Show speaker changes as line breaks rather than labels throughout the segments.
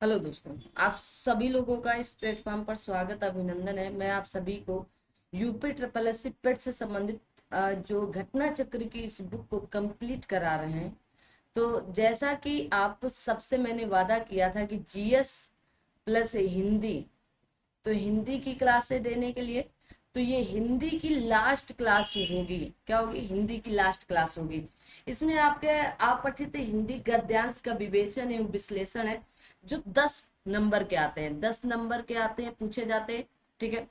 Hello दोस्तों। आप सभी लोगों का इस प्लेटफॉर्म पर स्वागत अभिनंदन है। मैं आप सभी को यूपी ट्रिपल एस सी पेट से संबंधित जो घटना चक्र की इस बुक को कंप्लीट करा रहे हैं। तो जैसा कि आप सबसे मैंने वादा किया था कि जीएस प्लस हिंदी, तो हिंदी की क्लासें देने के लिए, तो ये हिंदी की लास्ट क्लास होगी। क्या होगी? हिंदी की लास्ट क्लास होगी। इसमें आपके आप पठित हिंदी गद्यांश का विवेचन एवं विश्लेषण है, जो 10 नंबर के आते हैं। 10 नंबर के आते हैं, पूछे जाते हैं। ठीक है।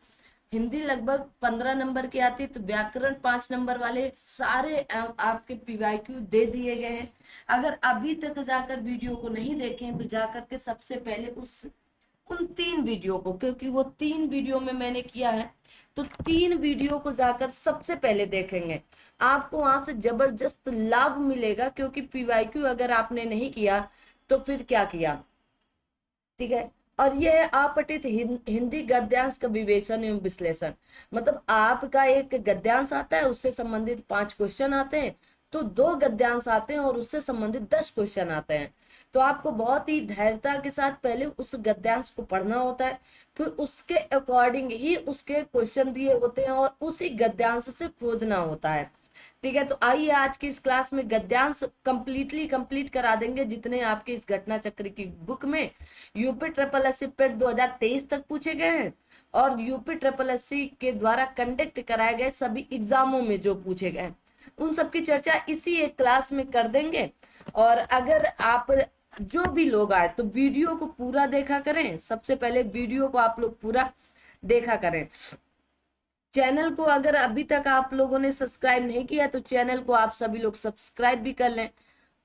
हिंदी लगभग 15 नंबर की आती है। तो व्याकरण 5 नंबर वाले सारे आपके पीवाईक्यू दे दिए गए हैं। अगर अभी तक जाकर वीडियो को नहीं देखें तो जाकर के सबसे पहले उन 3 वीडियो को, क्योंकि वो 3 वीडियो में मैंने किया है, तो 3 वीडियो को जाकर सबसे पहले देखेंगे। आपको वहां से जबरदस्त लाभ मिलेगा, क्योंकि पीवाईक्यू अगर आपने नहीं किया तो फिर क्या किया। ठीक है। और यह है अपठित हिंदी गद्यांश का विवेचन एवं विश्लेषण। मतलब आपका एक गद्यांश आता है, उससे संबंधित 5 क्वेश्चन आते हैं। तो 2 गद्यांश आते हैं और उससे संबंधित 10 क्वेश्चन आते हैं। तो आपको बहुत ही धैर्यता के साथ पहले उस गद्यांश को पढ़ना होता है, फिर उसके अकॉर्डिंग ही उसके क्वेश्चन दिए होते हैं और उसी गद्यांश से खोजना होता है। ठीक है। तो आइए आज की इस क्लास में गद्यांश कंप्लीट करा देंगे, जितने आपके इस घटना चक्र की बुक में यूपी ट्रिपल एस सी पेट 2023 तक पूछे गए हैं और यूपी ट्रिपल एस सी के द्वारा कंडक्ट कराए गए सभी एग्जामों में जो पूछे गए, उन सब की चर्चा इसी एक क्लास में कर देंगे। और अगर आप जो भी लोग आए तो वीडियो को पूरा देखा करें। सबसे पहले वीडियो को आप लोग पूरा देखा करें। चैनल को अगर अभी तक आप लोगों ने सब्सक्राइब नहीं किया तो चैनल को आप सभी लोग सब्सक्राइब भी कर लें,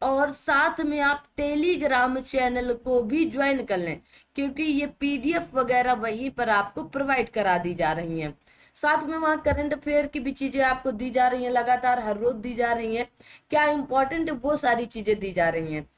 और साथ में आप टेलीग्राम चैनल को भी ज्वाइन कर लें, क्योंकि ये पीडीएफ वगैरह वहीं पर आपको प्रोवाइड करा दी जा रही हैं। साथ में वहाँ करंट अफेयर की भी चीजें आपको दी जा रही हैं, लगातार हर रोज दी जा रही हैं। क्या इंपॉर्टेंट है वो सारी चीजें दी जा रही हैं।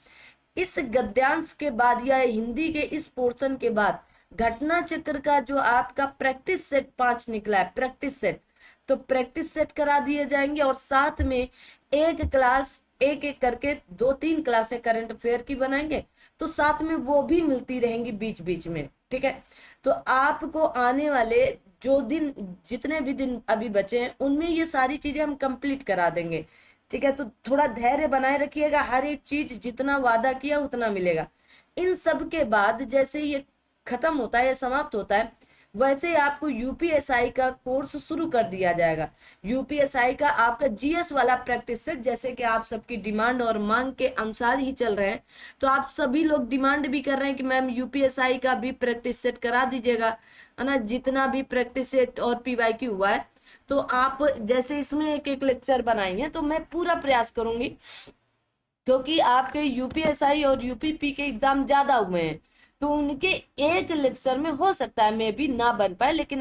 इस गद्यांश के बाद या हिंदी के इस पोर्शन के बाद घटना चक्र का जो आपका प्रैक्टिस सेट 5 निकला है, प्रैक्टिस सेट, तो प्रैक्टिस सेट करा दिए जाएंगे। और साथ में एक क्लास एक एक करके 2-3 क्लासें करंट अफेयर की बनाएंगे, तो साथ में वो भी मिलती रहेंगी बीच बीच में। ठीक है। तो आपको आने वाले जो दिन, जितने भी दिन अभी बचे हैं, उनमें ये सारी चीजें हम कंप्लीट करा देंगे। ठीक है। तो थोड़ा धैर्य बनाए रखिएगा, हर एक चीज जितना वादा किया उतना मिलेगा। इन सब के बाद जैसे ये खत्म होता है या समाप्त होता है, वैसे ही आपको यूपीएसआई का कोर्स शुरू कर दिया जाएगा। यूपीएसआई का आपका जीएस वाला प्रैक्टिस सेट, जैसे कि आप सबकी डिमांड और मांग के अनुसार ही चल रहे हैं, तो आप सभी लोग डिमांड भी कर रहे हैं कि मैम यूपीएसआई का भी प्रैक्टिस सेट करा दीजिएगा, है ना। जितना भी प्रैक्टिस सेट और पीवाईक्यू हुआ है, तो आप जैसे इसमें एक एक लेक्चर बनाएंगे, तो मैं पूरा प्रयास करूंगी, क्योंकि आपके यूपीएसआई और यूपीपी के एग्जाम ज्यादा हुए हैं, तो उनके एक लेक्चर में हो सकता है मैं भी ना बन पाए, लेकिन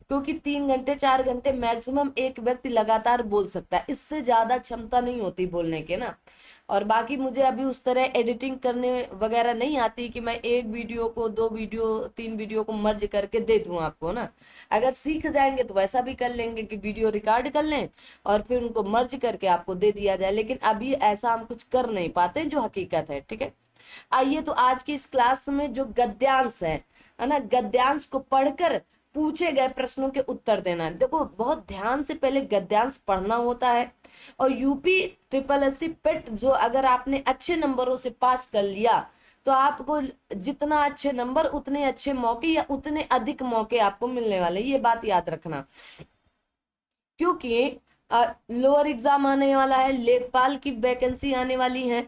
क्योंकि 3 घंटे 4 घंटे मैक्सिमम एक व्यक्ति लगातार बोल सकता है, इससे ज्यादा क्षमता नहीं होती बोलने के ना। और बाकी मुझे अभी उस तरह एडिटिंग करने वगैरह नहीं आती कि मैं एक वीडियो को 2 वीडियो 3 वीडियो को मर्ज करके दे दूं आपको ना। अगर सीख जाएंगे तो वैसा भी कर लेंगे कि वीडियो रिकॉर्ड कर लें और फिर उनको मर्ज करके आपको दे दिया जाए, लेकिन अभी ऐसा हम कुछ कर नहीं पाते जो हकीकत है। ठीक है। आइए तो आज की इस क्लास में जो गद्यांश है ना, गद्यांश को पढ़कर पूछे गए प्रश्नों के उत्तर देना है। देखो बहुत ध्यान से पहले गद्यांश पढ़ना होता है। और यूपी ट्रिपल एस सी पेट जो अगर आपने अच्छे नंबरों से पास कर लिया, तो आपको जितना अच्छे नंबर उतने अच्छे मौके या उतने अधिक मौके आपको मिलने वाले, ये बात याद रखना। क्योंकि लोअर एग्जाम आने वाला है, लेखपाल की वैकेंसी आने वाली है,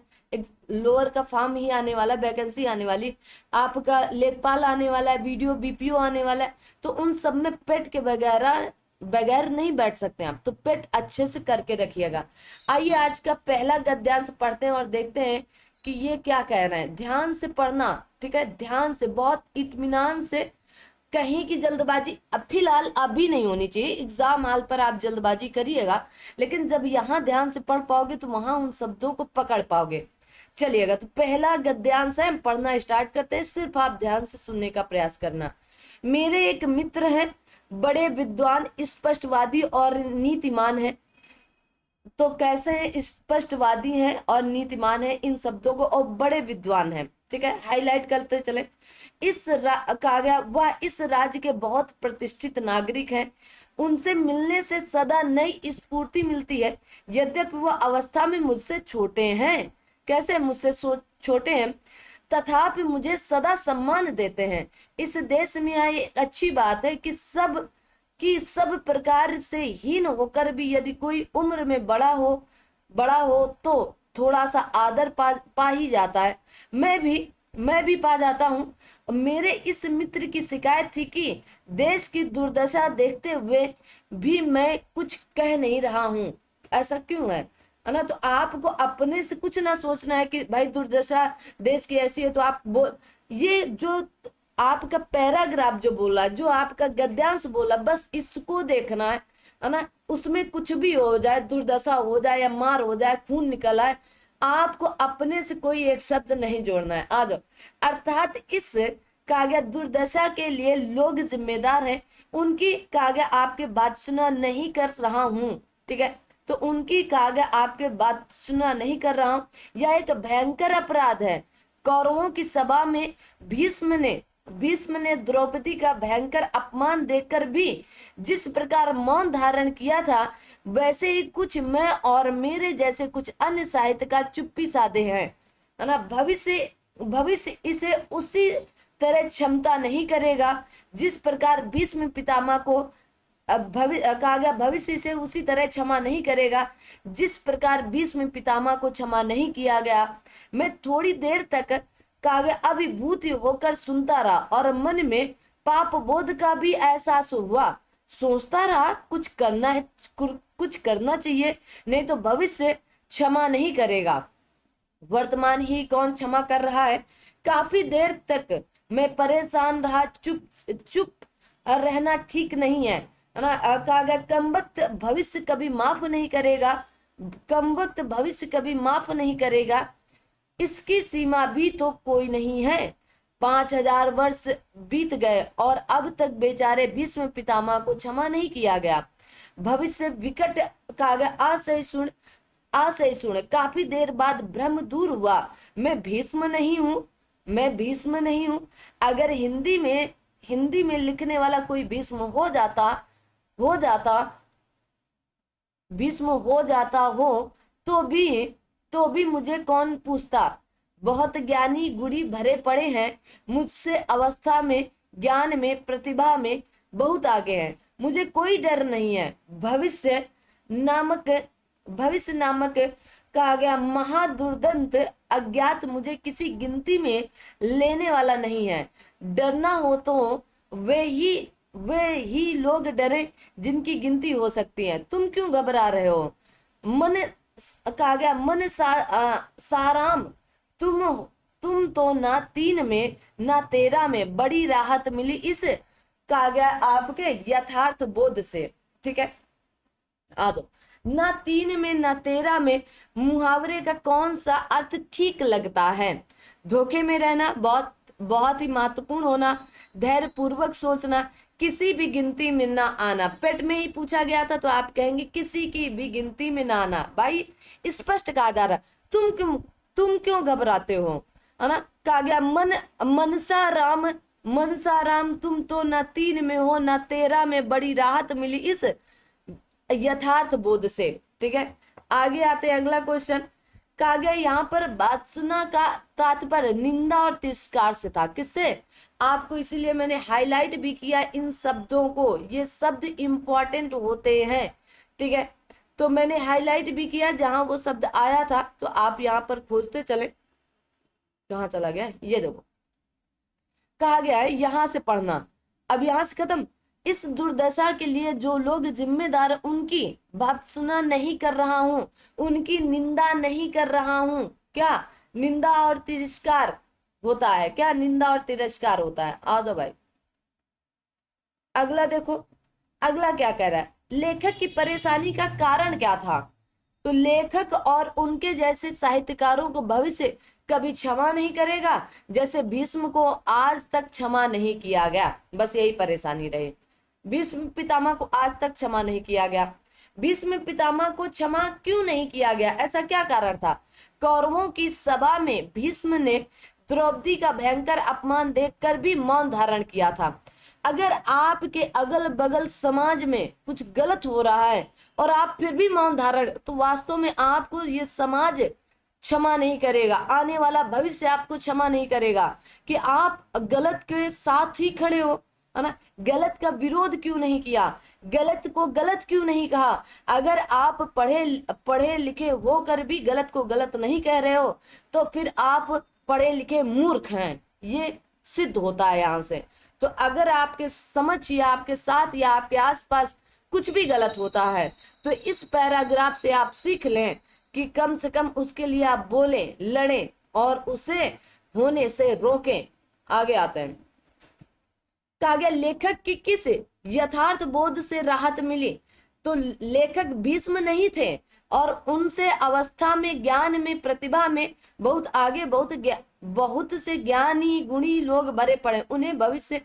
लोअर का फॉर्म ही आने वाला, वैकेंसी आने वाली, आपका लेखपाल आने वाला है, वीडियो बीपीओ आने वाला है। तो उन सब में पेट के वगैरह बगैर नहीं बैठ सकते आप, तो पेट अच्छे से करके रखिएगा। आइए आज का पहला गद्यांश पढ़ते हैं और देखते हैं कि ये क्या कह रहे हैं। ध्यान से पढ़ना। ठीक है। ध्यान से, बहुत इत्मीनान से, कहीं की जल्दबाजी अब फिलहाल अभी नहीं होनी चाहिए। एग्जाम हॉल पर आप जल्दबाजी करिएगा, लेकिन जब यहाँ ध्यान से पढ़ पाओगे तो वहां उन शब्दों को पकड़ पाओगे। चलिएगा, तो पहला गद्यांश है, हम पढ़ना स्टार्ट करते हैं। सिर्फ आप ध्यान से सुनने का प्रयास करना। मेरे एक मित्र हैं, बड़े विद्वान, स्पष्टवादी और नीतिमान है। तो कैसे हैं? स्पष्टवादी हैं और नीतिमान है, इन शब्दों को, और बड़े विद्वान हैं। ठीक है, हाईलाइट करते चले। कहा गया वह इस राज्य के बहुत प्रतिष्ठित नागरिक हैं, उनसे मिलने से सदा नई स्फूर्ति मिलती है। यद्यपि वह अवस्था में मुझसे छोटे हैं, कैसे मुझसे छोटे हैं, तथापि मुझे सदा सम्मान देते हैं। इस देश में यह एक अच्छी बात है कि सब प्रकार से हीन होकर भी यदि कोई उम्र में बड़ा हो तो थोड़ा सा आदर पा ही जाता है। मैं भी पा जाता हूँ। मेरे इस मित्र की शिकायत थी कि देश की दुर्दशा देखते हुए भी मैं कुछ कह नहीं रहा हूँ। ऐसा क्यों है ना? तो आपको अपने से कुछ ना सोचना है कि भाई दुर्दशा देश की ऐसी है तो आप ये जो आपका पैराग्राफ जो बोला, जो आपका गद्यांश बोला, बस इसको देखना है ना। उसमें कुछ भी हो जाए, दुर्दशा हो जाए या मार हो जाए, खून निकल आए, आपको अपने से कोई एक शब्द नहीं जोड़ना है। आ जाओ। अर्थात इस कहा गया दुर्दशा के लिए लोग जिम्मेदार हैं, उनकी कहा गया आपके बात सुना नहीं कर रहा हूं। ठीक है, तो उनकी कहा गया आपके बात सुना नहीं कर रहा हूं, यह एक भयंकर अपराध है। कौरवों की सभा में भीष्म ने द्रौपदी का भयंकर अपमान देखकर भी जिस प्रकार मौन धारण किया था, वैसे ही कुछ मैं और मेरे जैसे कुछ अन्य साहित्यकार चुप्पी साधे हैं, है ना। भविष्य इसे उसी तरह क्षमता नहीं करेगा जिस प्रकार भीष्म पितामह को कहा गया भविष्य से उसी तरह क्षमा नहीं करेगा जिस प्रकार भीष्म पितामह को क्षमा नहीं किया गया। मैं थोड़ी देर तक कहा गया अभिभूत होकर सुनता रहा और मन में पाप बोध का भी एहसास हुआ। सोचता रहा कुछ करना चाहिए, नहीं तो भविष्य क्षमा नहीं करेगा। वर्तमान ही कौन क्षमा कर रहा है। काफी देर तक मैं परेशान रहा। चुप रहना ठीक नहीं है ना। कहा गया कम वक्त भविष्य कभी माफ नहीं करेगा, इसकी सीमा भी तो कोई नहीं है। 5000 वर्ष बीत गए और अब तक बेचारे भीष्म पितामह को क्षमा नहीं किया गया। भविष्य विकट कहा गया आशय सुन काफी देर बाद भ्रम दूर हुआ। मैं भीष्म नहीं हूँ। अगर हिंदी में लिखने वाला कोई भीष्म हो जाता हो तो भी मुझे कौन पूछता। बहुत ज्ञानी गुणी भरे पड़े हैं, मुझसे अवस्था में, ज्ञान में, प्रतिभा में बहुत आगे हैं। मुझे कोई डर नहीं है। भविष्य नामक कहा गया महादुर्दंत अज्ञात मुझे किसी गिनती में लेने वाला नहीं है। डरना हो तो वे ही लोग डरे जिनकी गिनती हो सकती है। तुम क्यों घबरा रहे हो? कहा गया साराम, तुम तो ना 3 में ना 13 में बड़ी राहत मिली इस कहा गया आपके यथार्थ बोध से। ठीक है, आ दो। ना 3 में ना 13 में मुहावरे का कौन सा अर्थ ठीक लगता है। धोखे में रहना, बहुत ही महत्वपूर्ण होना, धैर्य पूर्वक सोचना, किसी भी गिनती में ना आना। पेट में ही पूछा गया था तो आप कहेंगे किसी की भी गिनती में ना आना। भाई स्पष्ट कहा जा रहा, तुम क्यों घबराते हो, है ना। कहा गया मनसा राम तुम तो ना 3 में हो ना 13 में बड़ी राहत मिली इस यथार्थ बोध से। ठीक है, आगे आते हैं अगला क्वेश्चन। कहा गया यहाँ पर बात सुना का तात्पर्य निंदा और तिरस्कार से था। किससे? आपको इसीलिए मैंने हाईलाइट भी किया इन शब्दों को, ये शब्द इंपॉर्टेंट होते हैं। ठीक है, तो मैंने हाईलाइट भी किया जहां वो शब्द आया था, तो आप यहाँ पर खोजते चले। कहाँ चला गया? ये देखो, कहा गया है यहां से पढ़ना। अब यहां से खत्म। इस दुर्दशा के लिए जो लोग जिम्मेदार, उनकी बात सुना नहीं कर रहा हूं, उनकी निंदा नहीं कर रहा हूं। क्या निंदा और तिरस्कार होता है? क्या निंदा और तिरस्कार होता है? आ दो भाई। अगला देखो, अगला क्या कह रहा है। लेखक की परेशानी का कारण क्या था? तो लेखक और उनके जैसे साहित्यकारों को भविष्य कभी क्षमा नहीं करेगा, जैसे भीष्म को आज तक क्षमा नहीं किया गया। बस यही परेशानी रही, भीष्म पितामह को आज तक क्षमा नहीं किया गया। भीष्म पितामह को क्षमा क्यों नहीं किया गया? ऐसा क्या कारण था? कौरवों की सभा में भीष्म ने द्रौपदी का भयंकर अपमान देखकर भी मौन धारण किया था। अगर आपके अगल बगल समाज में कुछ गलत हो रहा है और आप फिर भी मौन धारण, तो वास्तव में आपको ये समाज क्षमा नहीं करेगा, आने वाला भविष्य आपको क्षमा नहीं करेगा कि आप गलत के साथ ही खड़े हो, है ना। गलत का विरोध क्यों नहीं किया, गलत को गलत क्यों नहीं कहा। अगर आप पढ़े लिखे होकर भी गलत को गलत नहीं कह रहे हो तो फिर आप पढ़े लिखे मूर्ख हैं, ये सिद्ध होता है यहाँ से। तो अगर आपके समझ या आपके साथ या आपके आसपास कुछ भी गलत होता है तो इस पैराग्राफ से आप सीख लें कि कम से कम उसके लिए आप बोलें, लड़ें और उसे होने से रोकें। आगे आते हैं। कहा गया लेखक की किस यथार्थ बोध से राहत मिली, तो लेखक भीष्म नहीं थे और उनसे अवस्था में, ज्ञान में, प्रतिभा में बहुत आगे, बहुत से ज्ञानी गुणी लोग भरे पड़े। उन्हें भविष्य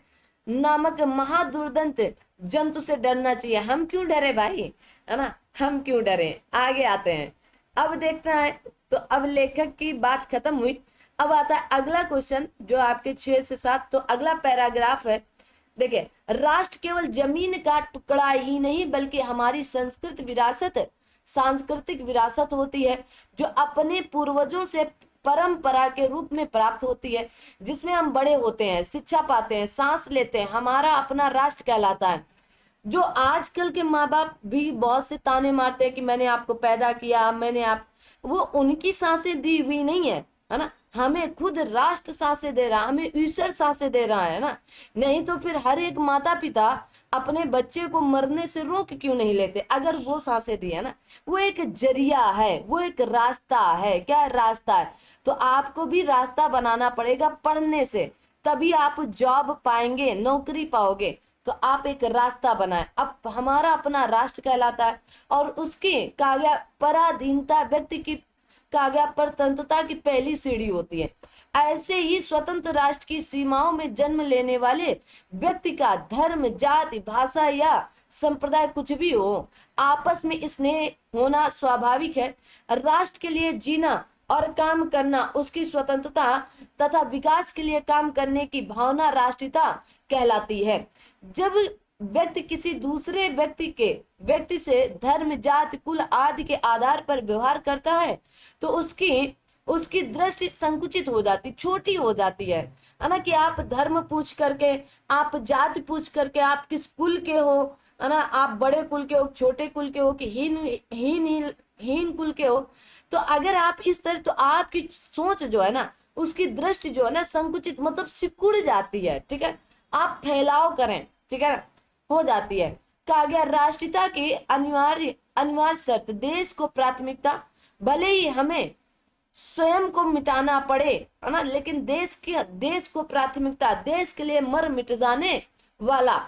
नामक महादुर्दंत जंतु से डरना चाहिए। हम क्यों डरे भाई, है ना, हम क्यों डरे। आगे आते हैं। अब देखना है, तो अब लेखक की बात खत्म हुई। अब आता है अगला क्वेश्चन जो आपके 6 से 7। तो अगला पैराग्राफ है, देखिए, राष्ट्र केवल जमीन का टुकड़ा ही नहीं बल्कि हमारी सांस्कृतिक विरासत होती है जो अपने पूर्वजों से परंपरा के रूप में प्राप्त होती है, जिसमें हम बड़े होते हैं, शिक्षा पाते हैं, सांस लेते हैं, हमारा अपना राष्ट्र कहलाता है। जो आजकल के माँ बाप भी बहुत से ताने मारते हैं कि मैंने आपको पैदा किया, वो उनकी सांसें दी हुई नहीं है ना, हमें खुद राष्ट्र सांसें दे रहा, हमें ईश्वर सांसें दे रहा है ना। नहीं तो फिर हर एक माता पिता अपने बच्चे को मरने से रोक क्यों नहीं लेते, अगर वो सांसें दी है ना। वो एक जरिया है, वो एक रास्ता है। क्या रास्ता है? तो आपको भी रास्ता बनाना पड़ेगा पढ़ने से, तभी आप जॉब पाएंगे, नौकरी पाओगे। तो आप एक रास्ता बनाए। अब हमारा अपना राष्ट्र कहलाता है और उसकी कहा गया पराधीनता व्यक्ति की कहा गया परतंत्रता की पहली सीढ़ी होती है। ऐसे ही स्वतंत्र राष्ट्र की सीमाओं में जन्म लेने वाले व्यक्ति का धर्म, जाति, भाषा या संप्रदाय कुछ भी हो, आपस में स्नेह होना स्वाभाविक है। राष्ट्र के लिए जीना और काम करना उसकी स्वतंत्रता तथा विकास के लिए काम करने की भावना राष्ट्रीयता कहलाती है। जब व्यक्ति किसी दूसरे व्यक्ति से धर्म, जाति, कुल आदि के आधार पर व्यवहार करता है तो उसकी दृष्टि संकुचित हो जाती, छोटी हो जाती है ना। कि आप धर्म पूछ करके, आप जाति पूछ करके, आप किस कुल के हो, है ना, आप बड़े कुल के हो, छोटे कुल के हो कि हीन कुल के हो। तो अगर आप इस तरह, तो आपकी सोच जो है ना, उसकी दृष्टि जो है ना संकुचित, मतलब सिकुड़ जाती है। ठीक है, आप फैलाव करें, ठीक है, हो जाती है। कहा गया राष्ट्रीयता की अनिवार्य शर्त देश को प्राथमिकता, भले ही हमें स्वयं को मिटाना पड़े, है ना, लेकिन देश को प्राथमिकता, देश के लिए मर मिट जाने वाला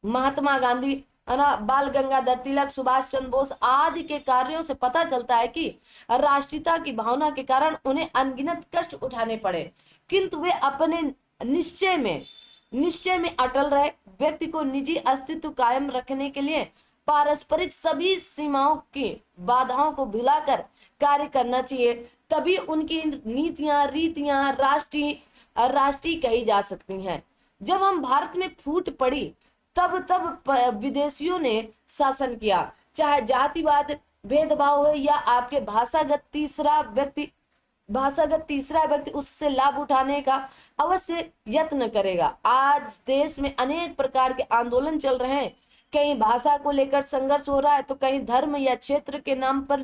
महात्मा गांधी, है ना, बाल गंगाधर तिलक, सुभाष चंद्र बोस आदि के कार्यों से पता चलता है कि राष्ट्रीयता की भावना के कारण उन्हें अनगिनत कष्ट उठाने पड़े, किंतु वे अपने निश्चय में अटल रहे। व्यक्ति को निजी अस्तित्व कायम रखने के लिए पारस्परिक सभी सीमाओं की बाधाओं को भुलाकर कार्य करना चाहिए, तभी उनकी नीतियां, रीतियां राष्ट्रीय कही जा सकती हैं। जब हम भारत में फूट पड़ी तब विदेशियों ने शासन किया, चाहे जातिवाद, भेदभाव हो या आपके भाषागत तीसरा व्यक्ति उससे लाभ उठाने का अवश्य यत्न करेगा। आज देश में अनेक प्रकार के आंदोलन चल रहे हैं, कहीं भाषा को लेकर संघर्ष हो रहा है तो कहीं धर्म या क्षेत्र के नाम पर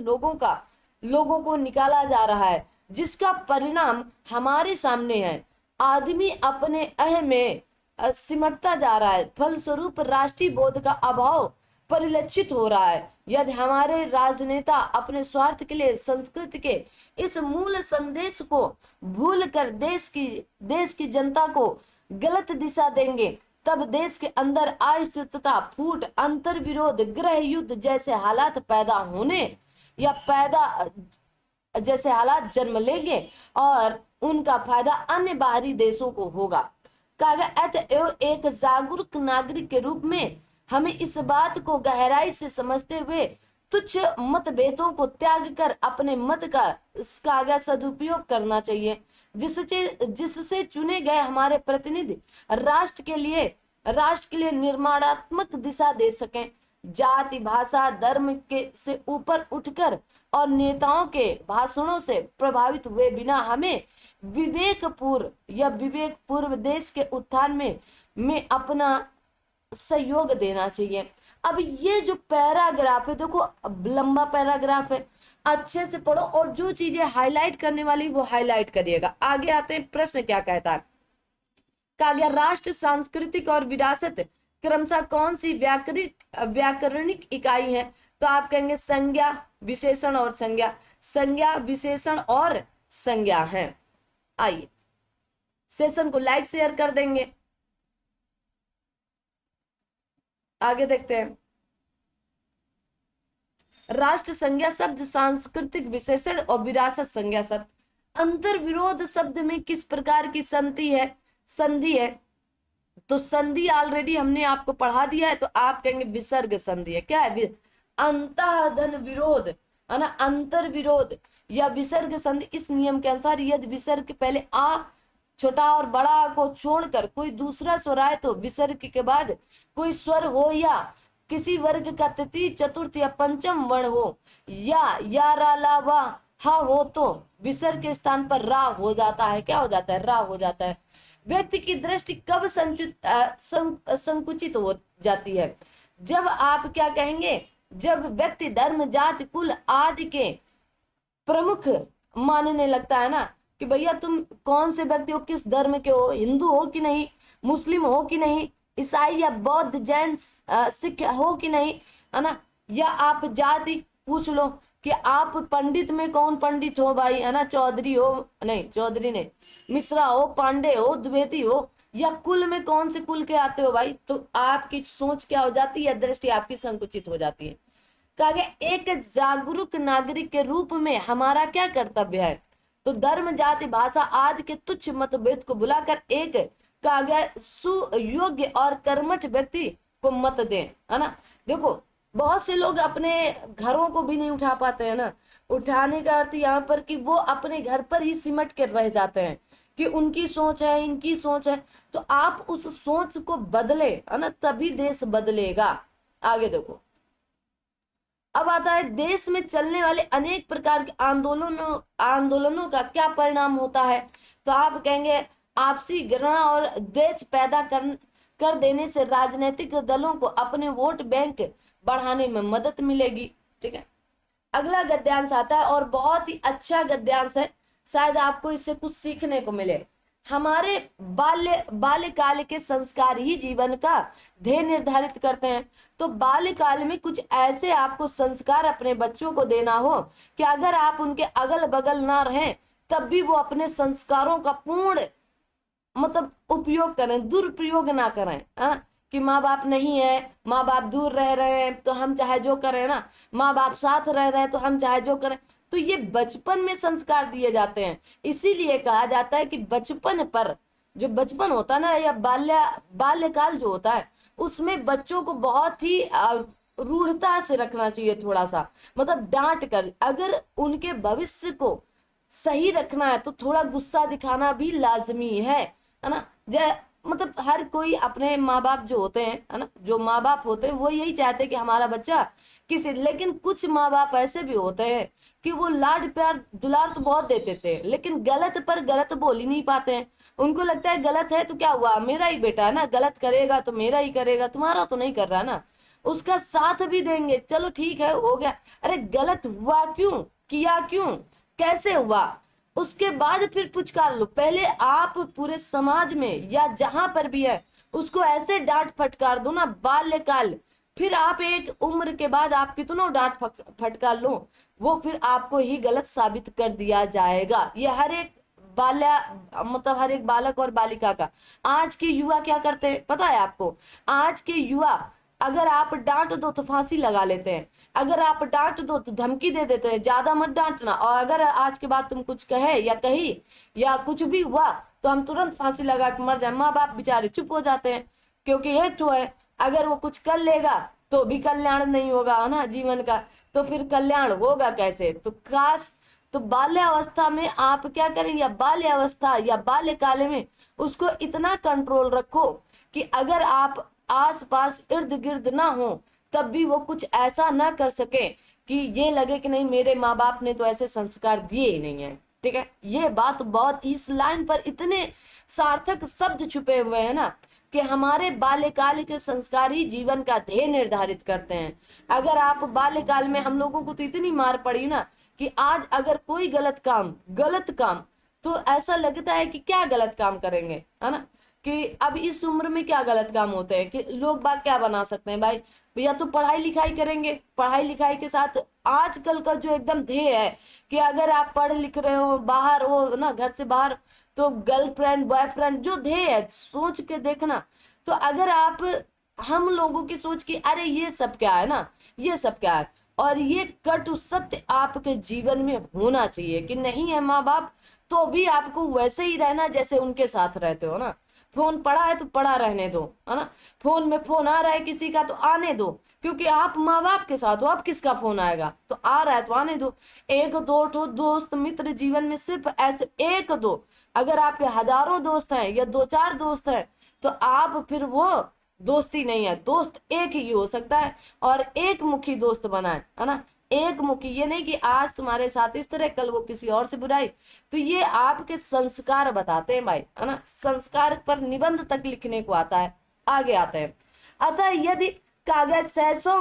लोगों को निकाला जा रहा है, जिसका परिणाम हमारे सामने है। आदमी अपने अहम में सिमटता जा रहा है, फलस्वरूप राष्ट्रीय बोध का अभाव परिलक्षित हो रहा है। यदि हमारे राजनेता अपने स्वार्थ के लिए संस्कृति के इस मूल संदेश को भूलकर देश की जनता को गलत दिशा देंगे, तब देश के अंदर अस्थिरता, फूट, अंतर विरोध, गृह युद्ध जैसे हालात जैसे हालात जन्म लेंगे और उनका फायदा अन्य बाहरी देशों को होगा। कहा गया अतएव एक जागरूक नागरिक के रूप में हमें इस बात को गहराई से समझते हुए तुच्छ मतभेदों को त्याग कर अपने मत का सदुपयोग करना चाहिए। जिससे चुने गए हमारे प्रतिनिधि राष्ट्र के लिए निर्माणात्मक दिशा दे सकें। जाति भाषा धर्म के से ऊपर उठकर और नेताओं के भाषणों से प्रभावित हुए बिना हमें विवेकपूर्व देश के उत्थान में अपना सहयोग देना चाहिए। अब ये जो पैराग्राफ है, देखो लंबा पैराग्राफ है, अच्छे से पढ़ो और जो चीजें हाईलाइट करने वाली वो हाईलाइट करिएगा। आगे आते हैं, प्रश्न क्या कहता है। कहा गया राष्ट्र सांस्कृतिक और विरासत क्रमशः कौन सी व्याकरणिक इकाई है? तो आप कहेंगे संज्ञा विशेषण और संज्ञा। संज्ञा विशेषण और संज्ञा है। आइए सेशन को लाइक शेयर कर देंगे। आगे देखते हैं। राष्ट्र संज्ञा शब्द सांस्कृतिक विशेषण और विरासत संज्ञा शब्द। अंतर विरोध शब्द में किस प्रकार की संधि है? तो संधि ऑलरेडी हमने आपको पढ़ा दिया है, तो आप कहेंगे विसर्ग संधि है। क्या है? अंतःधन विरोध है ना, अंतर विरोध या विसर्ग संधि। इस नियम के अनुसार यदि विसर्ग के पहले आ छोटा और बड़ा को छोड़कर कोई दूसरा स्वर आए तो विसर्ग के बाद कोई स्वर हो या किसी वर्ग का तृतीय चतुर्थ या पंचम वर्ण हो या रा ला वा हा हो तो विसर्ग के स्थान पर रा हो जाता है। क्या हो जाता है? रा हो जाता है। व्यक्ति की दृष्टि कब संकुचित हो जाती है? जब आप क्या कहेंगे, जब व्यक्ति धर्म जाति कुल आदि के प्रमुख मानने लगता है ना, कि भैया तुम कौन से व्यक्ति हो, किस धर्म के हो, हिंदू हो कि नहीं, मुस्लिम हो कि नहीं, ईसाई या बौद्ध जैन सिख हो कि नहीं, है ना, या आप जाति पूछ लो कि आप पंडित में कौन पंडित हो भाई, है ना, चौधरी हो, नहीं चौधरी नहीं, मिश्रा हो, पांडे हो, द्विवेदी हो, या कुल में कौन से कुल के आते हो भाई, तो आपकी सोच क्या हो जाती है, दृष्टि आपकी संकुचित हो जाती है। कहा गया एक जागरूक नागरिक के रूप में हमारा क्या कर्तव्य है? तो धर्म जाति भाषा आदि के तुच्छ मतभेद को बुलाकर एक कहा गया सुयोग्य और कर्मठ व्यक्ति को मत दें, है ना। देखो बहुत से लोग अपने घरों को भी नहीं उठा पाते हैं ना। उठाने का अर्थ यहाँ पर कि वो अपने घर पर ही सिमट कर रह जाते हैं कि उनकी सोच है, इनकी सोच है। तो आप उस सोच को बदले, है ना, तभी देश बदलेगा। आगे देखो, अब आता है देश में चलने वाले अनेक प्रकार के आंदोलनों का क्या परिणाम होता है? तो आप कहेंगे आपसी घृणा और द्वेष पैदा कर देने से राजनीतिक दलों को अपने वोट बैंक बढ़ाने में मदद मिलेगी। ठीक है, अगला गद्यांश आता है और बहुत ही अच्छा गद्यांश है, शायद आपको इससे कुछ सीखने को मिले। हमारे बाल्यकाल के संस्कार ही जीवन का ध्येय निर्धारित करते हैं। तो बाल्यकाल में कुछ ऐसे आपको संस्कार अपने बच्चों को देना हो कि अगर आप उनके अगल बगल ना रहें तब भी वो अपने संस्कारों का पूर्ण मतलब उपयोग करें, दुरुपयोग ना करें, है कि माँ बाप नहीं है, माँ बाप दूर रह रहे हैं तो हम चाहे जो करें ना, माँ बाप साथ रह रहे हैं तो हम चाहे जो करें। तो ये बचपन में संस्कार दिए जाते हैं। इसीलिए कहा जाता है कि बचपन पर, जो बचपन होता है ना, या बाल्यकाल जो होता है, उसमें बच्चों को बहुत ही रूढ़ता से रखना चाहिए, थोड़ा सा मतलब डांट कर। अगर उनके भविष्य को सही रखना है तो थोड़ा गुस्सा दिखाना भी लाजमी है ना। मतलब हर कोई अपने माँ बाप जो होते हैं, है ना, जो माँ बाप होते हैं वो यही चाहते हैं कि हमारा बच्चा किसी, लेकिन कुछ माँ बाप ऐसे भी होते हैं कि वो लाड प्यार दुलार तो बहुत देते थे, लेकिन गलत पर गलत बोल ही नहीं पाते हैं। उनको लगता है गलत है तो क्या हुआ, मेरा ही बेटा है ना, गलत करेगा तो मेरा ही करेगा, तुम्हारा तो नहीं कर रहा ना, उसका साथ भी देंगे, चलो ठीक है हो गया। अरे गलत हुआ क्यों, किया क्यों, कैसे हुआ, उसके बाद फिर पुचकार लो। पहले आप पूरे समाज में या जहां पर भी है उसको ऐसे डांट फटकार दो ना बाल्यकाल, फिर आप एक उम्र के बाद आप कितनों डांट फटकार लो, वो फिर आपको ही गलत साबित कर दिया जाएगा। ये हर एक मतलब हर एक बालक और बालिका का। आज के युवा क्या करते हैं पता है आपको? आज के युवा अगर आप डांट दो तो फांसी लगा लेते हैं, अगर आप डांट दो तो धमकी दे देते हैं, ज्यादा मत डांटना, और अगर आज के बाद तुम कुछ कहे या कही या कुछ भी हुआ तो हम तुरंत फांसी लगा के मर जाए। माँ बाप बेचारे चुप हो जाते हैं, क्योंकि एक तो है अगर वो कुछ कर लेगा तो भी कल्याण नहीं होगा, है ना, जीवन का, तो फिर कल्याण होगा कैसे? तो काश तो बाल्यावस्था में आप क्या करें, या बाल्यावस्था या बाल्यकाल में उसको इतना कंट्रोल रखो कि अगर आप आस पास इर्द गिर्द ना हो तब भी वो कुछ ऐसा ना कर सके कि ये लगे कि नहीं मेरे माँ बाप ने तो ऐसे संस्कार दिए ही नहीं है। ठीक है, ये बात बहुत, इस लाइन पर इतने सार्थक शब्द छुपे हुए हैं ना कि हमारे बाल्यकाल के संस्कार ही जीवन का ध्येय निर्धारित करते हैं। अगर आप बाल्यकाल में, हम लोगों को तो इतनी मार पड़ी ना कि आज अगर कोई गलत काम तो ऐसा लगता है कि क्या गलत काम करेंगे, है ना, कि अब इस उम्र में क्या गलत काम होते हैं कि लोग बाग क्या बना सकते हैं भाई, या तो पढ़ाई लिखाई करेंगे, पढ़ाई लिखाई के साथ आजकल का जो एकदम ध्येय है कि अगर आप पढ़ लिख रहे हो, बाहर हो ना, घर से बाहर, तो गर्लफ्रेंड बॉयफ्रेंड जो ध्येय है सोच के देखना। तो अगर आप, हम लोगों की सोच की अरे ये सब क्या है ना, ये सब क्या है, और ये कटु सत्य आपके जीवन में होना चाहिए कि नहीं है माँ बाप तो भी आपको वैसे ही रहना जैसे उनके साथ रहते हो ना। फोन पड़ा है तो पड़ा रहने दो, है ना, फोन में फोन आ रहा है किसी का तो आने दो, क्योंकि आप माँ बाप के साथ हो, अब किसका फोन आएगा, तो आ रहा है तो आने दो। एक दो ठो दोस्त मित्र जीवन में सिर्फ ऐसे एक दो, अगर आपके हजारों दोस्त हैं या दो चार दोस्त हैं तो आप फिर वो दोस्ती नहीं है, दोस्त एक ही हो सकता है, और एक मुखी दोस्त बनाए, है ना, एक मुखी, ये नहीं कि आज तुम्हारे साथ इस तरह कल वो किसी और से बुराई। तो ये आपके संस्कार बताते हैं भाई, है ना, संस्कार पर निबंध तक लिखने को आता है। आगे आते हैं, अतः यदि कागज सैसों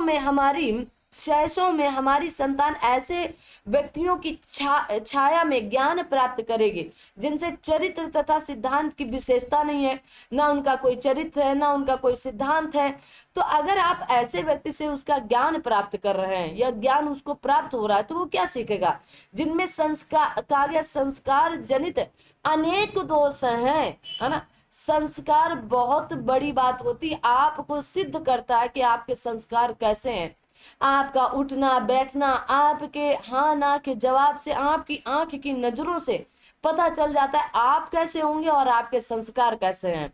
में हमारी संतान ऐसे व्यक्तियों की छाया में ज्ञान प्राप्त करेगी जिनसे चरित्र तथा सिद्धांत की विशेषता नहीं है, ना उनका कोई चरित्र है ना उनका कोई सिद्धांत है, तो अगर आप ऐसे व्यक्ति से उसका ज्ञान प्राप्त कर रहे हैं या ज्ञान उसको प्राप्त हो रहा है तो वो क्या सीखेगा, जिनमें संस्कार जनित अनेक दोष हैं, है ना। संस्कार बहुत बड़ी बात होती है, आपको सिद्ध करता है कि आपके संस्कार कैसे हैं। आपका उठना बैठना, आपके हाँ ना के जवाब से, आपकी आंख की नजरों से पता चल जाता है आप कैसे होंगे और आपके संस्कार कैसे हैं।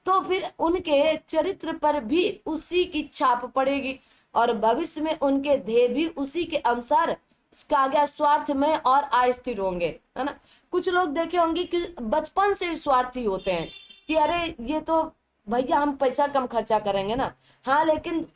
तो फिर उनके चरित्र पर भी उसी की छाप पड़ेगी और भविष्य में उनके ध्येय भी उसी के अनुसार कहा गया स्वार्थ में और अस्थिर होंगे, है ना। कुछ लोग देखे होंगे कि बचपन से स्वार्थी होते हैं कि अरे ये तो भैया हम पैसा कम खर्चा करेंगे ना, हाँ लेकिन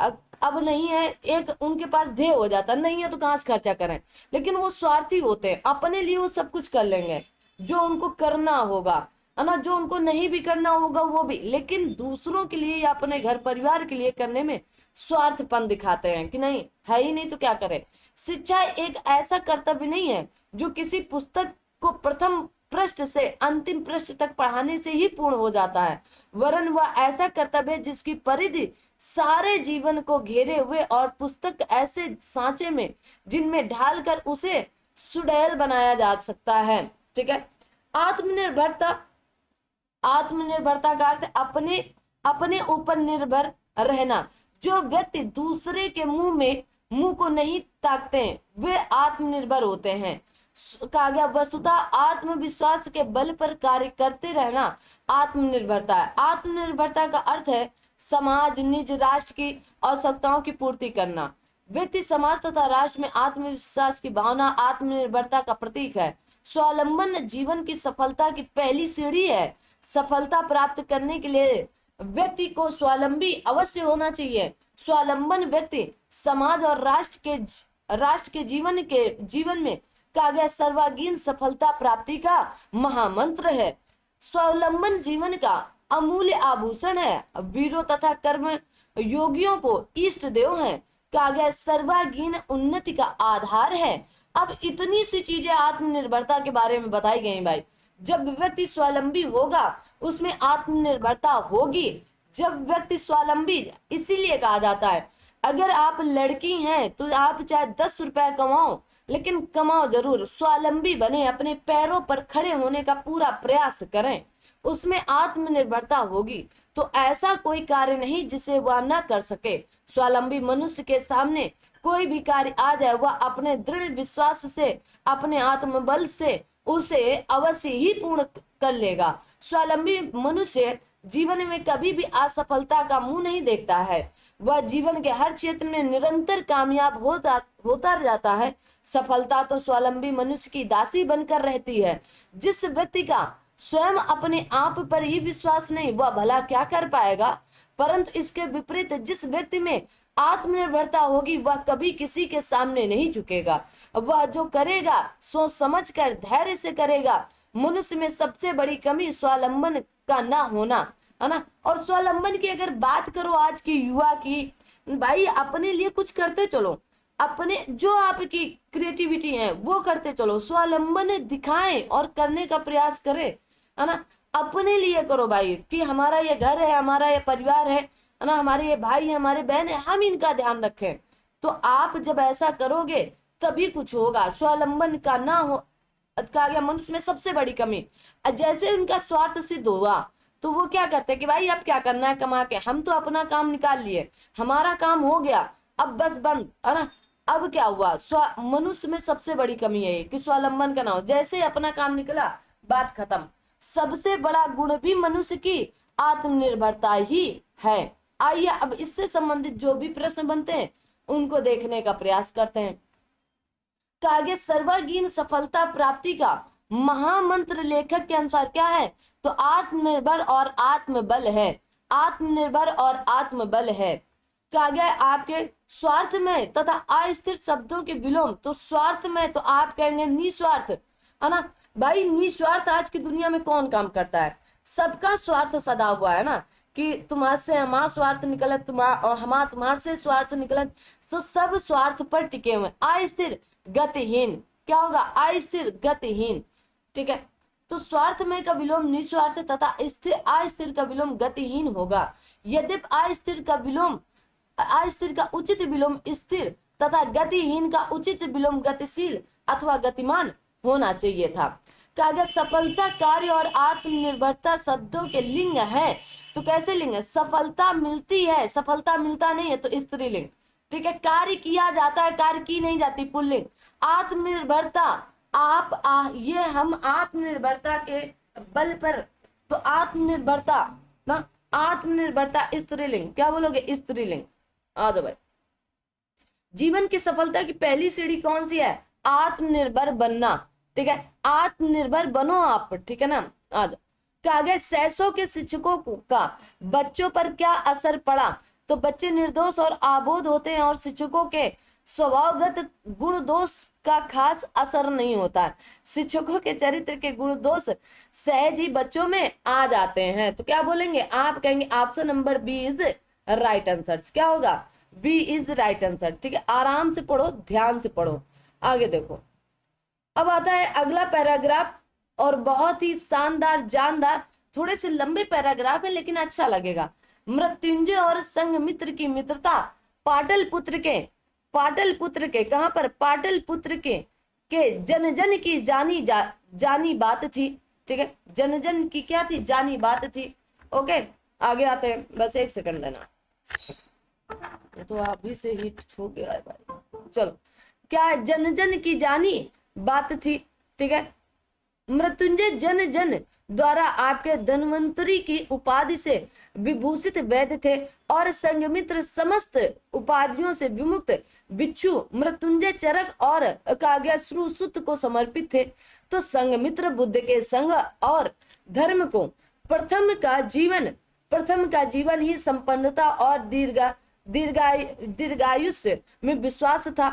अब नहीं है, एक उनके पास ध्येय हो जाता नहीं है तो कहाँ से खर्चा करें, लेकिन वो स्वार्थी होते हैं, अपने लिए वो सब कुछ कर लेंगे जो उनको करना होगा, है ना, जो उनको नहीं भी करना होगा वो भी, लेकिन दूसरों के लिए या अपने घर परिवार के लिए करने में स्वार्थपन दिखाते हैं कि नहीं है ही नहीं तो क्या करें। शिक्षा एक ऐसा कर्तव्य नहीं है जो किसी पुस्तक को प्रथम पृष्ठ से अंतिम पृष्ठ तक पढ़ाने से ही पूर्ण हो जाता है, वरन वह ऐसा कर्तव्य है जिसकी परिधि सारे जीवन को घेरे हुए और पुस्तक ऐसे सांचे में जिनमें ढालकर उसे सुडैल बनाया जा सकता है। ठीक है, आत्मनिर्भरता, आत्मनिर्भरता का अर्थ अपने अपने ऊपर निर्भर रहना। जो व्यक्ति दूसरे के मुंह को नहीं ताकते वे आत्मनिर्भर होते हैं। कहा गया वस्तुतः आत्मविश्वास के बल पर कार्य करते रहना आत्मनिर्भरता है। आत्मनिर्भरता का अर्थ है समाज निज राष्ट्र की आवश्यकताओं की पूर्ति करना। व्यक्ति समाज तथा राष्ट्र में आत्मविश्वास की भावना आत्मनिर्भरता का प्रतीक है। स्वावलंबन जीवन की सफलता की पहली सीढ़ी है। सफलता प्राप्त करने के लिए व्यक्ति को स्वावलंबी अवश्य होना चाहिए। स्वावलंबन व्यक्ति समाज और राष्ट्र के जीवन में कहा गया सर्वांगीण सफलता प्राप्ति का महामंत्र है। स्वावलंबन जीवन का अमूल्य आभूषण है। वीरों तथा कर्म योगियों को इष्ट देव है। कहा गया सर्वांगीण उन्नति का आधार है। अब इतनी सी चीजें आत्मनिर्भरता के बारे में बताई गई भाई। जब व्यक्ति स्वावलंबी होगा उसमें आत्मनिर्भरता होगी। जब व्यक्ति स्वावलंबी, इसीलिए कहा जाता है अगर आप लड़की हैं तो आप चाहे 10 रुपए कमाओ लेकिन कमाओ जरूर, स्वावलंबी बने, अपने पैरों पर खड़े होने का पूरा प्रयास करें, उसमें आत्मनिर्भरता होगी। तो ऐसा कोई कार्य नहीं जिसे वह न कर सके। स्वावलंबी मनुष्य के सामने कोई भी कार्य आ जाए वह अपने दृढ़ विश्वास से, अपने आत्मबल से उसे अवश्य ही पूर्ण कर लेगा। स्वावलंबी मनुष्य जीवन में कभी भी असफलता का मुंह नहीं देखता है, वह जीवन के हर क्षेत्र में निरंतर कामयाब होता जाता है। सफलता तो स्वावलंबी मनुष्य की दासी बनकर रहती है। जिस व्यक्ति का स्वयं अपने आप पर ही विश्वास नहीं, वह भला क्या कर पाएगा। परंतु इसके विपरीत जिस व्यक्ति में आत्मनिर्भरता होगी, वह कभी किसी के सामने नहीं झुकेगा। वह जो करेगा सोच समझ कर धैर्य से करेगा। मनुष्य में सबसे बड़ी कमी स्वावलंबन का ना होना है ना। और स्वावलंबन की अगर बात करो आज की युवा की, भाई अपने लिए कुछ करते चलो, अपने जो आपकी क्रिएटिविटी है वो करते चलो, स्वावलंबन दिखाएं और करने का प्रयास करें, है ना। अपने लिए करो भाई, कि हमारा ये घर है, हमारा ये परिवार है ना, हमारे ये भाई है, हमारे बहन है, हम इनका ध्यान रखें। तो आप जब ऐसा करोगे तभी कुछ होगा। स्वावलंबन का ना हो, कहा गया मनुष्य में सबसे बड़ी कमी। जैसे उनका स्वार्थ सिद्ध हुआ तो वो क्या करते हैं कि भाई अब क्या करना है कमा के, हम तो अपना काम निकाल लिए, हमारा काम हो गया, अब बस बंद, है ना। अब क्या हुआ, मनुष्य में सबसे बड़ी कमी है कि स्वावलंबन का ना हो। जैसे अपना काम निकला, बात खत्म। सबसे बड़ा गुण भी मनुष्य की आत्मनिर्भरता ही है। आइए अब इससे संबंधित जो भी प्रश्न बनते हैं उनको देखने का प्रयास करते हैं। आगे सर्वांगीण सफलता प्राप्ति का महामंत्र लेखक के अनुसार क्या है, तो आत्मनिर्भर और आत्मबल है। आत्मनिर्भर और आत्मबल है। कहा गया आपके स्वार्थ में तथा अस्थिर शब्दों के विलोम। तो स्वार्थ में तो आप कहेंगे निस्वार्थ, है ना। भाई निस्वार्थ आज की दुनिया में कौन काम करता है, सबका स्वार्थ सदा हुआ है ना, कि तुम्हारे से हमारा स्वार्थ निकले, तुम्हारा और हमारा तुम्हारे से स्वार्थ निकले। तो सब स्वार्थ पर टिके हुए। अस्थिर गतिहीन, क्या होगा, अस्थिर गतिहीन, ठीक है। तो स्वार्थ में का विलोम निस्वार्थ तथा अस्थिर का विलोम गतिहीन होगा। यद्यपि अस्थिर का उचित विलोम स्थिर तथा गतिहीन का उचित विलोम गतिशील अथवा गतिमान होना चाहिए था। कहा सफलता कार्य और आत्मनिर्भरता शब्दों के लिंग है। तो कैसे लिंग है, सफलता मिलती है, सफलता मिलता नहीं है तो स्त्रीलिंग, ठीक है। कार्य किया जाता है, कार्य की नहीं जाती, पुल्लिंग। आत्मनिर्भरता ये हम आत्मनिर्भरता के बल पर, तो आत्मनिर्भरता ना, आत्मनिर्भरता स्त्रीलिंग, क्या बोलोगे, स्त्रीलिंग। आ जाओ भाई। जीवन की सफलता की पहली सीढ़ी कौन सी है, आत्मनिर्भर बनना, ठीक है। आत्मनिर्भर बनो आप, ठीक है ना। आ जाओ। कहा गया सैसों के शिक्षकों का बच्चों पर क्या असर पड़ा। तो बच्चे निर्दोष और आबोध होते हैं और शिक्षकों के स्वभावगत गुण दोष का खास असर नहीं होता है। शिक्षकों के चरित्र के गुण दोष सहज ही बच्चों में आ जाते हैं। तो क्या बोलेंगे आप, कहेंगे option number B is right answer. क्या होगा, बी इज राइट आंसर, ठीक है। आराम से पढ़ो, ध्यान से पढ़ो। आगे देखो, अब आता है अगला पैराग्राफ, और बहुत ही शानदार जानदार, थोड़े से लंबे पैराग्राफ है लेकिन अच्छा लगेगा। मृत्युंजय और संघमित्र की मित्रता पाटलिपुत्र के कहां पर, पाटलिपुत्र के जन जन की जानी बात थी, ठीक है। जन जन की क्या थी, जानी बात थी। ओके, आगे आते हैं, बस एक सेकंड देना, ये तो आप भी से हिट हो गया है भाई। चलो, क्या जन जन की जानी बात थी, ठीक है। मृत्युंजय जन जन द्वारा आपके धन्वंतरी की उपाधि से विभूषित वैद्य थे और संघमित्र समस्त उपाधियों से विमुक्त बिच्छू मृत्युंजय चरक और काव्य श्रुसुत को समर्पित थे। तो संघमित्र बुद्ध के संग और धर्म को प्रथम का जीवन ही संपन्नता और दीर्घायुष्य में विश्वास था।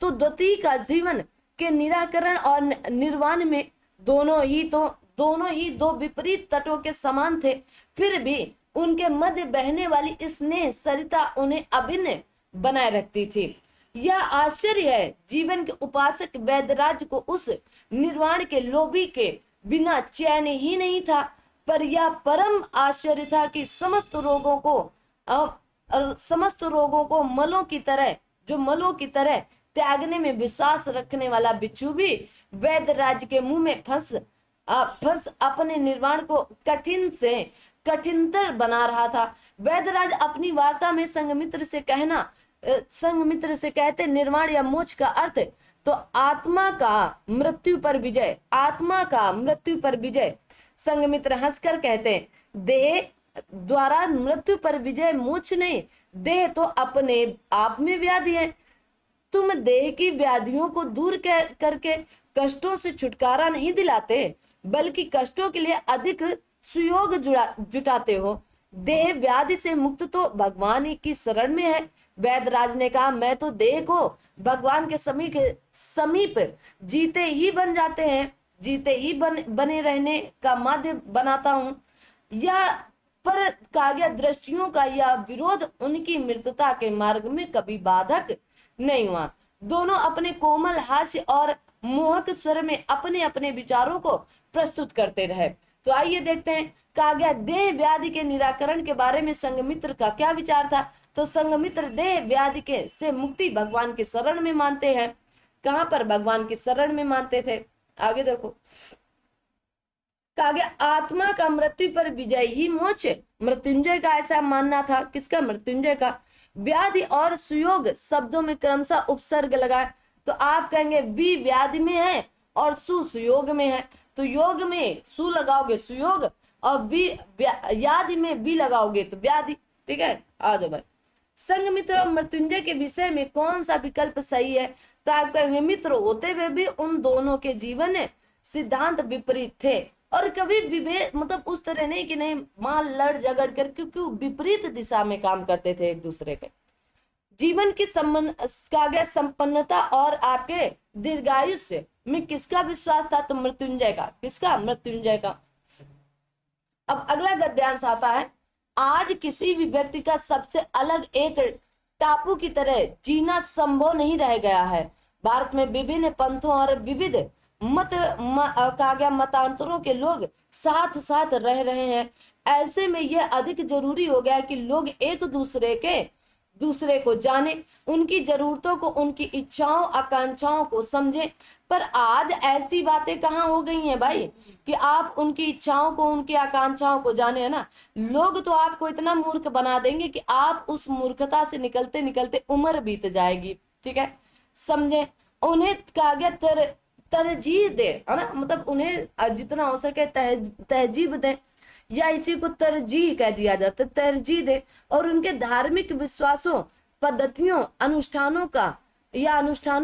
तो द्वितीय का जीवन के निराकरण और निर्वाण में दोनों ही दो विपरीत तटों के समान थे। फिर भी उनके मध्य बहने वाली स्नेह सरिता उन्हें अभिन्न बनाए रखती थी। यह आश्चर्य है, जीवन के उपासक वैद्यराज को उस निर्वाण के लोभी के बिना चैन ही नहीं था। पर यह परम आश्चर्य था कि समस्त रोगों को मलों की तरह त्यागने में विश्वास रखने वाला बिच्छू भी वैद्यराज के मुंह में फंस अपने निर्वाण को कठिनतर बना रहा था। वैद्यराज अपनी वार्ता में संघमित्र से कहते निर्वाण या मोक्ष का अर्थ तो आत्मा का मृत्यु पर विजय। संघमित्र हंसकर कहते देह द्वारा मृत्यु पर विजय मोक्ष नहीं, देह तो अपने आप में व्याधि है। तुम देह की व्याधियों को दूर करके कष्टों से छुटकारा नहीं दिलाते, बल्कि कष्टों के लिए अधिक सुयोग जुटाते हो। देह व्याधि से मुक्त तो भगवान ही की शरण में है। वैदराज ने कहा, मैं तो देह को भगवान के समीप जीते ही बन जाते हैं, जीते ही बने रहने का माध्यम बनाता हूँ। या पर कहा गया, दृष्टियों का यह विरोध उनकी मृतता के मार्ग में कभी बाधक नहीं हुआ। दोनों अपने कोमल हास्य और मोहक स्वर में अपने अपने विचारों को प्रस्तुत करते रहे। तो आइए देखते हैं, कहा गया देह व्याधि के निराकरण के बारे में संघमित्र का क्या विचार था। तो संघमित्र देह व्याधि के से मुक्ति भगवान के शरण में मानते हैं। कहां पर? भगवान की शरण में मानते थे। आगे देखो, कहा गया आत्मा का मृत्यु पर विजय ही मोक्ष। मृत्युंजय का ऐसा मानना था। किसका? मृत्युंजय का। व्याधि और सुयोग शब्दों में क्रमशः उपसर्ग लगाए, तो आप कहेंगे वि व्याधि में है और सु सुयोग में है। तो योग में सु लगाओगे सुयोग, और व्याधि में भी लगाओगे तो व्याधि। ठीक है, आ जाओ भाई। संघमित्र और मृत्युंजय के विषय में कौन सा विकल्प सही है? तो आप कहेंगे मित्र होते हुए भी उन दोनों के जीवन सिद्धांत विपरीत थे, और कभी विभेद मतलब उस तरह नहीं कि नहीं मां लड़ झगड़ कर, क्योंकि विपरीत दिशा में काम करते थे एक दूसरे के। जीवन की संपन्नता और आपके दीर्घायुष्य में किसका विश्वास था? तो मृत्युंजय का। किसका? मृत्युंजय का। अब अगला गद्यांश आता है, आज किसी भी व्यक्ति का सबसे अलग एक टापू की तरह जीना संभव नहीं रह गया है। भारत में विभिन्न पंथों और विविध कहा गया मतांतरों के लोग साथ साथ रह रहे हैं। ऐसे में यह अधिक जरूरी हो गया कि लोग एक दूसरे को जाने, उनकी जरूरतों को, उनकी इच्छाओं आकांक्षाओं को समझें। पर आज ऐसी बातें कहाँ हो गई हैं भाई कि आप उनकी इच्छाओं को, उनकी आकांक्षाओं को जाने, है ना। लोग तो आपको इतना मूर्ख बना देंगे कि आप उस मूर्खता से निकलते निकलते उम्र बीत जाएगी। ठीक है, समझे। उन्हें कहा गया तरजीह दे, है ना, मतलब उन्हें जितना हो सके तहजीब दे, या इसी को तरजीह कह दिया जाता है, तरजीह दे। और उनके धार्मिक विश्वासों, पद्धतियों, अनुष्ठानों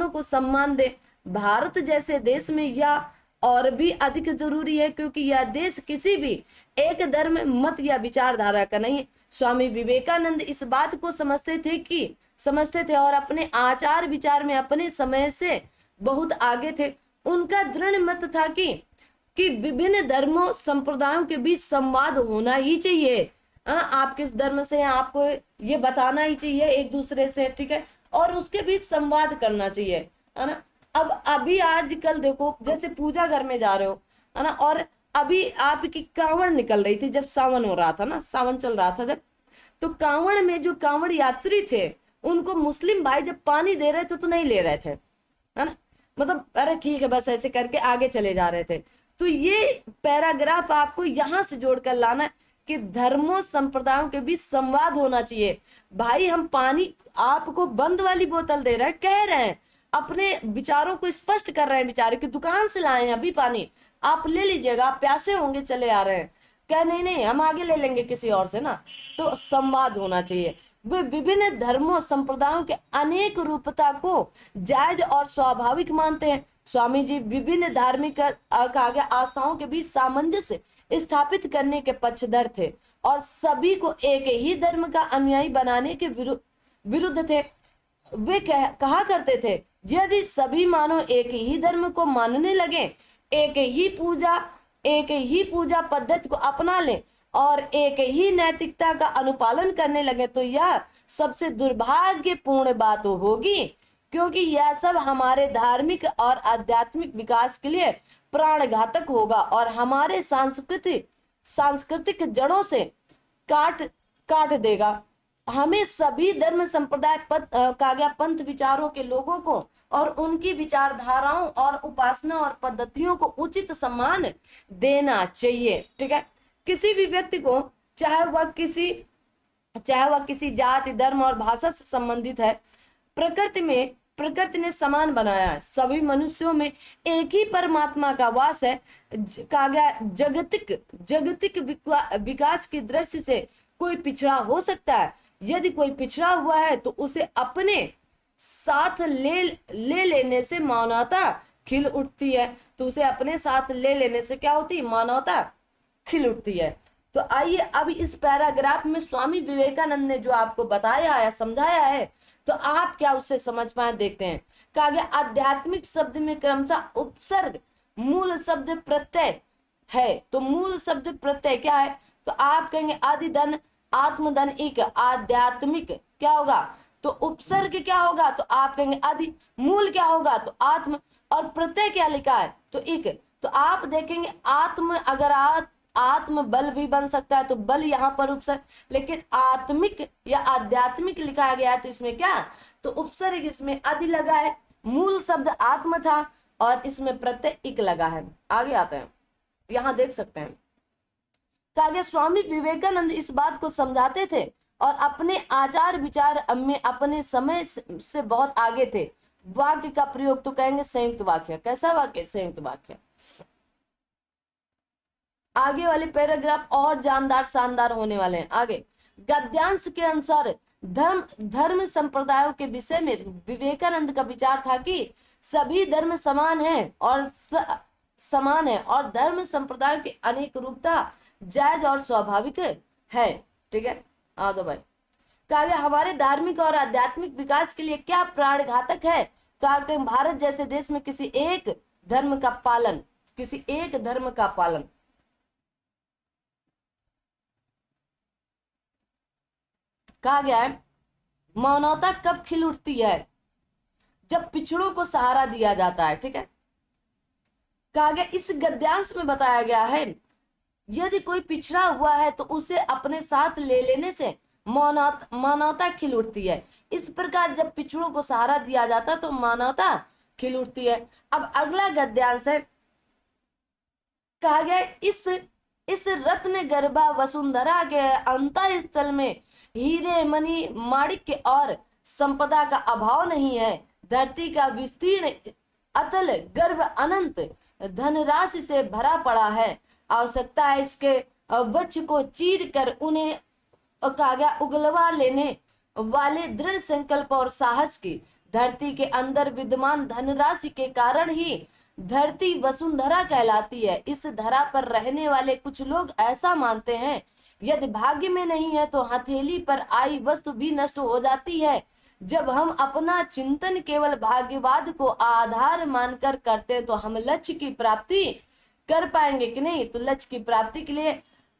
को सम्मान दे। भारत जैसे देश में यह और भी अधिक जरूरी है, क्योंकि यह देश किसी भी एक धर्म, मत या विचारधारा का नहीं। स्वामी विवेकानंद इस बात को समझते थे और अपने आचार विचार में अपने समय से बहुत आगे थे। उनका दृढ़ मत था कि विभिन्न धर्मों संप्रदायों के बीच संवाद होना ही चाहिए। आप किस धर्म से हैं आपको ये बताना ही चाहिए एक दूसरे से। ठीक है, और उसके बीच संवाद करना चाहिए, है ना। अब अभी आजकल देखो, जैसे पूजा घर में जा रहे हो, है ना, और अभी आपकी कांवड़ निकल रही थी, जब सावन हो रहा था ना, सावन चल रहा था जब, तो कांवड़ में जो कांवड़ यात्री थे उनको मुस्लिम भाई जब पानी दे रहे थे तो नहीं ले रहे थे, है ना, मतलब अरे ठीक है बस ऐसे करके आगे चले जा रहे थे। तो ये पैराग्राफ आपको यहां से जोड़कर लाना है कि धर्मों संप्रदायों के बीच संवाद होना चाहिए। भाई हम पानी आपको बंद वाली बोतल दे रहे हैं, कह रहे हैं, अपने विचारों को स्पष्ट कर रहे हैं, बेचारे की दुकान से लाए हैं अभी पानी, आप ले लीजिएगा, आप प्यासे होंगे चले आ रहे हैं, क्या नहीं नहीं हम आगे ले लेंगे किसी और से ना। तो संवाद होना चाहिए। वे विभिन्न धर्मों संप्रदायों के अनेक रूपता को जायज और स्वाभाविक मानते हैं। स्वामी जी विभिन्न धार्मिक आस्थाओं के बीच सामंजस्य स्थापित करने के पक्षधर थे और सभी को एक ही धर्म का अनुयायी बनाने के विरुद्ध थे। वे कहा करते थे, यदि सभी मानव एक ही धर्म को मानने लगे, एक ही पूजा पद्धति को अपना लें और एक ही नैतिकता का अनुपालन करने लगे, तो यह सबसे दुर्भाग्यपूर्ण बात होगी, क्योंकि यह सब हमारे धार्मिक और आध्यात्मिक विकास के लिए प्राणघातक होगा और हमारे सांस्कृतिक जड़ों से काट देगा। हमें सभी धर्म संप्रदाय पंथ विचारों के लोगों को और उनकी विचारधाराओं और उपासना और पद्धतियों को उचित सम्मान देना चाहिए। ठीक है, किसी भी व्यक्ति को चाहे वह किसी जाति, धर्म और भाषा से संबंधित है, प्रकृति में प्रकृति ने समान बनाया है, सभी मनुष्यों में एक ही परमात्मा का वास है। कहा गया जगतिक जगतिक विकास की दृष्टि से कोई पिछड़ा हो सकता है? यदि कोई पिछड़ा हुआ है तो उसे अपने साथ ले लेने से मानवता खिल उठती है। तो उसे अपने साथ ले लेने से क्या होती है? मानवता खिल उठती है। तो आइए अब इस पैराग्राफ में स्वामी विवेकानंद ने जो आपको बताया है, समझाया है, तो आप क्या उससे समझ पाए देखते हैं। कहा गया आध्यात्मिक शब्द में क्रमशः उपसर्ग मूल शब्द प्रत्यय है। तो मूल शब्द प्रत्यय क्या है? तो आप कहेंगे अधिधन आत्मधन एक आध्यात्मिक क्या होगा? तो उपसर्ग क्या होगा? तो आप कहेंगे अधि। मूल क्या होगा? तो आत्म। और प्रत्यय क्या लिखा है? तो एक। तो आप देखेंगे आत्म, अगर आत्म बल भी बन सकता है तो बल यहाँ पर उपसर्ग, लेकिन आत्मिक या आध्यात्मिक लिखा गया है तो इसमें क्या? तो उपसर्ग इसमें अधि लगा है। मूल शब्द आत्म था और इसमें प्रत्यय इक लगा है। आगे आते हैं, यहां देख सकते हैं। कहा गया स्वामी विवेकानंद इस बात को समझाते थे और अपने आचार विचार में अपने समय से बहुत आगे थे। वाक्य का प्रयोग तो कहेंगे संयुक्त वाक्य। कैसा वाक्य? संयुक्त वाक्य। आगे वाले पैराग्राफ और जानदार शानदार होने वाले हैं। आगे गद्यांश के अनुसार धर्म संप्रदायों के विषय में विवेकानंद का विचार था कि सभी धर्म समान है और धर्म संप्रदायों की अनेक रूपता जायज और स्वाभाविक है। ठीक है, आ दो भाई। कहा गया हमारे धार्मिक और आध्यात्मिक विकास के लिए क्या प्राणघातक है? तो आपके भारत जैसे देश में किसी एक धर्म का पालन कहा गया है। मानवता कब खिल उठती है? जब पिछड़ों को सहारा दिया जाता है। ठीक है, कहा गया इस गद्यांश में बताया गया है यदि कोई पिछड़ा हुआ है तो उसे अपने साथ ले लेने से मानवता खिल उठती है। इस प्रकार जब पिछड़ों को सहारा दिया जाता है तो मानवता खिल उठती है। अब अगला गद्यांश है। कहा गया इस रत्न गर्भा वसुंधरा के अंतर स्थल में हीरे मणि माणिक्य और संपदा का अभाव नहीं है। धरती का विस्तीर्ण अतल गर्भ अनंत धनराशि से भरा पड़ा है। आवश्यकता है इसके वृक्ष को चीर कर उन्हें कहा गया उगलवा लेने वाले दृढ़ संकल्प और साहस की। धरती के अंदर विद्यमान धनराशि के कारण ही धरती वसुंधरा कहलाती है। इस धरा पर रहने वाले कुछ लोग ऐसा मानते हैं यदि भाग्य में नहीं है तो हथेली पर आई वस्तु भी नष्ट हो जाती है। जब हम अपना चिंतन केवल भाग्यवाद को आधार मानकर करते तो हम लक्ष्य की प्राप्ति कर पाएंगे कि नहीं? तो लक्ष्य की प्राप्ति के लिए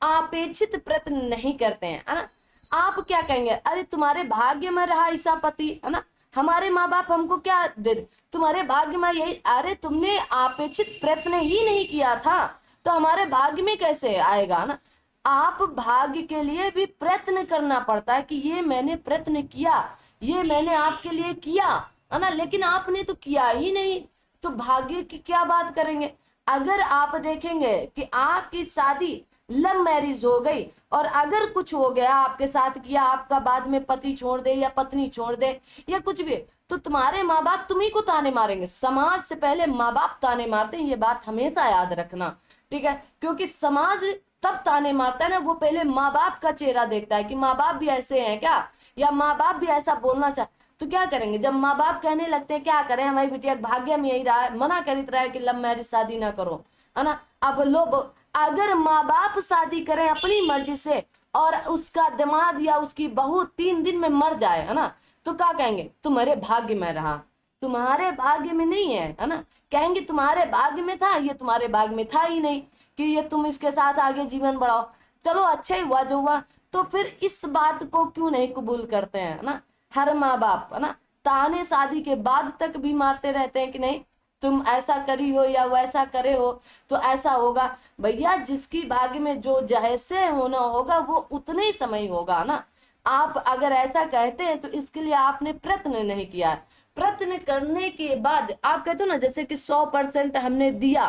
अपेक्षित प्रयत्न नहीं करते हैं, है ना। आप क्या कहेंगे? अरे तुम्हारे भाग्य में रहा ऐसा पति, है ना, हमारे माँ बाप हमको क्या दे, तुम्हारे भाग्य में यही। अरे तुमने अपेक्षित प्रयत्न ही नहीं किया था तो हमारे भाग्य में कैसे आएगा ना। आप भाग्य के लिए भी प्रयत्न करना पड़ता है कि ये मैंने प्रयत्न किया, ये मैंने आपके लिए किया, है ना, लेकिन आपने तो किया ही नहीं, तो भाग्य की क्या बात करेंगे। अगर आप देखेंगे कि आपकी शादी लव मैरिज हो गई और अगर कुछ हो गया आपके साथ किया, आपका बाद में पति छोड़ दे या पत्नी छोड़ दे या कुछ भी, तो तुम्हारे माँ बाप तुम्ही को ताने मारेंगे। समाज से पहले माँ बाप ताने मारते हैं, ये बात हमेशा याद रखना। ठीक है, क्योंकि समाज तब ताने मारता है ना, वो पहले माँ बाप का चेहरा देखता है कि माँ बाप भी ऐसे हैं क्या, या माँ बाप भी ऐसा बोलना चाह, तो क्या करेंगे। जब माँ बाप कहने लगते हैं क्या करें, हमारी बिटिया भाग्य में यही रहा है, मना करित रहा है कि लव मैरिज शादी ना करो, है ना। अब लोग अगर माँ बाप शादी करें अपनी मर्जी से और उसका दामाद या उसकी बहू 3 दिन में मर जाए, है ना, तो क्या कहेंगे? तुम्हारे भाग्य में रहा, तुम्हारे भाग्य में नहीं है ना। कहेंगे तुम्हारे भाग्य में था, ये तुम्हारे भाग्य में था ही नहीं कि ये तुम इसके साथ आगे जीवन बढ़ाओ। चलो अच्छा ही हुआ जो हुआ, तो फिर इस बात को क्यों नहीं कबूल करते हैं ना। हर माँ बाप, है ना, ताने शादी के बाद तक भी मारते रहते हैं कि नहीं तुम ऐसा करी हो या वैसा करे हो तो ऐसा होगा। भैया जिसकी भाग्य में जो जैसे होना होगा वो उतने ही समय होगा ना। आप अगर ऐसा कहते हैं तो इसके लिए आपने प्रयत्न नहीं किया। प्रयत्न करने के बाद आप कहते हो ना, जैसे कि 100% हमने दिया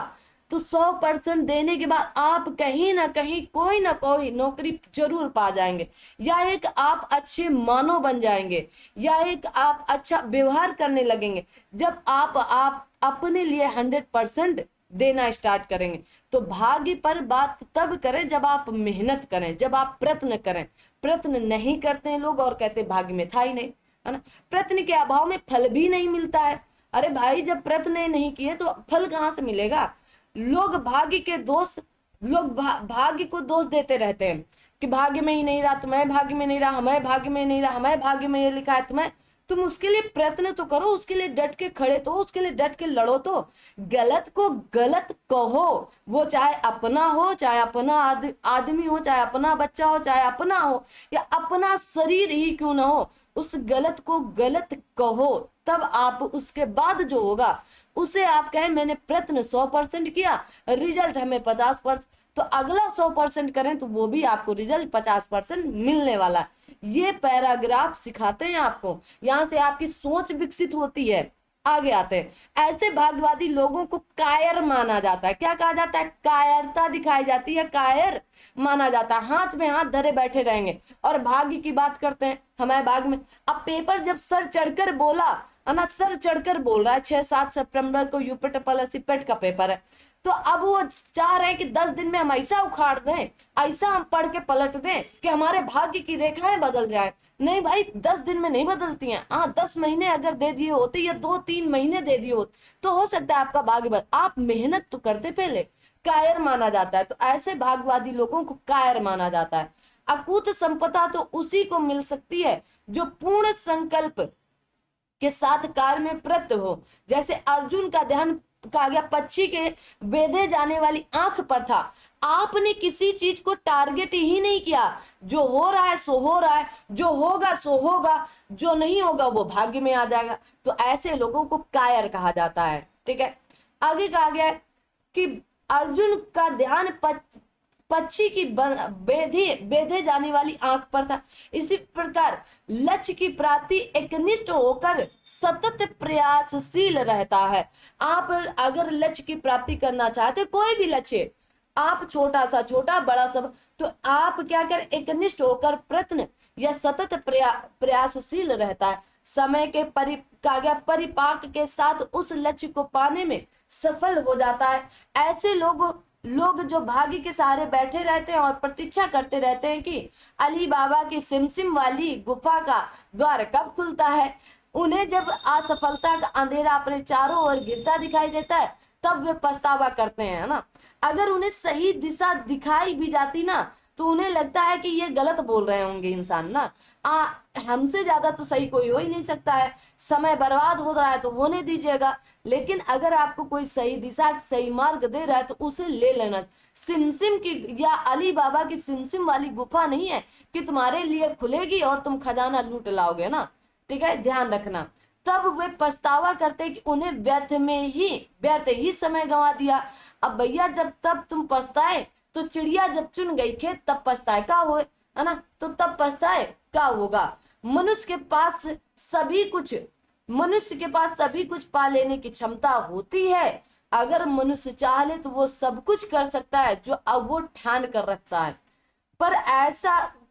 तो 100% देने के बाद आप कहीं ना कहीं कोई ना कोई नौकरी जरूर पा जाएंगे, या एक आप अच्छे मानव बन जाएंगे, या एक आप अच्छा व्यवहार करने लगेंगे। जब आप अपने लिए 100% देना स्टार्ट करेंगे। तो भाग्य पर बात तब करें जब आप मेहनत करें, जब आप प्रयत्न करें। प्रयत्न नहीं करते हैं लोग और कहते भाग्य में था ही नहीं, है ना। प्रयत्न के अभाव में फल भी नहीं मिलता है। अरे भाई, जब प्रयत्न नहीं किए तो फल कहाँ से मिलेगा। लोग भाग्य के दोष लोग भाग्य को दोष देते रहते हैं कि भाग्य में ही नहीं रहा, तुम्हें भाग्य में नहीं रहा, हमें भाग्य में नहीं रहा, हमें भाग्य में ये लिखा है। तुम उसके लिए प्रयत्न तो करो, उसके लिए डट के खड़े तो, उसके लिए डट के लड़ो तो। गलत को गलत कहो, वो चाहे अपना हो, चाहे अपना आदमी हो, चाहे अपना बच्चा हो, चाहे अपना हो, या अपना शरीर ही क्यों ना हो, उस गलत को गलत कहो। तब आप उसके बाद जो होगा उसे आप कहें मैंने प्रयत्न 100% किया, रिजल्ट हमें 50%। तो अगला 100% करें तो वो भी आपको रिजल्ट 50% मिलने वाला है। ये पैराग्राफ सिखाते हैं आपको, यहाँ से आपकी सोच विकसित होती है। आगे आते हैं। ऐसे भाग्यवादी लोगों को कायर माना जाता है। क्या कहा जाता है? कायरता दिखाई जाती है, कायर माना जाता है। हाथ में हाथ धरे बैठे रहेंगे और भाग्य की बात करते हैं, हमारे भाग्य में। अब पेपर जब सर चढ़कर बोला, है ना, सर चढ़कर बोल रहा है 6-7 सितंबर को यूपी ट्रिपल एससी पेट का पेपर है, तो अब वो चाह रहे हैं कि 10 दिन में हम ऐसा उखाड़ दें, ऐसा हम पढ़ के पलट दें कि हमारे भाग्य की रेखाएं बदल जाए। नहीं भाई, 10 दिन में नहीं बदलती हैं। हाँ, 10 महीने अगर दे दिए होते या 2-3 महीने दे दिए होते तो हो सकता है आपका भाग्य बदल। आप मेहनत तो करते पहले। कायर माना जाता है। तो ऐसे भाग्यवादी लोगों को कायर माना जाता है। अकूत संपदा तो उसी को मिल सकती है जो पूर्ण संकल्प के साथ कार्य में प्रवृत्त हो। जैसे अर्जुन का ध्यान कहा गया पक्षी के बेधे जाने वाली आंख पर था। आपने किसी चीज को टारगेट ही नहीं किया, जो हो रहा है सो हो रहा है, जो होगा सो होगा, जो नहीं होगा वो भाग्य में आ जाएगा। तो ऐसे लोगों को कायर कहा जाता है। ठीक है, आगे कहा गया है कि अर्जुन का ध्यान पक्षी की बेधे जाने वाली आंख पर था। इसी प्रकार लक्ष्य की प्राप्ति एकनिष्ठ होकर सतत प्रयासशील रहता है। आप अगर लक्ष्य की प्राप्ति करना चाहते, कोई भी लक्ष्य, आप छोटा सा छोटा बड़ा सब, तो आप क्या करें? एकनिष्ठ होकर प्रयत्न या सतत प्रयासशील रहता है। समय के परिपाक के साथ उस लक्ष्य को पाने में सफल हो जाता है। ऐसे लोग जो भाग्य के सहारे बैठे रहते हैं और प्रतीक्षा करते रहते हैं कि अली बाबा की सिमसिम वाली गुफा का द्वार कब खुलता है। उन्हें जब असफलता का अंधेरा अपने चारों ओर गिरता दिखाई देता है तब वे पछतावा करते हैं ना। अगर उन्हें सही दिशा दिखाई भी जाती ना तो उन्हें लगता है कि ये गलत बोल रहे होंगे इंसान ना, हमसे ज्यादा तो सही कोई हो ही नहीं सकता है, समय बर्बाद हो रहा है तो होने दीजिएगा। लेकिन अगर आपको कोई सही दिशा सही मार्ग दे रहा है तो उसे ले लेना। सिमसिम की या अली बाबा की सिमसिम वाली गुफा नहीं है कि तुम्हारे लिए खुलेगी और तुम खजाना लूट लाओगे ना। ठीक है, ध्यान रखना। तब वे पछतावा करते कि उन्हें व्यर्थ ही समय गंवा दिया। अब भैया जब तब तुम पछताए तो चिड़िया जब चुन गई खेत तब पछताए का हो, है ना, तो तब पछताए का होगा। मनुष्य के पास सभी कुछ पा लेने की क्षमता होती है। अगर मनुष्य चाह ले तो वो सब कुछ कर सकता है जो अब वो ठान कर रखता है।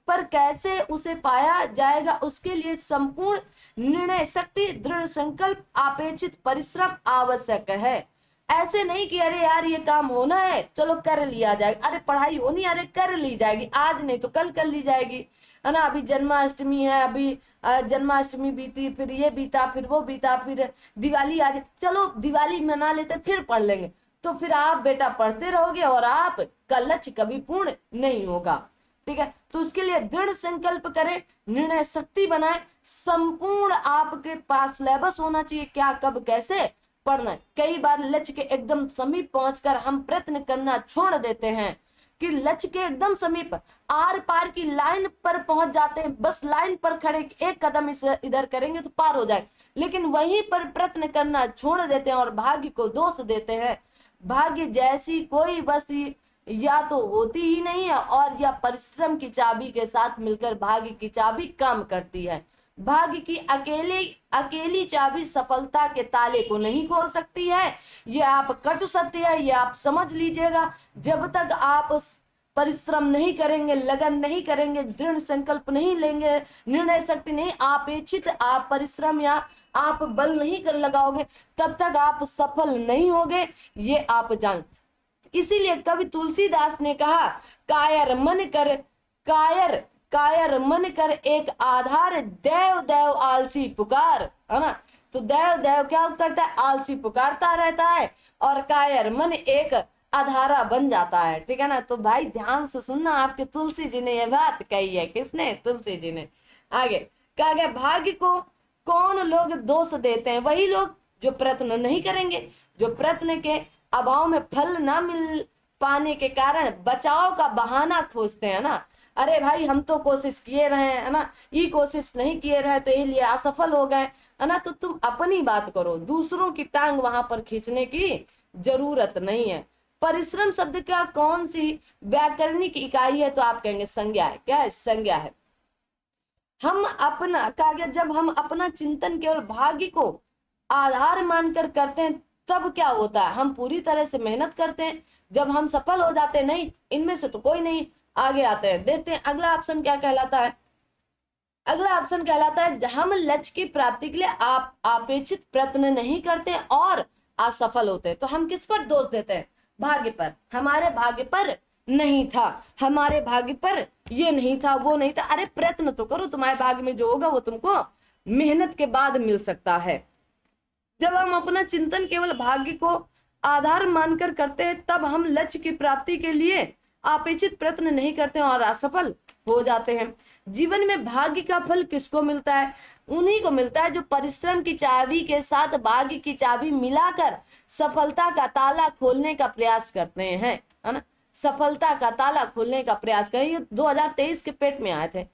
पर कैसे उसे पाया जाएगा, उसके लिए संपूर्ण निर्णय शक्ति, दृढ़ संकल्प, अपेक्षित परिश्रम आवश्यक है। ऐसे नहीं कि अरे यार ये काम होना है चलो कर लिया जाएगा, अरे पढ़ाई होनी अरे कर ली जाएगी, आज नहीं तो कल कर ली जाएगी, है ना। अभी जन्माष्टमी है, अभी जन्माष्टमी बीती, फिर ये बीता, फिर वो बीता, फिर दिवाली आ जाए, चलो दिवाली मना लेते फिर पढ़ लेंगे। तो फिर आप बेटा पढ़ते रहोगे और आपका लक्ष्य कभी पूर्ण नहीं होगा। ठीक है, तो उसके लिए दृढ़ संकल्प करें, निर्णय शक्ति बनाए, संपूर्ण आपके पास सिलेबस होना चाहिए, क्या कब कैसे पढ़ना है। कई बार लक्ष्य के एकदम समीप पहुंचकर हम प्रयत्न करना छोड़ देते हैं कि लक्ष्य के एकदम समीप आर पार की लाइन पर पहुंच जाते हैं, बस लाइन पर खड़े एक कदम इधर करेंगे तो पार हो जाए, लेकिन वहीं पर प्रयत्न करना छोड़ देते हैं और भाग्य को दोष देते हैं। भाग्य जैसी कोई वस्तु या तो होती ही नहीं है और या परिश्रम की चाबी के साथ मिलकर भाग्य की चाबी काम करती है। भाग्य की अकेले अकेली चाबी सफलता के ताले को नहीं खोल सकती है। ये आप कटु सत्य है, ये आप समझ लीजिएगा। जब तक आप परिश्रम नहीं करेंगे, लगन नहीं करेंगे, दृढ़ संकल्प नहीं लेंगे, निर्णय शक्ति नहीं, अपेक्षित आप परिश्रम या आप बल नहीं कर लगाओगे, तब तक आप सफल नहीं होगे, ये आप जान। इसीलिए कवि तुलसीदास ने कहा, कायर मन कर कायर कायर मन कर एक आधार, देव देव आलसी पुकार, है ना। तो देव देव क्या करता है, आलसी पुकारता रहता है, और कायर मन एक आधारा बन जाता है, ठीक है ना। तो भाई ध्यान से सुनना, आपके तुलसी जी ने यह बात कही है। किसने? तुलसी जी ने। आगे कहा गया, भाग्य को कौन लोग दोष देते हैं? वही लोग जो प्रयत्न नहीं करेंगे, जो प्रयत्न के अभाव में फल ना मिल पाने के कारण बचाव का बहाना खोजते हैं ना। अरे भाई हम तो कोशिश किए रहे हैं, है ना, ये कोशिश नहीं किए रहे तो ये लिए असफल हो गए, है ना। तो तुम अपनी बात करो, दूसरों की टांग वहां पर खींचने की जरूरत नहीं है। परिश्रम शब्द का कौन सी व्याकरणिक इकाई है? तो आप कहेंगे संज्ञा है। क्या है? संज्ञा है। हम अपना कहा गया, जब हम अपना चिंतन केवल भाग्य को आधार मानकर करते हैं तब क्या होता है, हम पूरी तरह से मेहनत करते हैं, जब हम सफल हो जाते हैं, नहीं इनमें से तो कोई नहीं, आगे आते हैं। देखते हैं अगला ऑप्शन क्या कहलाता है। अगला ऑप्शन कहलाता है, हम लक्ष्य की प्राप्ति के लिए आप अपेक्षित प्रयत्न नहीं करते और असफल होते हैं। तो हम किस पर दोष देते हैं? भाग्य पर। हमारे भाग्य पर नहीं था, हमारे भाग्य पर ये नहीं था, वो नहीं था। अरे प्रयत्न तो करो, तुम्हारे भाग्य में जो होगा वो तुमको मेहनत के बाद मिल सकता है। जब हम अपना चिंतन केवल भाग्य को आधार मानकर करते हैं तब हम लक्ष्य की प्राप्ति के लिए अपेक्षित प्रयत्न नहीं करते और असफल हो जाते हैं। जीवन में भाग्य का फल किसको मिलता है? उन्हीं को मिलता है जो परिश्रम की चाबी के साथ भाग्य की चाबी मिलाकर सफलता का ताला खोलने का प्रयास करते हैं, है ना। सफलता का ताला खोलने का प्रयास करें। ये 2023 के पेट में आए थे।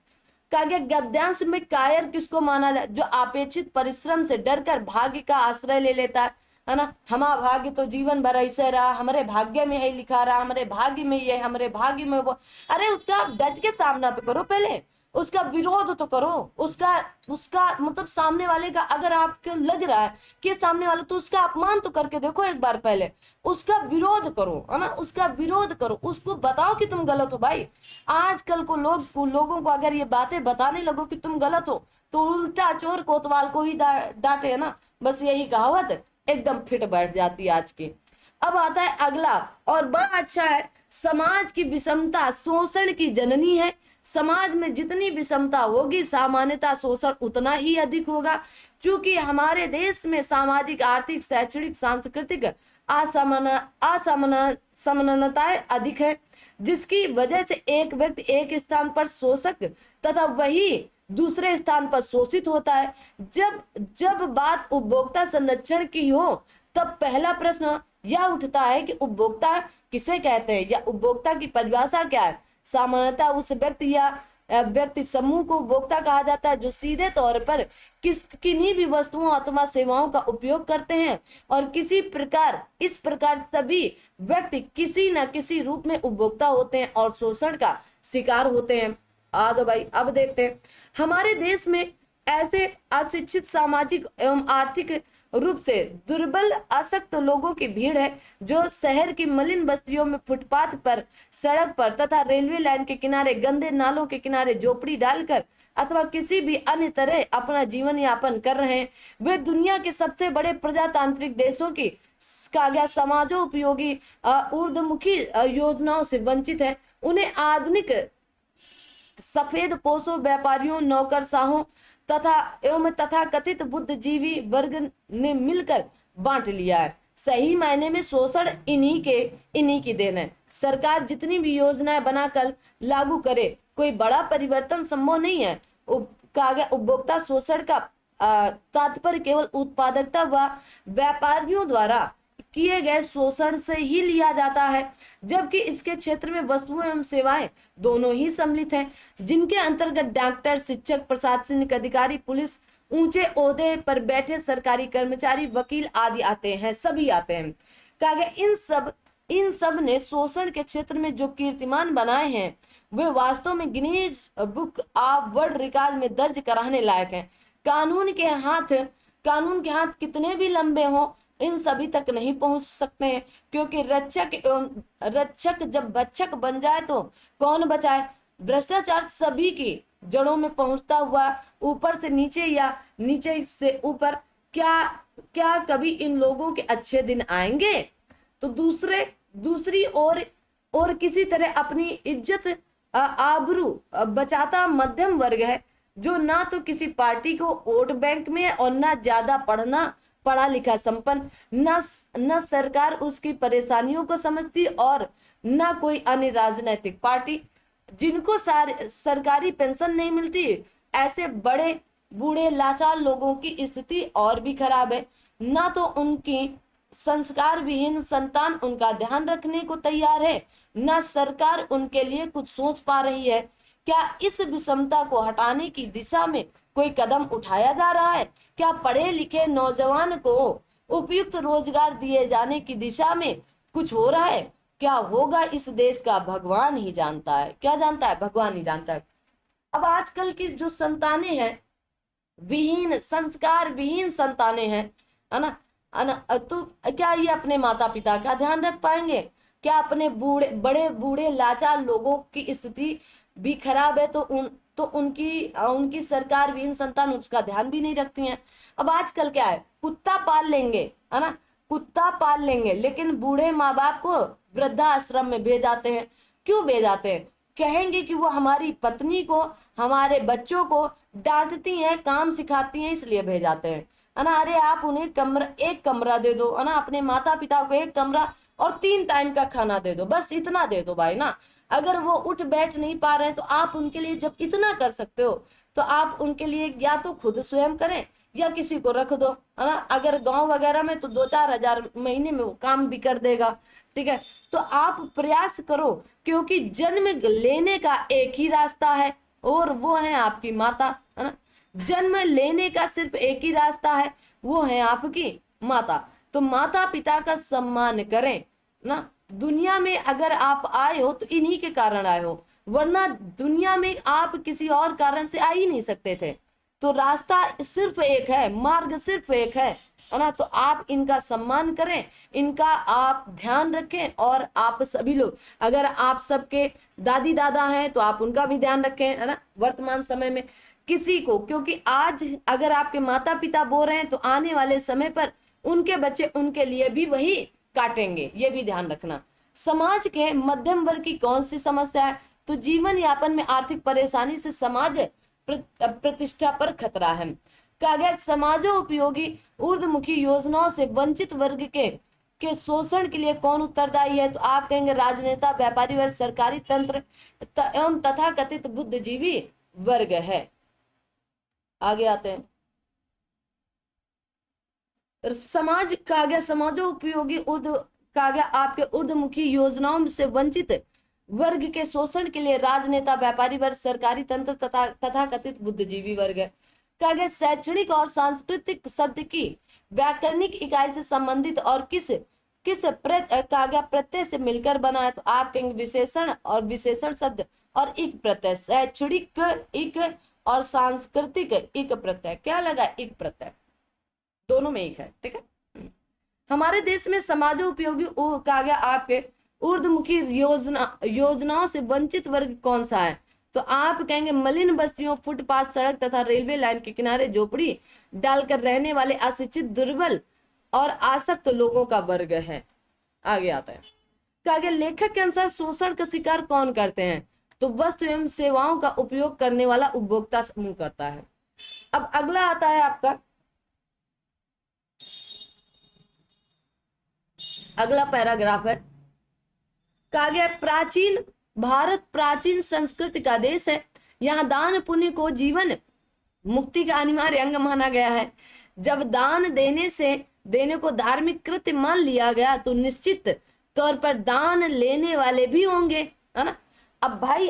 कहा गया, गद्यांश में कायर किसको माना जाए? जो अपेक्षित परिश्रम से डरकर भाग्य का आश्रय ले लेता है ना। हमारा भाग्य तो जीवन भर ऐसे रहा, हमारे भाग्य में है लिखा रहा, हमारे भाग्य में ये, हमारे भाग्य में वो। अरे उसका डट के सामना तो करो, पहले उसका विरोध तो करो। उसका उसका मतलब सामने वाले का अगर आपको लग रहा है कि सामने वाला, तो उसका अपमान तो करके देखो एक बार, पहले उसका विरोध करो, है ना। उसका विरोध करो, उसको बताओ कि तुम गलत हो। भाई आजकल को लोगों को अगर ये बातें बताने लगो कि तुम गलत हो, तो उल्टा चोर कोतवाल को ही डांटे, है ना। बस यही कहावत एकदम फिट बैठ जाती है आज की। अब आता है अगला, और बड़ा अच्छा है, समाज की विषमता शोषण की जननी है। समाज में जितनी विषमता होगी सामान्यता शोषण उतना ही अधिक होगा। क्योंकि हमारे देश में सामाजिक, आर्थिक, शैक्षणिक, सांस्कृतिक असमानताएं अधिक है, जिसकी वजह से एक व्यक्ति एक स्थान पर शोषक तथा वही दूसरे स्थान पर शोषित होता है। जब जब बात उपभोक्ता संरक्षण की हो तब पहला प्रश्न यह उठता है कि उपभोक्ता किसे कहते हैं या उपभोक्ता की परिभाषा क्या है। सामान्यतः उस व्यक्ति या व्यक्ति समूह को उपभोक्ता कहा जाता है जो सीधे तौर पर किन्हीं भी वस्तुओं अथवा सेवाओं का उपयोग करते हैं, और इस प्रकार सभी व्यक्ति किसी न किसी रूप में उपभोक्ता होते हैं और शोषण का शिकार होते हैं। तो भाई अब देखते हैं, हमारे देश में ऐसे अशिक्षित, सामाजिक एवं आर्थिक रूप से दुर्बल, अशक्त लोगों की भीड़ है जो शहर की मलिन बस्तियों में फुटपाथ पर, सड़क पर तथा रेलवे लाइन के किनारे, गंदे नालों के किनारे झोपड़ी डालकर अथवा किसी भी अन्य तरह अपना जीवन यापन कर रहे हैं। वे दुनिया के सबसे बड़े प्रजातांत्रिक देशों की कहा गया समाजोपयोगी ऊर्ध्वमुखी योजनाओं से वंचित है। उन्हें आधुनिक सफेद पोशों व्यापारियों, नौकरशाहों एवं तथा कथित बुद्धिजीवी वर्ग ने मिलकर बांट लिया है। सही मायने में शोषण इन्हीं की देन है। सरकार जितनी भी योजनाएं बनाकर लागू करे, कोई बड़ा परिवर्तन संभव नहीं है। उपभोक्ता शोषण का तात्पर्य केवल उत्पादकता व व्यापारियों द्वारा किए गए शोषण से ही लिया जाता है, जबकि इसके क्षेत्र में वस्तुएं एवं सेवाएं दोनों ही सम्मिलित हैं, जिनके अंतर्गत डॉक्टर, शिक्षक, प्रशासनिक अधिकारी, पुलिस, ऊंचे ओहदे पर बैठे सरकारी कर्मचारी, वकील आदि आते हैं, सभी आते हैं। कहा गया इन सब ने शोषण के क्षेत्र में जो कीर्तिमान बनाए हैं वे वास्तव में Guinness book of world record में दर्ज कराने लायक हैं। कानून के हाथ कितने भी लंबे हों, इन सभी तक नहीं पहुंच सकते हैं, क्योंकि रक्षक जब भक्षक बन जाए तो कौन बचाए। भ्रष्टाचार सभी की जड़ों में पहुंचता हुआ ऊपर से नीचे या नीचे से ऊपर, क्या क्या कभी इन लोगों के अच्छे दिन आएंगे? तो दूसरी और किसी तरह अपनी इज्जत आबरू बचाता मध्यम वर्ग है, जो ना तो किसी पार्टी को वोट बैंक में है और ना ज्यादा पढ़ा लिखा संपन्न, न सरकार उसकी परेशानियों को समझती और ना कोई अन्य राजनीतिक पार्टी। जिनको सरकारी पेंशन नहीं मिलती, ऐसे बड़े बूढ़े लाचार लोगों की स्थिति और भी खराब है। ना तो उनकी संस्कार विहीन संतान उनका ध्यान रखने को तैयार है, न सरकार उनके लिए कुछ सोच पा रही है। क्या इस विषमता को हटाने की दिशा में कोई कदम उठाया जा रहा है? क्या पढ़े लिखे नौजवान को उपयुक्त रोजगार दिए जाने की दिशा में कुछ हो रहा है? क्या होगा इस देश का भगवान ही जानता है। क्या जानता है? भगवान ही जानता है। अब आजकल की जो संतानें हैं, संस्कार विहीन संतानें हैं, है ना, तो क्या ये अपने माता पिता का ध्यान रख पाएंगे? क्या अपने बड़े बूढ़े लाचार लोगों की स्थिति भी खराब है तो उनकी सरकार विहीन संतान उसका ध्यान भी नहीं रखती हैं। अब आजकल क्या है, कुत्ता पाल लेंगे, है ना, कुत्ता पाल लेंगे, लेकिन बूढ़े माँ बाप को वृद्धाश्रम में भेज जाते हैं। क्यों भेज जाते हैं? कहेंगे कि वो हमारी पत्नी को, हमारे बच्चों को डांटती हैं, काम सिखाती हैं, इसलिए भेज जाते हैं, है ना। अरे आप उन्हें एक कमरा दे दो, है ना, अपने माता पिता को एक कमरा और 3 टाइम का खाना दे दो, बस इतना दे दो भाई ना। अगर वो उठ बैठ नहीं पा रहे हैं तो आप उनके लिए जब इतना कर सकते हो तो आप उनके लिए या तो खुद स्वयं करें या किसी को रख दो, है ना। अगर गांव वगैरह में तो 2-4 हजार महीने में वो काम भी कर देगा, ठीक है। तो आप प्रयास करो, क्योंकि जन्म लेने का एक ही रास्ता है और वो है आपकी माता, है ना। जन्म लेने का सिर्फ एक ही रास्ता है, वो है आपकी माता। तो माता पिता का सम्मान करें ना। दुनिया में अगर आप आए हो तो इन्हीं के कारण आए हो, वरना दुनिया में आप किसी और कारण से आ ही नहीं सकते थे। तो रास्ता सिर्फ एक है, मार्ग सिर्फ एक है ना। तो आप इनका सम्मान करें, इनका आप ध्यान रखें। और आप सभी लोग, अगर आप सबके दादी दादा हैं तो आप उनका भी ध्यान रखें, है ना। वर्तमान समय में किसी को, क्योंकि आज अगर आपके माता पिता बो रहे हैं तो आने वाले समय पर उनके बच्चे उनके लिए भी वही काटेंगे, ये भी ध्यान रखना। समाज के मध्यम वर्ग की कौन सी समस्या है? तो जीवन यापन में आर्थिक परेशानी से समाज प्रतिष्ठा पर खतरा है। कहा गया समाजोपयोगी ऊर्ध्वमुखी योजनाओं से वंचित वर्ग के शोषण के लिए कौन उत्तरदायी है? तो आप कहेंगे राजनेता, व्यापारी वर्ग, सरकारी तंत्र एवं तथाकथित बुद्धिजीवी वर्ग है। आगे आते हैं। समाज कहा गया समाजोपयोगी कहा गया आपके ऊर्ध्वमुखी योजनाओं से वंचित वर्ग के शोषण के लिए राजनेता, व्यापारी वर्ग, सरकारी तंत्र तथा कथित बुद्धिजीवी वर्ग है। कहा गया शैक्षणिक और सांस्कृतिक शब्द की व्याकरणिक इकाई से संबंधित और किस कहा गया प्रत्यय से मिलकर बना है? तो आप कहेंगे विशेषण और विशेषण शब्द और इक प्रत्यय। शैक्षणिक इक और सांस्कृतिक इक प्रत्यय। क्या लगा? इक प्रत्यय, दोनों में एक है, ठीक है। हमारे देश में समाजोपयोगी कहा गया आपके ऊर्ध्वमुखी योजनाओं से वंचित वर्ग कौन सा है? तो आप कहेंगे मलिन बस्तियों, फुटपाथ, सड़क तथा रेलवे लाइन के किनारे झोपड़ी डालकर रहने वाले अशिक्षित, दुर्बल और आसक्त लोगों का वर्ग है। आगे आता है। कहा गया लेखक के अनुसार शोषण का शिकार कौन करते हैं? तो वस्तु एवं सेवाओं का उपयोग करने वाला उपभोक्ता समूह करता है। अब अगला आता है आपका, अगला पैराग्राफ है। कहा गया भारत प्राचीन संस्कृति का देश है। यहाँ दान पुण्य को जीवन मुक्ति का अनिवार्य अंग माना गया है। जब दान देने को धार्मिक कृत्य मान लिया गया तो निश्चित तौर पर दान लेने वाले भी होंगे, है ना। अब भाई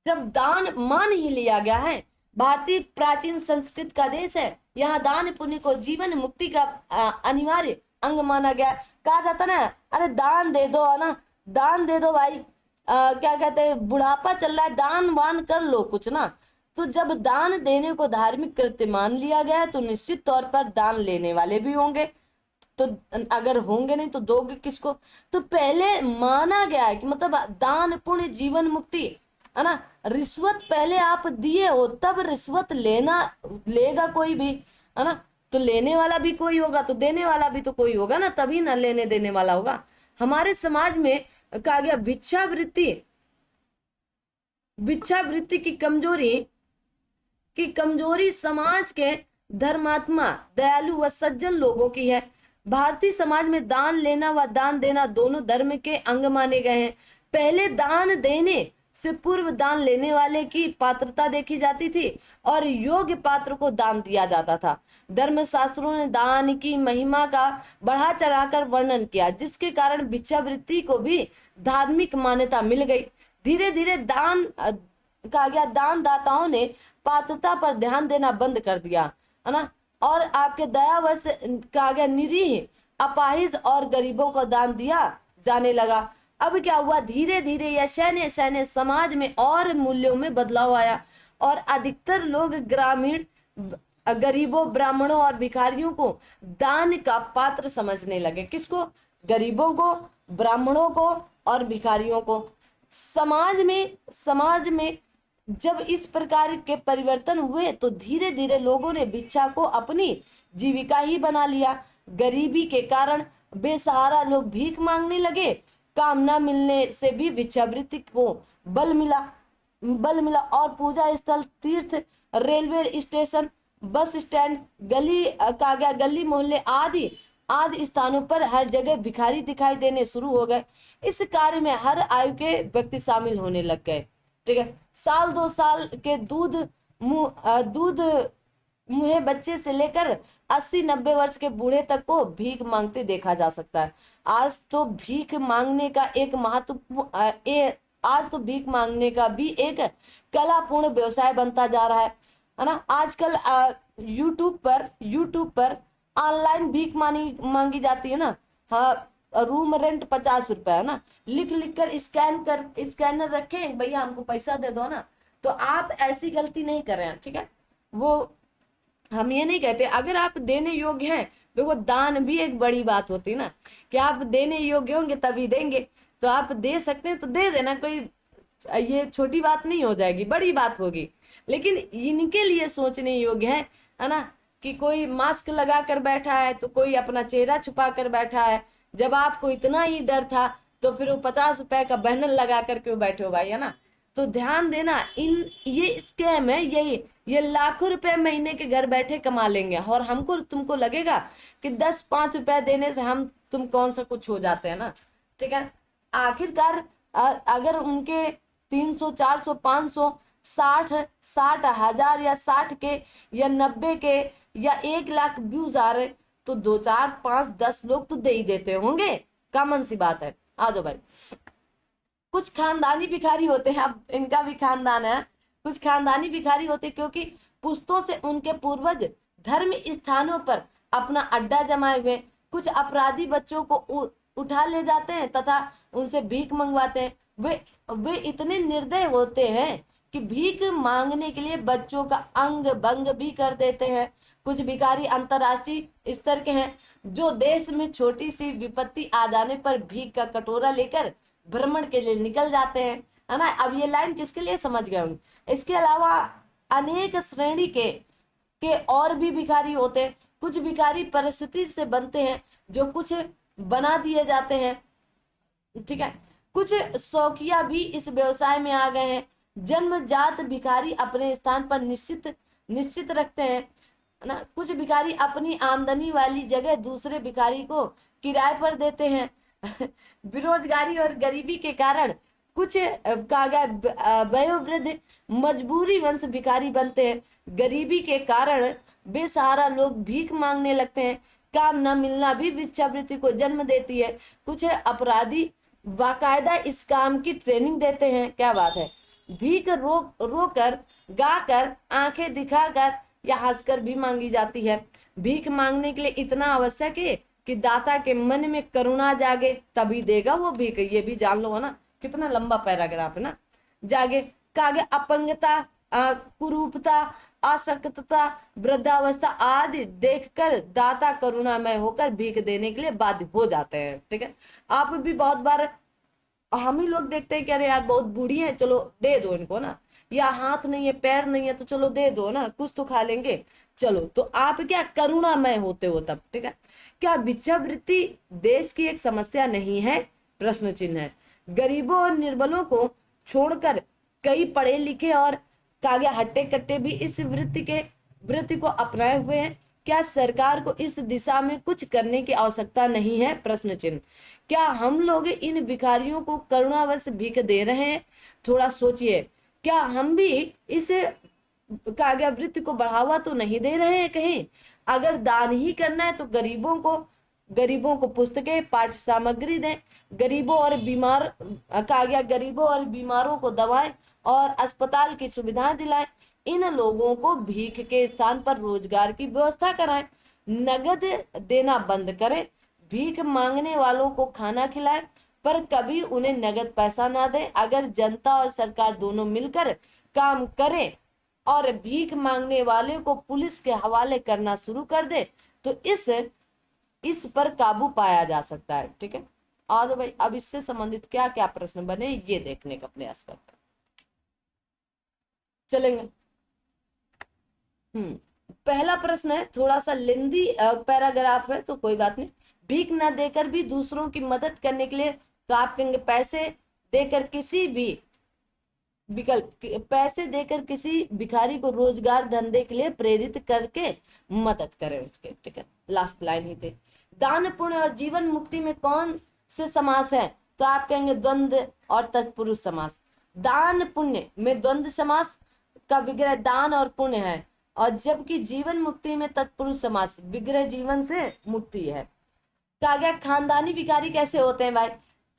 जब दान मान ही लिया गया है, भारतीय प्राचीन संस्कृति का देश है, यहाँ दान पुण्य को जीवन मुक्ति का अनिवार्य अंग माना गया। कहा जाता ना, अरे दान दे दो, है ना, दान दे दो भाई, क्या कहते हैं, बुढ़ापा चल रहा है, दान वान कर लो कुछ ना। तो जब दान देने को धार्मिक कृत्य मान लिया गया है तो निश्चित तौर पर दान लेने वाले भी होंगे। तो अगर होंगे नहीं तो दोगे किसको? तो पहले माना गया है कि मतलब दान पुण्य जीवन मुक्ति, है ना। रिश्वत पहले आप दिए हो तब रिश्वत लेना, लेगा कोई भी, है ना। तो लेने वाला भी कोई होगा तो देने वाला भी तो कोई होगा ना, तभी ना लेने देने वाला होगा। हमारे समाज में कहा गया भिक्षावृत्ति, भिक्षावृत्ति की कमजोरी समाज के धर्मात्मा दयालु व सज्जन लोगों की है। भारतीय समाज में दान लेना व दान देना दोनों धर्म के अंग माने गए हैं। पहले दान देने से पूर्व दान लेने वाले की पात्रता देखी जाती थी और योग्य पात्र को दान दिया जाता था। धर्मशास्त्रों ने दान की महिमा का बढ़ा चढ़ाकर वर्णन किया, जिसके कारण भिक्षावृत्ति को भी धार्मिक मान्यता मिल गई। धीरे धीरे कहा गया दान दाताओं ने पात्रता पर ध्यान देना बंद कर दिया, है ना। और आपके दयावश कहा गया निरीह अपाहिज और गरीबों को दान दिया जाने लगा। अब क्या हुआ, धीरे धीरे यह शैन्य शैन्य समाज में और मूल्यों में बदलाव आया और अधिकतर लोग ग्रामीण गरीबों, ब्राह्मणों और भिखारियों को दान का पात्र समझने लगे। किसको? गरीबों को, ब्राह्मणों को और भिखारियों को। समाज में जब इस प्रकार के परिवर्तन हुए तो धीरे धीरे लोगों ने भिक्षा को अपनी जीविका ही बना लिया। गरीबी के कारण बेसहारा लोग भीख मांगने लगे। काम न मिलने से भी भिक्षावृत्ति को बल मिला और पूजा स्थल, तीर्थ, रेलवे स्टेशन, बस स्टैंड, गली मोहल्ले आदि आदि स्थानों पर हर जगह भिखारी दिखाई देने शुरू हो गए। इस कार्य में हर आयु के व्यक्ति शामिल होने लग गए। ठीक है, साल 2 साल के दूध मुहे बच्चे से लेकर 80-90 वर्ष के बूढ़े तक को भीख मांगते देखा जा सकता है। आज तो भीख मांगने का भीख मांगने का भी एक कलापूर्ण व्यवसाय बनता जा रहा है ना। आजकल यूट्यूब पर ऑनलाइन भीख मांगी जाती है ना। हाँ, रूम रेंट 50 रुपए, है ना। लिख लिख कर स्कैनर रखे, भैया हमको पैसा दे दो ना। तो आप ऐसी गलती नहीं कर रहे हैं, ठीक है। वो हम ये नहीं कहते, अगर आप देने योग्य हैं, देखो दान भी एक बड़ी बात होती है ना, कि आप देने योग्य होंगे तभी देंगे। तो आप दे सकते हैं तो दे देना, कोई ये छोटी बात नहीं हो जाएगी, बड़ी बात होगी। लेकिन इनके लिए सोचने योग्य है ना, कि कोई मास्क लगा कर बैठा है तो कोई अपना चेहरा छुपा कर बैठा है। जब आपको इतना ही डर था तो फिर वो 50 रुपए का बैनर लगा कर क्यों बैठे हो भाई, है ना। तो ध्यान देना, ये स्कैम है, ये लाखों रुपए महीने के घर बैठे कमा लेंगे और हमको तुमको लगेगा कि 10-5 रुपए देने से हम तुम कौन सा कुछ हो जाते हैं ना। ठीक है, आखिरकार अगर उनके 300, 400, 500, 60 हजार या 60 के या 90 के या 1 लाख व्यूज आ रहे, तो 2, 4, 5, 10 लोग तो दे ही देते होंगे, कॉमन सी बात है। आ जाओ भाई। कुछ खानदानी भिखारी होते हैं, अब इनका भी खानदान है। कुछ खानदानी भिखारी होते हैं क्योंकि पुश्तों से उनके पूर्वज धर्म स्थानों पर अपना अड्डा जमाए हुए। कुछ अपराधी बच्चों को उठा ले जाते हैं तथा उनसे भीख मंगवाते हैं। वे इतने निर्दय होते हैं कि भीख मांगने के लिए बच्चों का अंग भंग भी कर देते हैं। कुछ भिखारी अंतरराष्ट्रीय स्तर के हैं, जो देश में छोटी सी विपत्ति आ जाने पर भीख का कटोरा लेकर भ्रमण के लिए निकल जाते हैं, है ना। अब ये लाइन किसके लिए समझ गए होंगे। इसके अलावा अनेक श्रेणी के और भी भिखारी होते हैं। कुछ भिखारी परिस्थिति से बनते हैं, जो कुछ बना दिए जाते हैं। ठीक है, कुछ शौकिया भी इस व्यवसाय में आ गए हैं। जन्मजात भिखारी अपने स्थान पर निश्चित रखते हैं ना। कुछ भिखारी अपनी आमदनी वाली जगह दूसरे भिखारी को किराए पर देते हैं। बेरोजगारी और गरीबी के कारण कुछ वयोवृद्ध मजबूरी वंश भिखारी बनते हैं। गरीबी के कारण बेसहारा लोग भीख मांगने लगते हैं। काम न मिलना भी भिक्षावृत्ति को जन्म देती है। कुछ अपराधी बाकायदा इस काम की ट्रेनिंग देते हैं। क्या बात है, भीख रोकर, गाकर, आंखें दिखाकर या हंसकर भी मांगी जाती है। भीख मांगने के लिए इतना आवश्यक है कि दाता के मन में करुणा जागे, तभी देगा वो भीख, ये भी जान लो, है ना। कितना लंबा पैराग्राफ है ना। जागे कागे अपंगता, कुरूपता, अशक्तता, वृद्धावस्था आदि देखकर दाता करुणामय होकर भीख देने के लिए बाध्य हो जाते हैं। ठीक है, आप भी बहुत बार हम ही लोग देखते हैं कि अरे यार बहुत बूढ़ी है, चलो दे दो इनको ना, या हाथ नहीं है पैर नहीं है तो चलो दे दो ना, कुछ तो खा लेंगे चलो, तो आप क्या करुणामय होते हो तब। ठीक है, क्या भिक्षावृत्ति देश की एक समस्या नहीं है, प्रश्न चिन्ह है। गरीबों और निर्बलों को छोड़कर कई पढ़े लिखे और कागे हट्टे कट्टे भी इस वृत्ति को अपनाए हुए हैं। क्या सरकार को इस दिशा में कुछ करने की आवश्यकता नहीं है, प्रश्न चिन्ह। क्या हम लोग इन भिखारियों को करुणावश भीख दे रहे हैं, थोड़ा सोचिए। क्या हम भी इस कागे वृत्ति को बढ़ावा तो नहीं दे रहे हैं कहीं। अगर दान ही करना है तो गरीबों को पुस्तकें पाठ्य सामग्री दें, गरीबों और बीमारों को दवाएं और अस्पताल की सुविधाएं दिलाएं। इन लोगों को भीख के स्थान पर रोजगार की व्यवस्था कराएं, नगद देना बंद करें, भीख मांगने वालों को खाना खिलाएं पर कभी उन्हें नगद पैसा ना दें। अगर जनता और सरकार दोनों मिलकर काम करें और भीख मांगने वाले को पुलिस के हवाले करना शुरू कर दे तो इस पर काबू पाया जा सकता है। ठीक है, और भाई अब इससे संबंधित क्या क्या प्रश्न बने ये देखने का प्रयास करते हैं, चलेंगे। पहला प्रश्न है, थोड़ा सा लेंदी पैराग्राफ है तो कोई बात नहीं। भीख न देकर भी दूसरों की मदद करने के लिए तो आप कहेंगे पैसे देकर किसी भिखारी को रोजगार धंधे के लिए प्रेरित करके मदद करें उसके। ठीक है, लास्ट लाइन ही थे। दान पुण्य और जीवन मुक्ति में कौन से समास है, तो आप कहेंगे द्वंद्व और तत्पुरुष समास। दान पुण्य में द्वंद्व समास का विग्रह दान और पुण्य है, और जबकि जीवन मुक्ति में तत्पुरुष समास विग्रह जीवन से मुक्ति है। कहा गया खानदानी भिखारी कैसे होते हैं भाई,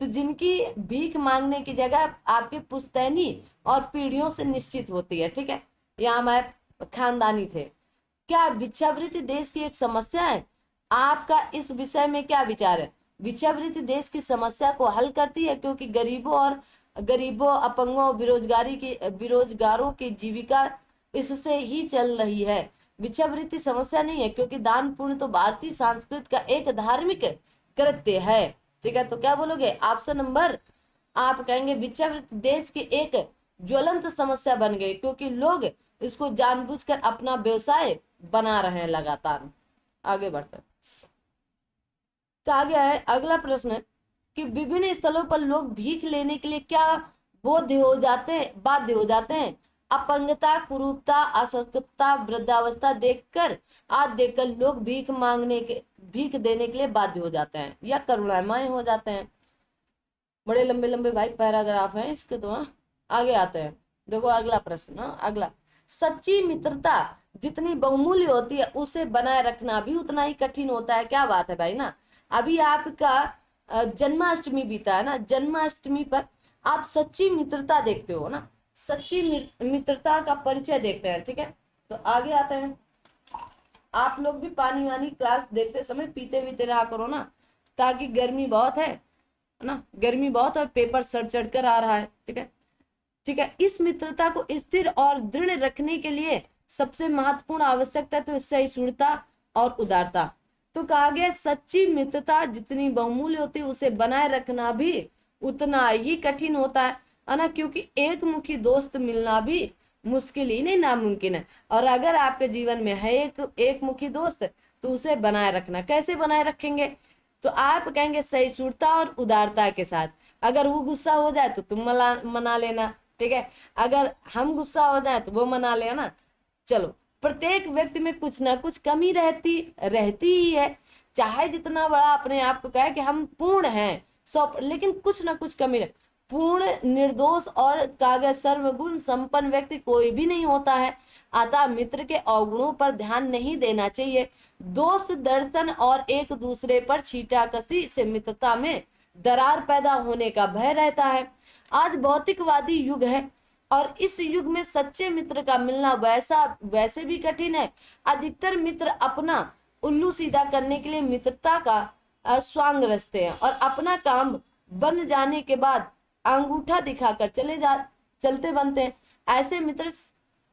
तो जिनकी भीख मांगने की जगह आपके पुश्तैनी और पीढ़ियों से निश्चित होती है। ठीक है, यहाँ मैं खानदानी थे। क्या भिक्षावृत्ति देश की एक समस्या है, आपका इस विषय में क्या विचार है। भिक्षावृत्ति देश की समस्या को हल करती है क्योंकि गरीबों अपंगों बेरोजगारों की जीविका इससे ही चल रही है। भिक्षावृत्ति समस्या नहीं है क्योंकि दान पुण्य तो भारतीय संस्कृति का एक धार्मिक कृत्य है। ठीक है, तो क्या बोलोगे ऑप्शन नंबर, आप कहेंगे भिक्षावृत्ति देश की एक ज्वलंत समस्या बन गई क्योंकि लोग इसको जानबूझकर अपना व्यवसाय बना रहे हैं लगातार। आगे बढ़ते हैं, कहा गया है अगला प्रश्न है कि विभिन्न स्थलों पर लोग भीख लेने के लिए क्या बाध्य हो जाते हैं। अपंगता, कुरूपता, अशक्तता, वृद्धावस्था देखकर लोग भीख देने के लिए बाध्य हो जाते हैं या करुणामय हो जाते हैं। बड़े लंबे लंबे भाई पैराग्राफ हैं इसके तो। आगे आते हैं, देखो अगला प्रश्न। अगला, सच्ची मित्रता जितनी बहुमूल्य होती है उसे बनाए रखना भी उतना ही कठिन होता है। क्या बात है भाई ना। अभी आपका जन्माष्टमी बीता है ना, जन्माष्टमी पर आप सच्ची मित्रता देखते हो ना, सच्ची मित्रता का परिचय देखते हैं। ठीक है, तो आगे आते हैं। आप लोग भी पानी वानी क्लास देखते समय पीते वीते रहा करो ना, ताकि गर्मी बहुत है ना, गर्मी बहुत और पेपर सर चढ़ कर आ रहा है। ठीक है, इस मित्रता को स्थिर और दृढ़ रखने के लिए सबसे महत्वपूर्ण आवश्यकता तो सहिष्णुता और उदारता। तो कहा गया सच्ची मित्रता जितनी बहुमूल्य होती है उसे बनाए रखना भी उतना ही कठिन होता है ना, क्योंकि एक मुखी दोस्त मिलना भी मुश्किल ही नहीं नामुमकिन है। और अगर आपके जीवन में है एक मुखी दोस्त तो उसे बनाए रखना। कैसे बनाए रखेंगे, तो आप कहेंगे सहिष्णुता और उदारता के साथ। अगर वो गुस्सा हो जाए तो तुम मना लेना। ठीक है, अगर हम गुस्सा हो जाए तो वो मना लेना। चलो, प्रत्येक व्यक्ति में कुछ ना कुछ कमी रहती ही है। चाहे जितना बड़ा अपने आप को कहे कि हम पूर्ण हैं लेकिन कुछ ना कुछ कमी रहे। पूर्ण, निर्दोष और कागज सर्वगुण संपन्न व्यक्ति कोई भी नहीं होता है। अतः मित्र के अवगुणों पर ध्यान नहीं देना चाहिए। दोष दर्शन और एक दूसरे पर छींटाकशी से मित्रता में दरार पैदा होने का भय रहता है। आज भौतिकवादी युग है और इस युग में सच्चे मित्र का मिलना वैसे भी कठिन है। अधिकतर मित्र अपना उल्लू सीधा करने के लिए मित्रता का स्वांग रचते हैं और अपना काम बन जाने के बाद अंगूठा दिखाकर चलते बनते हैं। ऐसे मित्र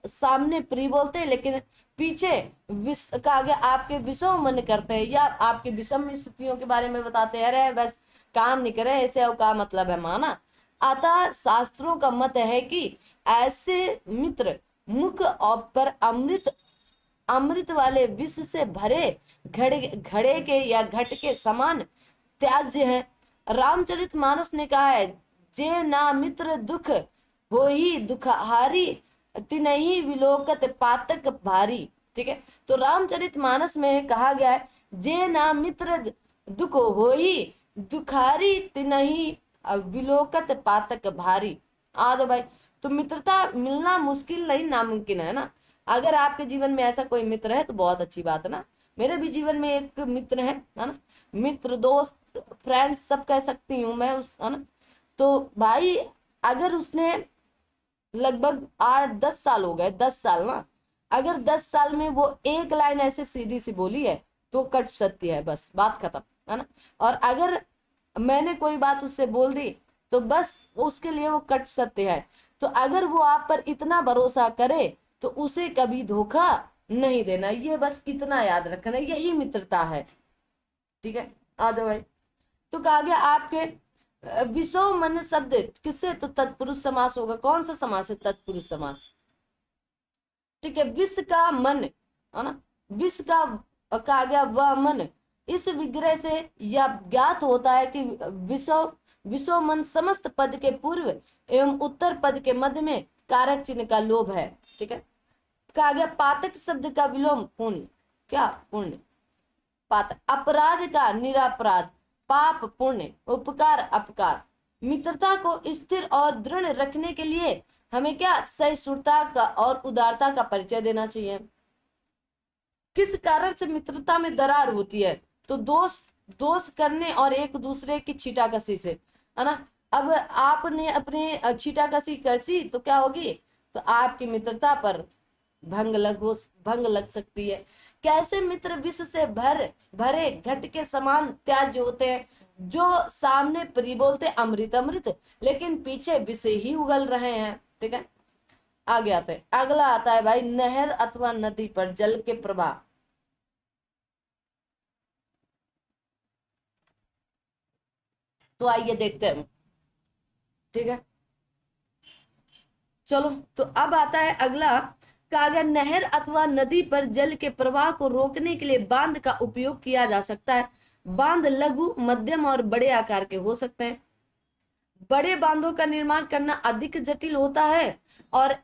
सामने प्रिय बोलते हैं लेकिन पीछे विष का आगे आपके विषम मन करते हैं या आपके विषम स्थितियों के बारे में बताते हैं। अरे बस काम नहीं करे ऐसे, और का मतलब है माना। अतः शास्त्रों का मत है कि ऐसे मित्र मुख पर अमृत वाले विष से भरे घड़े के या घट के समान त्याज्य है। रामचरितमानस ने कहा है, जे ना मित्र दुख हो ही दुखहारी, तिनहि विलोकत पातक भारी। ठीक है, तो रामचरितमानस में कहा गया है, जे ना मित्र दुख हो ही दुखारी, तिनहि विलोकत पातक भारी। दो भाई, तो मित्रता मिलना मुश्किल नहीं, नामुमकिन है ना। अगर आपके जीवन में ऐसा कोई मित्र है तो बहुत अच्छी बात है ना। मेरे भी जीवन में एक मित्र है ना, मित्र दोस्त फ्रेंड सब कह सकती हूँ मैं उस, है ना। तो भाई अगर उसने लगभग 8-10 साल हो गए, 10 साल ना, अगर 10 साल में वो एक लाइन ऐसे सीधी सी बोली है तो कट सत्य है, बस बात खत्म, है ना। और अगर मैंने कोई बात उससे बोल दी तो बस उसके लिए वो कट सत्य है। तो अगर वो आप पर इतना भरोसा करे तो उसे कभी धोखा नहीं देना, ये बस इतना याद रखना, यही मित्रता है। ठीक है, आ जाओ भाई। तो कहा गया आपके विषो मन शब्द किससे, तो तत्पुरुष समास होगा। कौन सा समास है, तत्पुरुष समास। ठीक है, विष का मन, है ना, विष का कहा गया वह मन, इस विग्रह से यह ज्ञात होता है कि विषो विषो मन समस्त पद के पूर्व एवं उत्तर पद के मध्य में कारक चिन्ह का लोभ है। ठीक है, कहा गया पातक शब्द का विलोम पुण्य, क्या पुण्य, पातक, अपराध का निरापराध, पाप पुण्य, उपकार अपकार। मित्रता को स्थिर और दृढ़ रखने के लिए हमें क्या सहिष्णुता का और उदारता का परिचय देना चाहिए। किस कारण से मित्रता में दरार होती है, तो दोष दोष करने और एक दूसरे की छीटाकशी से, है ना। अब आपने अपने छीटाकशी करसी तो क्या होगी, तो आपकी मित्रता पर भंग लग सकती है। कैसे मित्र विष से भरे घट के समान त्याज्य होते हैं, जो सामने प्रिय बोलते अमृत अमृत लेकिन पीछे विष ही उगल रहे हैं। ठीक है, आगे आते हैं। अगला आता है भाई, नहर अथवा नदी पर जल के प्रवाह। तो आइए देखते हैं। ठीक है, चलो, तो अब आता है अगला, कहा गया नहर अथवा नदी पर जल के प्रवाह को रोकने के लिए बांध का उपयोग किया जा सकता है। बांध लघु, मध्यम और बड़े आकार के हो सकते हैं। बड़े बांधों का निर्माण करना अधिक जटिल होता है और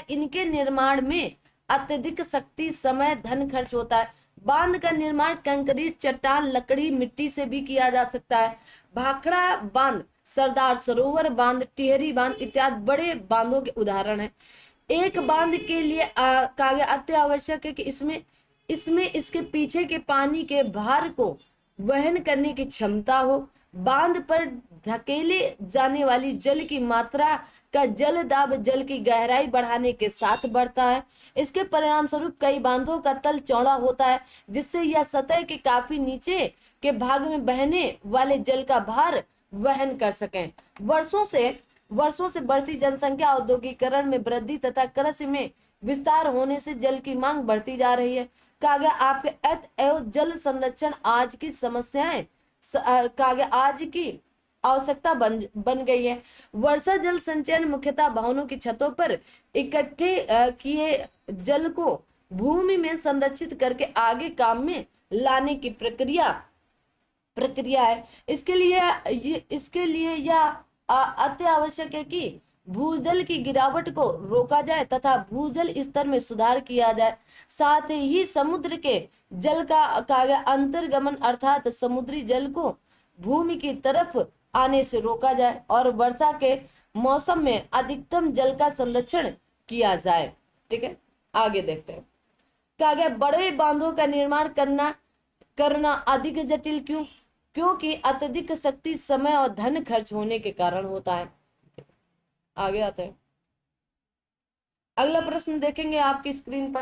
इनके निर्माण में अत्यधिक शक्ति, समय, धन खर्च होता है। बांध का निर्माण कंक्रीट, चट्टान, लकड़ी, मिट्टी से भी किया जा सकता है। भाखड़ा बांध, सरदार सरोवर बांध, टिहरी बांध इत्यादि बड़े बांधों के उदाहरण है। एक बांध के लिए कागज अति आवश्यक है कि इसमें इसके पीछे के पानी के भार को वहन करने की क्षमता हो। बांध पर धकेले जाने वाली जल की मात्रा का जल दाब जल की गहराई बढ़ाने के साथ बढ़ता है। इसके परिणाम स्वरूप कई बांधों का तल चौड़ा होता है, जिससे यह सतह के काफी नीचे के भाग में बहने वाले जल का भार वहन कर सकें। वर्षों से बढ़ती जनसंख्या, औद्योगिकरण में वृद्धि तथा कृषि में विस्तार होने से जल की मांग बढ़ती जा रही है। कहा गया आपके एवं जल संरक्षण आज की समस्याएं, कहा गया आज की आवश्यकता बन गई है। वर्षा जल संचयन मुख्यतः भवनों की छतों पर इकट्ठे किए जल को भूमि में संरक्षित करके आगे काम में लाने की प्रक्रिया है। इसके लिए यह अति आवश्यक है कि भूजल की गिरावट को रोका जाए तथा भूजल स्तर में सुधार किया जाए। साथ ही समुद्र के जल का अंतर्गमन अर्थात समुद्री जल को भूमि की तरफ आने से रोका जाए और वर्षा के मौसम में अधिकतम जल का संरक्षण किया जाए। ठीक है, आगे देखते हैं। कहा गया बड़े बांधों का निर्माण करना अधिक जटिल क्यों, क्योंकि अत्यधिक शक्ति, समय और धन खर्च होने के कारण होता है। आगे आते हैं। अगला प्रश्न देखेंगे आपकी स्क्रीन पर।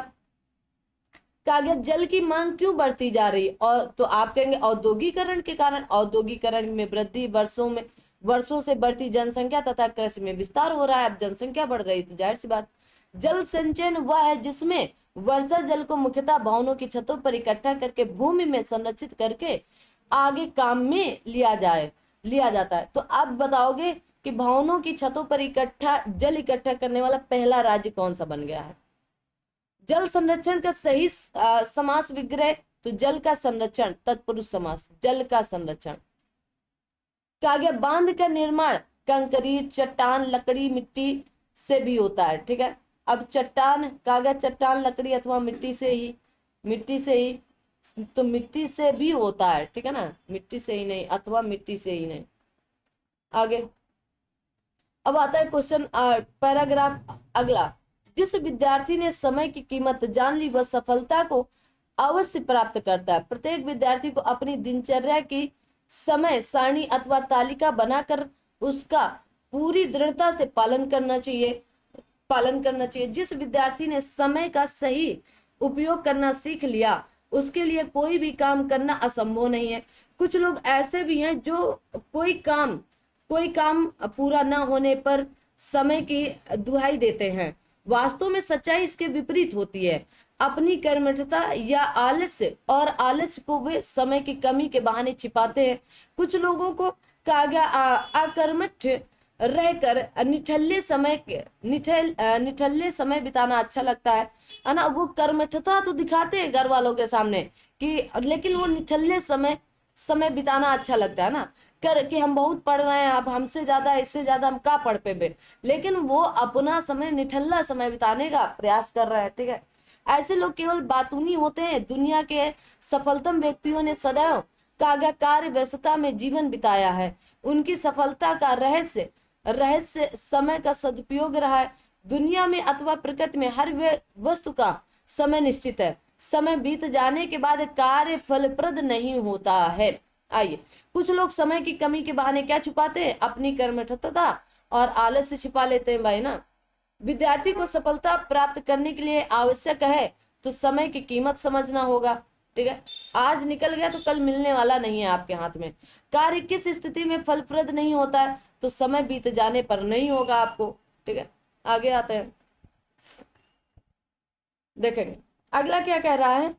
कहा गया जल की मांग क्यों बढ़ती जा रही है, और तो आप कहेंगे औद्योगिकरण के कारण। औद्योगिकरण में वर्षों से बढ़ती जनसंख्या तथा कृषि में विस्तार हो रहा है। अब जनसंख्या बढ़ रही तो जाहिर सी बात। जल संचयन वह है जिसमें वर्षा जल को मुख्यतः भवनों की छतों पर इकट्ठा करके भूमि में संरक्षित करके आगे काम में लिया जाता है। तो आप बताओगे कि भवनों की छतों पर जल इकट्ठा करने वाला पहला राज्य कौन सा बन गया है? जल संरक्षण का सही समास विग्रह, तो जल का संरक्षण, तत्पुरुष समास, जल का संरक्षण। क्या गया? बांध का निर्माण कंक्रीट, चट्टान, लकड़ी, मिट्टी से भी होता है। ठीक है, अब चट्टान कहा गया, चट्टान, लकड़ी अथवा मिट्टी से ही तो मिट्टी से भी होता है। ठीक है ना, मिट्टी से ही नहीं, अथवा मिट्टी से ही नहीं। आगे अब आता है क्वेश्चन, पैराग्राफ अगला। जिस विद्यार्थी ने समय की कीमत जान ली वह सफलता को अवश्य प्राप्त करता है। प्रत्येक विद्यार्थी को अपनी दिनचर्या की समय सारणी अथवा तालिका बनाकर उसका पूरी दृढ़ता से पालन करना चाहिए। जिस विद्यार्थी ने समय का सही उपयोग करना सीख लिया उसके लिए कोई भी काम करना असंभव नहीं है। कुछ लोग ऐसे भी हैं जो कोई काम पूरा ना होने पर समय की दुहाई देते हैं। वास्तव में सच्चाई इसके विपरीत होती है। अपनी कर्मठता या आलस्य को वे समय की कमी के बहाने छिपाते हैं। कुछ लोगों को कहा गया अकर्मठ रहकर निठल्ले समय बिताना अच्छा लगता है ना। वो कर्मठता तो दिखाते हैं घर वालों के सामने कि, लेकिन वो निठल्ले समय बिताना अच्छा लगता है ना, कि हम बहुत पढ़ रहे हैं, अब हमसे ज्यादा इससे ज्यादा हम क्या पढ़ पे, लेकिन वो अपना समय निठल्ला समय बिताने का प्रयास कर रहे हैं। ठीक है, ऐसे लोग केवल बातूनी होते हैं। दुनिया के सफलतम व्यक्तियों ने सदैव कार्य व्यस्तता में जीवन बिताया है। उनकी सफलता का रहस्य समय का सदुपयोग रहा है। दुनिया में अथवा प्रकृति में हर वस्तु का समय निश्चित है। समय बीत जाने के बाद कार्य फलप्रद नहीं होता है। आइए, कुछ लोग समय की कमी के बहाने क्या छुपाते हैं? अपनी कर्मठता और आलस्य छिपा लेते हैं भाई ना। विद्यार्थी को सफलता प्राप्त करने के लिए आवश्यक है तो समय की कीमत समझना होगा। ठीक है, आज निकल गया तो कल मिलने वाला नहीं है आपके हाथ में। कार्य किस स्थिति में फलप्रद नहीं होता है? तो समय बीत जाने पर नहीं होगा आपको। ठीक है, आगे आते हैं, देखेंगे अगला क्या कह रहा है।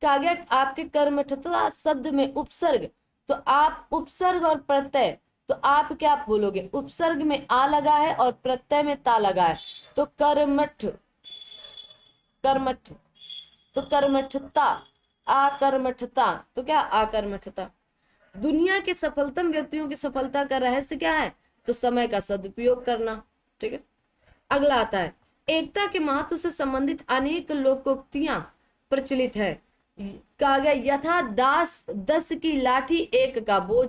कहा गया आपके कर्मठता शब्द में उपसर्ग, तो आप उपसर्ग और प्रत्यय, तो आप क्या बोलोगे? उपसर्ग में आ लगा है और प्रत्यय में ता लगा है, तो कर्मठ तो कर्मठता, आकर्मठता, तो क्या आकर्मठता। दुनिया के सफलतम व्यक्तियों की सफलता का रहस्य क्या है? तो समय का सदुपयोग करना। ठीक है, अगला आता है, एकता के महत्व से संबंधित अनेक लोकोक्तियां प्रचलित है। कहा गया यथा दस की लाठी एक का बोझ,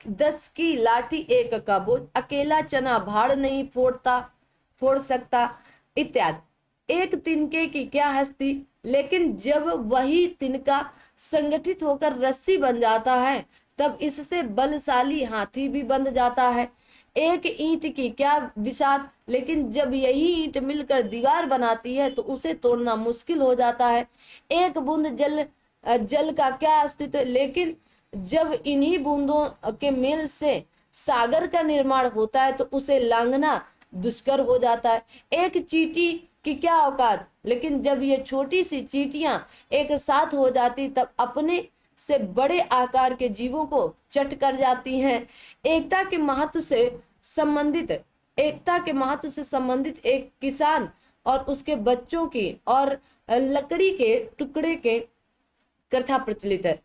दस की लाठी एक का बोझ, अकेला चना भाड़ नहीं फोड़ सकता इत्यादि। एक तिनके की क्या हस्ती, लेकिन जब वही तिनका संगठित होकर रस्सी बन जाता है तब इससे बलशाली हाथी भी बन जाता है। एक ईंट की क्या विसात, लेकिन जब यही ईंट मिलकर दीवार बनाती है तो उसे तोड़ना मुश्किल हो जाता है। एक बूंद जल का क्या अस्तित्व, लेकिन जब इन्हीं बूंदों के मेल से सागर का निर्माण होता है तो उसे लांघना दुष्कर हो जाता है। एक चींटी की क्या औकात, लेकिन जब ये छोटी सी चींटियां एक साथ हो जाती तब अपने से बड़े आकार के जीवों को चट कर जाती हैं। एकता के महत्व से संबंधित एक किसान और उसके बच्चों की और लकड़ी के टुकड़े के कथा प्रचलित है।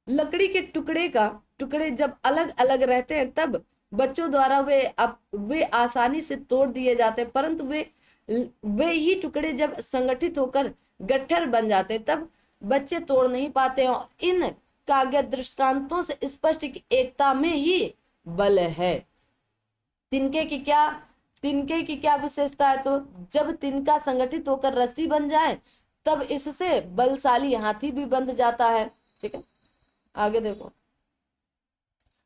लकड़ी के टुकड़े जब अलग अलग रहते हैं तब बच्चों द्वारा वे आसानी से तोड़ दिए जाते हैं, परंतु वे ही टुकड़े जब संगठित होकर गट्ठर बन जाते हैं तब बच्चे तोड़ नहीं पाते हैं। और इन काव्य दृष्टांतों से स्पष्ट कि एकता में ही बल है। तिनके की क्या विशेषता है, तो जब तिनका संगठित होकर रस्सी बन जाए तब इससे बलशाली हाथी भी बंध जाता है। ठीक है, आगे देखो,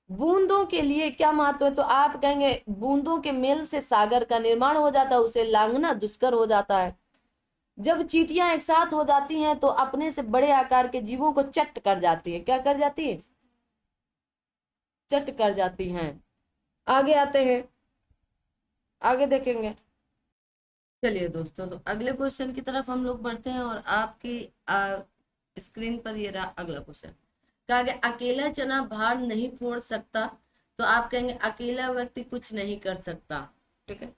बूंदों के लिए क्या महत्व है, तो आप कहेंगे बूंदों के मेल से सागर का निर्माण हो जाता है, उसे लांघना दुष्कर हो जाता है। जब चींटियां एक साथ हो जाती हैं तो अपने से बड़े आकार के जीवों को चट कर जाती है। क्या कर जाती है? चट कर जाती हैं। आगे आते हैं, आगे देखेंगे। चलिए दोस्तों, तो अगले क्वेश्चन की तरफ हम लोग बढ़ते हैं और आपकी स्क्रीन पर ये रहा अगला क्वेश्चन। कहा गया अकेला चना भार नहीं फोड़ सकता, तो आप कहेंगे अकेला व्यक्ति कुछ नहीं कर सकता। ठीक है,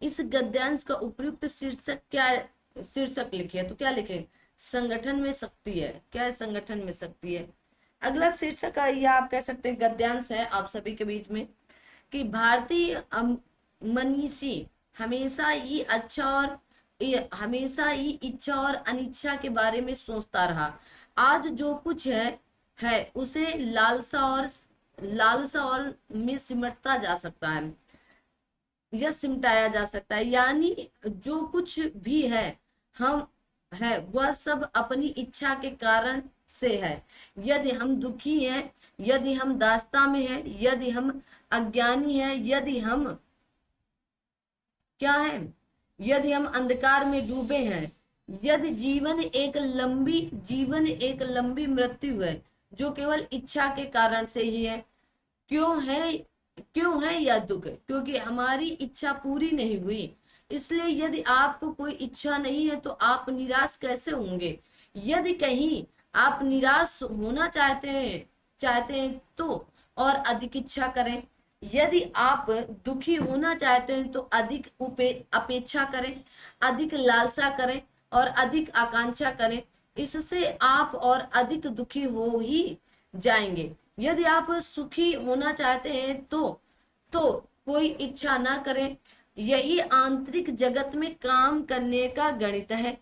इस गद्यांश का उपयुक्त शीर्षक क्या है? शीर्षक लिखिए, तो क्या लिखे? संगठन में शक्ति है। क्या है? संगठन में शक्ति है। अगला शीर्षक या आप कह सकते हैं गद्यांश है आप सभी के बीच में, कि भारतीय मनीषी हमेशा ही अच्छा और हमेशा ही इच्छा और अनिच्छा के बारे में सोचता रहा। आज जो कुछ है उसे लालसा और में सिमटता जा सकता है या सिमटाया जा सकता है। यानी जो कुछ भी है हम है वह सब अपनी इच्छा के कारण से है। यदि हम दुखी हैं, यदि हम दास्ता में हैं, यदि हम अज्ञानी हैं, यदि हम क्या है, यदि हम अंधकार में डूबे हैं, यदि जीवन एक लंबी मृत्यु है जो केवल इच्छा के कारण से ही है। क्यों है? क्यों है यह दुख? क्योंकि हमारी इच्छा पूरी नहीं हुई। इसलिए यदि आपको कोई इच्छा नहीं है तो आप निराश कैसे होंगे? यदि कहीं आप निराश होना चाहते हैं तो और अधिक इच्छा करें। यदि आप दुखी होना चाहते हैं तो अधिक अपेक्षा करें, अधिक लालसा करें और अधिक आकांक्षा करें। इससे आप और अधिक दुखी हो ही जाएंगे। यदि आप सुखी होना चाहते हैं तो कोई इच्छा ना करें। यही आंतरिक जगत में काम करने का गणित है।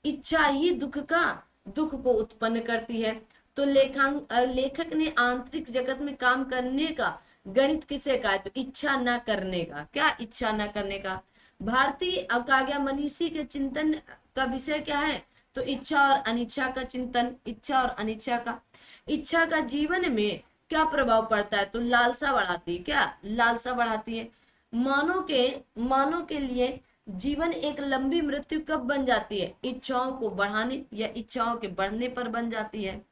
इच्छा ही दुख को उत्पन्न करती है। तो लेखक ने आंतरिक जगत में काम करने का गणित किसे कहा है? तो इच्छा ना करने का। क्या? इच्छा ना करने का। भारतीय कहा मनीषी के चिंतन का विषय क्या है? तो इच्छा और अनिच्छा का चिंतन। इच्छा और अनिच्छा का। इच्छा का जीवन में क्या प्रभाव पड़ता है? तो लालसा बढ़ाती है। क्या? लालसा बढ़ाती है। मानव के लिए जीवन एक लंबी मृत्यु कब बन जाती है? इच्छाओं को बढ़ाने या इच्छाओं के बढ़ने पर बन जाती है।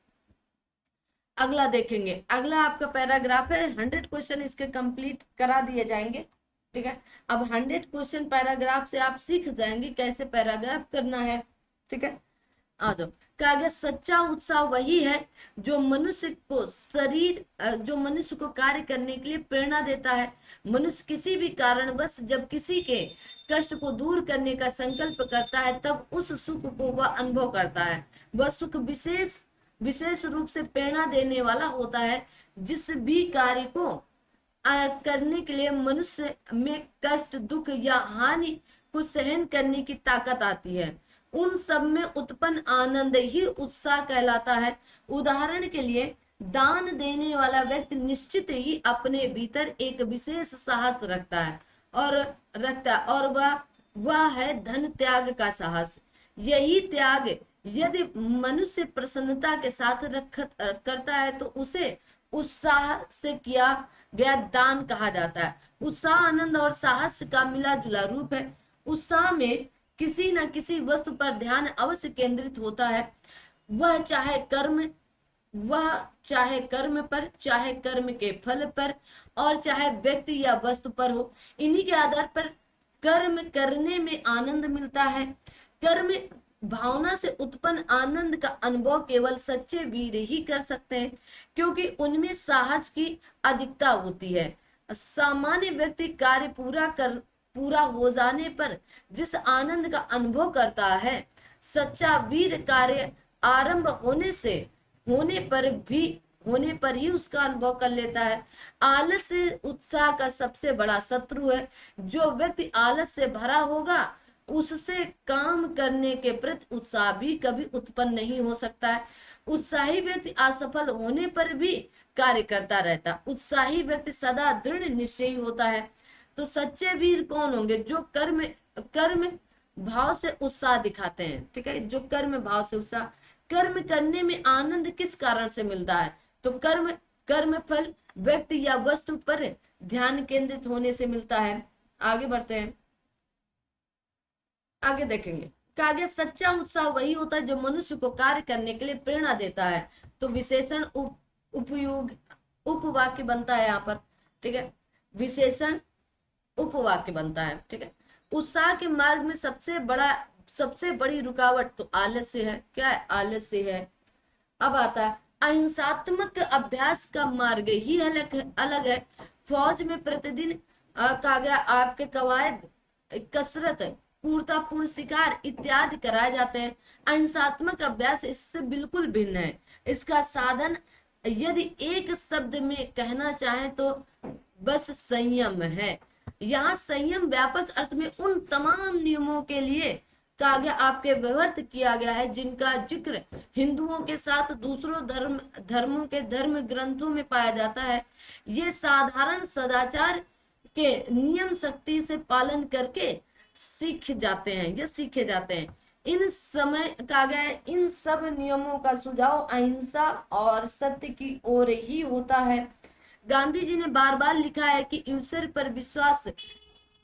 अगला देखेंगे। अगला आपका पैराग्राफ है। 100 क्वेश्चन इसके कंप्लीट करा दिए जाएंगे। ठीक है, अब 100 क्वेश्चन पैराग्राफ से आप सीख जाएंगे कैसे पैराग्राफ करना है। ठीक है, आ जाओ। कहा गया सच्चा उत्साह वही है जो मनुष्य को कार्य करने के लिए प्रेरणा देता है। मनुष्य किसी भी कारणवश जब किसी के कष्ट को दूर करने का संकल्प करता है तब उस सुख को वह अनुभव करता है। वह सुख विशेष रूप से प्रेरणा देने वाला होता है। जिस भी कार्य को करने के लिए मनुष्य में कष्ट, दुख या हानि को सहन करने की ताकत आती है, उन सब में उत्पन्न आनंद ही उत्साह कहलाता है। उदाहरण के लिए दान देने वाला व्यक्ति निश्चित ही अपने भीतर एक विशेष साहस रखता है और वह है धन त्याग का साहस। यही त्याग यदि मनुष्य प्रसन्नता के साथ करता है तो उसे उत्साह से किया गया दान कहा जाता है। उत्साह आनंद और साहस का मिला जुला रूप है। उत्साह में किसी न किसी वस्तु पर ध्यान अवश्य केंद्रित होता है। वह चाहे कर्म पर, चाहे कर्म के फल पर और चाहे व्यक्ति या वस्तु पर हो। इन्हीं के आधार पर कर्म करने में आनंद मिलता है। कर्म भावना से उत्पन्न आनंद का अनुभव केवल सच्चे वीर ही कर सकते हैं, क्योंकि उनमें साहस की अधिकता होती है। सामान्य व्यक्ति कार्य पूरा हो जाने पर जिस आनंद का अनुभव करता है, सच्चा वीर कार्य आरंभ होने पर ही उसका अनुभव कर लेता है। आलस उत्साह का सबसे बड़ा शत्रु है। जो व्यक्ति आलस से भरा होगा उससे काम करने के प्रति उत्साह भी कभी उत्पन्न नहीं हो सकता है। उत्साही व्यक्ति असफल होने पर भी कार्य करता रहता। उत्साही व्यक्ति सदा दृढ़ निश्चयी होता है। तो सच्चे वीर कौन होंगे? जो कर्म भाव से उत्साह दिखाते हैं। ठीक है, जो कर्म भाव से उत्साह। कर्म करने में आनंद किस कारण से मिलता है? तो कर्म फल व्यक्ति या वस्तु पर ध्यान केंद्रित होने से मिलता है। आगे बढ़ते हैं, आगे देखेंगे। कहा गया सच्चा उत्साह वही होता है जो मनुष्य को कार्य करने के लिए प्रेरणा देता है। तो विशेषण उपयोग उपवाक्य बनता है यहाँ पर, ठीक है, विशेषण उपवाक्य बनता है, ठीक है। उत्साह के मार्ग में सबसे बड़ी रुकावट तो आलस्य है। क्या है? आलस्य है। अब आता है अहिंसात्मक अभ्यास का मार्ग ही अलग है। फौज में प्रतिदिन कहा गया आपके कवायद, कसरत, क्रूरतापूर्ण शिकार इत्यादि कराए जाते हैं। अहिंसात्मक अभ्यास इससे बिल्कुल भिन्न है। इसका साधन यदि एक शब्द में कहना चाहे तो बस संयम है। यहाँ संयम व्यापक अर्थ में उन तमाम नियमों के लिए कहा गया आपके व्यवर्थ किया गया है जिनका जिक्र हिंदुओं के साथ दूसरों धर्मों के धर्म ग्रंथों में पाया जाता है। ये साधारण सदाचार के नियम शक्ति से पालन करके सीखे जाते हैं। इन समय कहा गया है इन सब नियमों का सुझाव अहिंसा और सत्य की ओर ही होता है। गांधी जी ने बार बार लिखा है कि ईश्वर पर विश्वास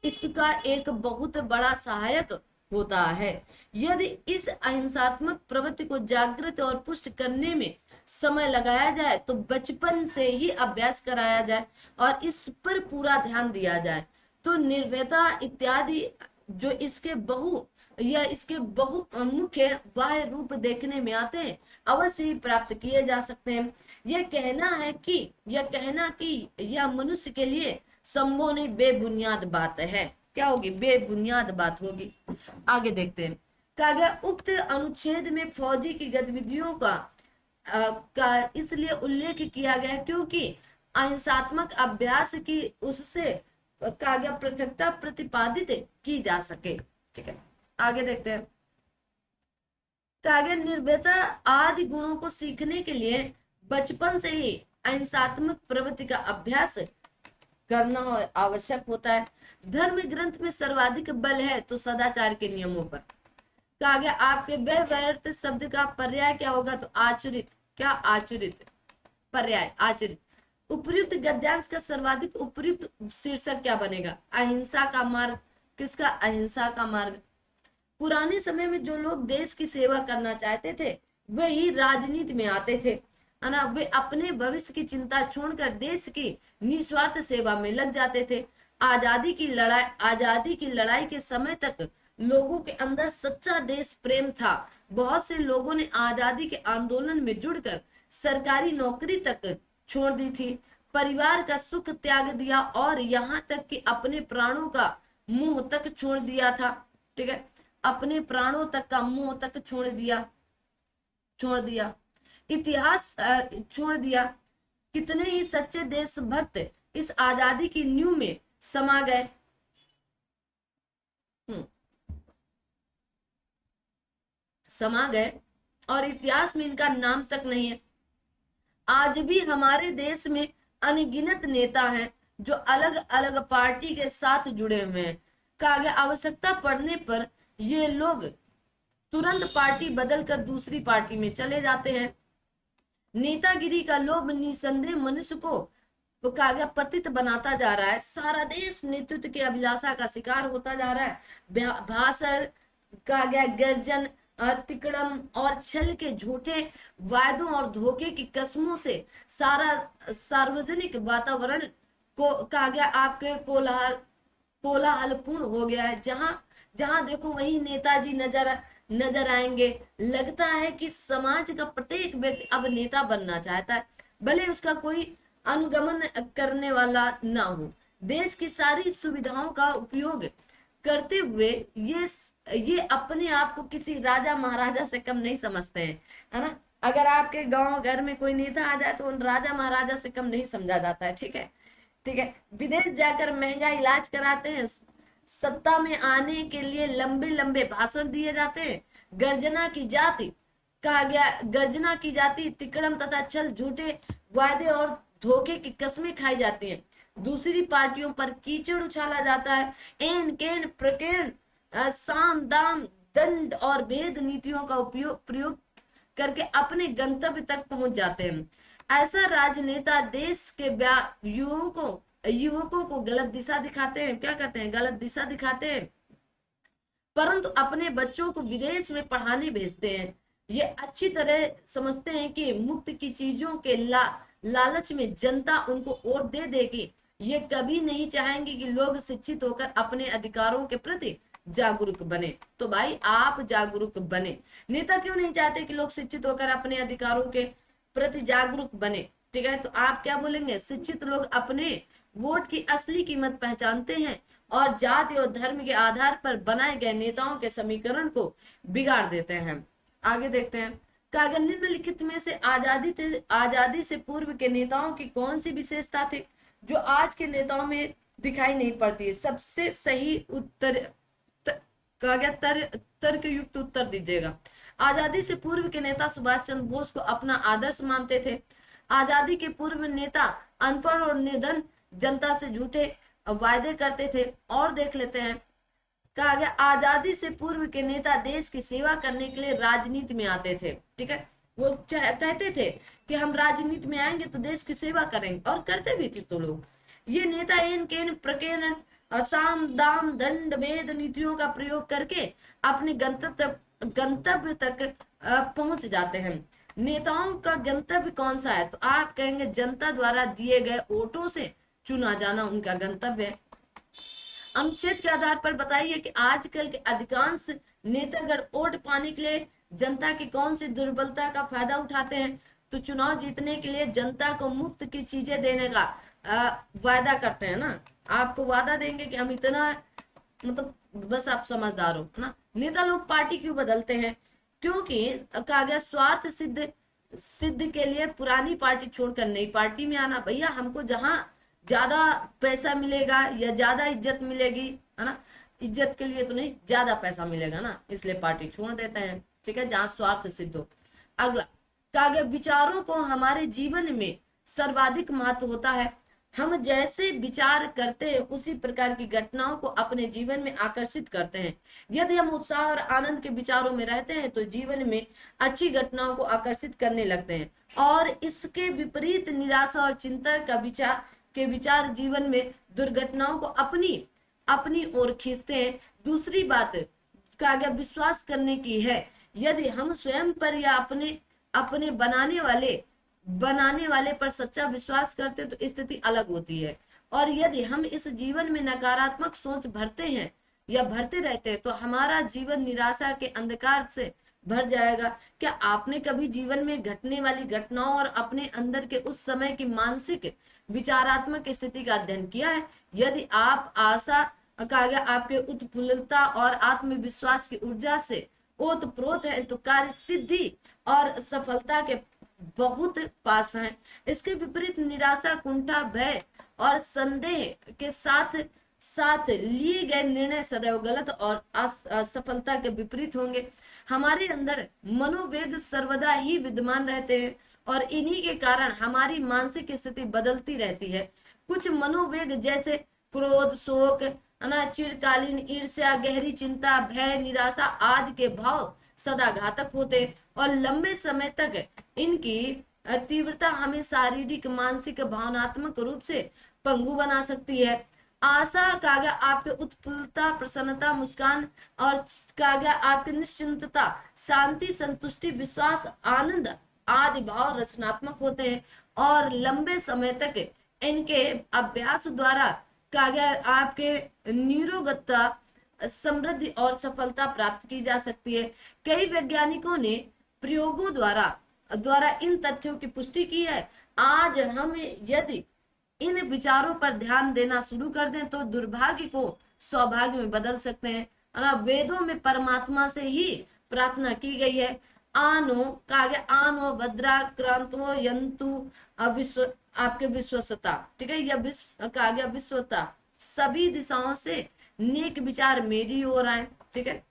इसका एक बहुत बड़ा सहायक होता है। यदि इस अहिंसात्मक प्रवृत्ति को जागृत और पुष्ट करने में समय लगाया जाए तो बचपन से ही अभ्यास कराया जाए और इस पर पूरा ध्यान दिया जाए तो निर्भयता इत्यादि जो इसके बहु मुख्य बाह्य रूप देखने में आते हैं अवश्य ही प्राप्त किए जा सकते हैं। यह कहना कि यह मनुष्य के लिए संभव नहीं, बेबुनियाद बात है। क्या होगी? बेबुनियाद बात होगी। आगे देखते हैं। कहा गया उक्त अनुच्छेद में फौजी की गतिविधियों का इसलिए उल्लेख किया गया क्योंकि अहिंसात्मक अभ्यास की उससे कहा गया पृथकता प्रतिपादित की जा सके। ठीक है, आगे देखते हैं। कहा गया निर्भयता आदि गुणों को सीखने के लिए बचपन से ही अहिंसात्मक प्रवृत्ति का अभ्यास करना आवश्यक होता है। धर्म ग्रंथ में सर्वाधिक बल है तो सदाचार के नियमों पर। कहा गया आपके व्यर्थ शब्द का पर्याय क्या होगा? तो आचरित। क्या? आचरित। पर्याय आचरित। उपयुक्त गद्यांश का सर्वाधिक उपयुक्त शीर्षक क्या बनेगा? अहिंसा का मार्ग। किसका? अहिंसा का मार्ग। पुराने समय में जो लोग देश की सेवा करना चाहते थे वे ही राजनीति में आते थे, है ना। वे अपने भविष्य की चिंता छोड़कर देश की निस्वार्थ सेवा में लग जाते थे। आजादी की लड़ाई के समय तक लोगों के अंदर सच्चा देश प्रेम था। बहुत से लोगों ने आजादी के आंदोलन में जुड़कर सरकारी नौकरी तक छोड़ दी थी, परिवार का सुख त्याग दिया और यहाँ तक कि अपने प्राणों का मुंह तक छोड़ दिया था। ठीक है, अपने प्राणों तक का मुंह तक छोड़ दिया, इतिहास छोड़ दिया। कितने ही सच्चे देशभक्त इस आजादी की नींव में समा गए। और इतिहास में इनका नाम तक नहीं है। आज भी हमारे देश में अनगिनत नेता हैं जो अलग अलग पार्टी के साथ जुड़े हुए हैं। कहा गया आवश्यकता पड़ने पर ये लोग तुरंत पार्टी बदलकर दूसरी पार्टी में चले जाते हैं। नेतागिरी का लोभ निसंदेह मनुष्य को कहा गया पतित बनाता जा रहा है। सारा देश नेतृत्व की अभिलाषा का शिकार होता जा रहा है। भाषण, कहा गया गर्जन, तिकड़म और छल के झूठे वायदों और धोखे की कस्मों से सारा सार्वजनिक वातावरण को कहा गया आपके कोलाहलपूर्ण हो गया है। जहां जहां देखो वही नेताजी नजर आएंगे। लगता है कि समाज का प्रत्येक व्यक्ति अब नेता बनना चाहता है, भले उसका कोई अनुगमन करने वाला ना हो। देश की सारी सुविधाओं का उपयोग करते हुए ये अपने आप को किसी राजा महाराजा से कम नहीं समझते हैं, है ना। अगर आपके गांव घर में कोई नेता आ जाए तो उन राजा महाराजा से कम नहीं समझा जाता है। ठीक है। विदेश जाकर महंगा इलाज कराते हैं, सत्ता में आने के लिए लंबे लंबे भाषण दिए जाते हैं। गर्जना की जाति तिकड़म तथा छल, झूठे वायदे और धोखे की कस्में खाई जाती हैं। दूसरी पार्टियों पर कीचड़ उछाला जाता है। एन केन प्रकेण साम दाम दंड और भेद नीतियों का प्रयोग करके अपने गंतव्य तक पहुंच जाते हैं। ऐसा राजनेता देश के युवकों को गलत दिशा दिखाते हैं। क्या करते हैं? गलत दिशा दिखाते हैं परंतु अपने बच्चों को विदेश में पढ़ाने भेजते हैं। ये अच्छी तरह समझते हैं कि मुफ्त की चीजों के लालच में जनता उनको वोट दे देगी। ये कभी नहीं चाहेंगे कि लोग शिक्षित होकर अपने अधिकारों के प्रति जागरूक बने। तो भाई आप जागरूक बने। नेता क्यों नहीं चाहते कि लोग शिक्षित होकर अपने अधिकारों के प्रति जागरूक बने? ठीक है, तो आप क्या बोलेंगे? शिक्षित लोग अपने वोट की असली कीमत पहचानते हैं और जाति और धर्म के आधार पर बनाए गए नेताओं के समीकरण को बिगाड़ देते हैं। आगे देखते हैं। कागज निम्नलिखित में से आजादी से पूर्व के नेताओं की कौन सी विशेषता थी जो आज के नेताओं में दिखाई नहीं पड़ती है? सबसे सही उत्तर तर्क युक्त उत्तर दीजिएगा। आजादी से पूर्व के नेता सुभाष चंद्र बोस को अपना आदर्श मानते थे। आजादी के पूर्व नेता अनपढ़ और निर्धन जनता से झूठे वायदे करते थे। और देख लेते हैं, कहा गया आजादी से पूर्व के नेता देश की सेवा करने के लिए राजनीति में आते थे। ठीक है, वो कहते थे कि हम राजनीति में आएंगे तो देश की सेवा करेंगे, और करते भी थे। तो लोग ये नेता इन केन प्रकेन असाम दाम दंड भेद नीतियों का प्रयोग करके अपने गंतव्य तक पहुंच जाते हैं। नेताओं का गंतव्य कौन सा है? तो आप कहेंगे जनता द्वारा दिए गए वोटों से चुना जाना उनका गंतव्य है। अनुच्छेद के आधार पर बताइए कि आजकल के अधिकांश नेतागण वोट पाने के लिए जनता की कौन सी दुर्बलता का फायदा उठाते हैं? तो चुनाव जीतने के लिए जनता को मुफ्त की चीजें देने का वायदा करते हैं ना। आपको वादा देंगे कि हम इतना, मतलब बस आप समझदार हो ना। नेता लोग पार्टी क्यों बदलते हैं? क्योंकि कहा गया स्वार्थ सिद्ध के लिए पुरानी पार्टी छोड़कर नई पार्टी में आना। भैया हमको जहां ज्यादा पैसा मिलेगा या ज्यादा इज्जत मिलेगी, है ना, इज्जत के लिए तो नहीं, ज्यादा पैसा मिलेगा ना, इसलिए पार्टी छोड़ देते हैं। ठीक है, जहां स्वार्थ सिद्ध हो। अगला, कहा गया विचारों को हमारे जीवन में सर्वाधिक महत्व होता है। हम जैसे विचार करते हैं उसी प्रकार की घटनाओं को अपने जीवन में आकर्षित करते हैं। यदि हम उत्साह और आनंद के विचारों में रहते हैं तो जीवन में अच्छी घटनाओं को आकर्षित करने लगते हैं, और इसके विपरीत निराशा और चिंता के विचार जीवन में दुर्घटनाओं को अपनी ओर खींचते हैं। दूसरी बात का आगे विश्वास करने की है। यदि हम स्वयं पर या अपने बनाने वाले पर सच्चा विश्वास करते तो स्थिति अलग होती है। और यदि हम इस जीवन में नकारात्मक सोच भरते हैं या भरते रहते हैं तो हमारा जीवन निराशा के अंधकार से भर जाएगा। क्या आपने कभी जीवन में घटने वाली घटनाओं और अपने अंदर के उस समय की मानसिक विचारात्मक स्थिति का अध्ययन किया है? यदि आप आशा कहा गया आपके उत्फुल्लता और आत्मविश्वास की ऊर्जा से ओतप्रोत है तो कार्य सिद्धि और सफलता के बहुत पास हैं। इसके विपरीत निराशा, कुंठा, भय और संदेह के साथ लिए गए निर्णय सदैव गलत और असफलता के विपरीत होंगे। हमारे अंदर मनोवेग सर्वदा ही विद्यमान रहते हैं और इन्हीं के कारण हमारी मानसिक स्थिति बदलती रहती है। कुछ मनोवेग जैसे क्रोध, शोक, चिरकालीन ईर्ष्या, गहरी चिंता, भय, निराशा आदि के भाव सदा घातक होते और लंबे समय तक इनकी तीव्रता हमें शारीरिक, मानसिक, भावनात्मक रूप से पंगु बना सकती है। आशा कहा गया आपके उत्फुल्लता, प्रसन्नता, मुस्कान और कहा गया आपकी निश्चिंतता, शांति, संतुष्टि, विश्वास, आनंद आदि भाव रचनात्मक होते हैं और लंबे समय तक इनके अभ्यास द्वारा कहा गया आपके निरोगता, समृद्धि और सफलता प्राप्त की जा सकती है। कई वैज्ञानिकों ने प्रयोगों द्वारा इन तथ्यों की पुष्टि की है। आज हम यदि इन विचारों पर ध्यान देना शुरू कर दें तो दुर्भाग्य को सौभाग्य में बदल सकते हैं। वेदों में परमात्मा से ही प्रार्थना की गई है। आनो कहा गया, आनो भद्रा क्रांतो यंतु विश्व आपके विश्वसता। ठीक है, यह विश्व कहा गया विश्वता, सभी दिशाओं से नेक विचार मेरी ओर आए। ठीक है,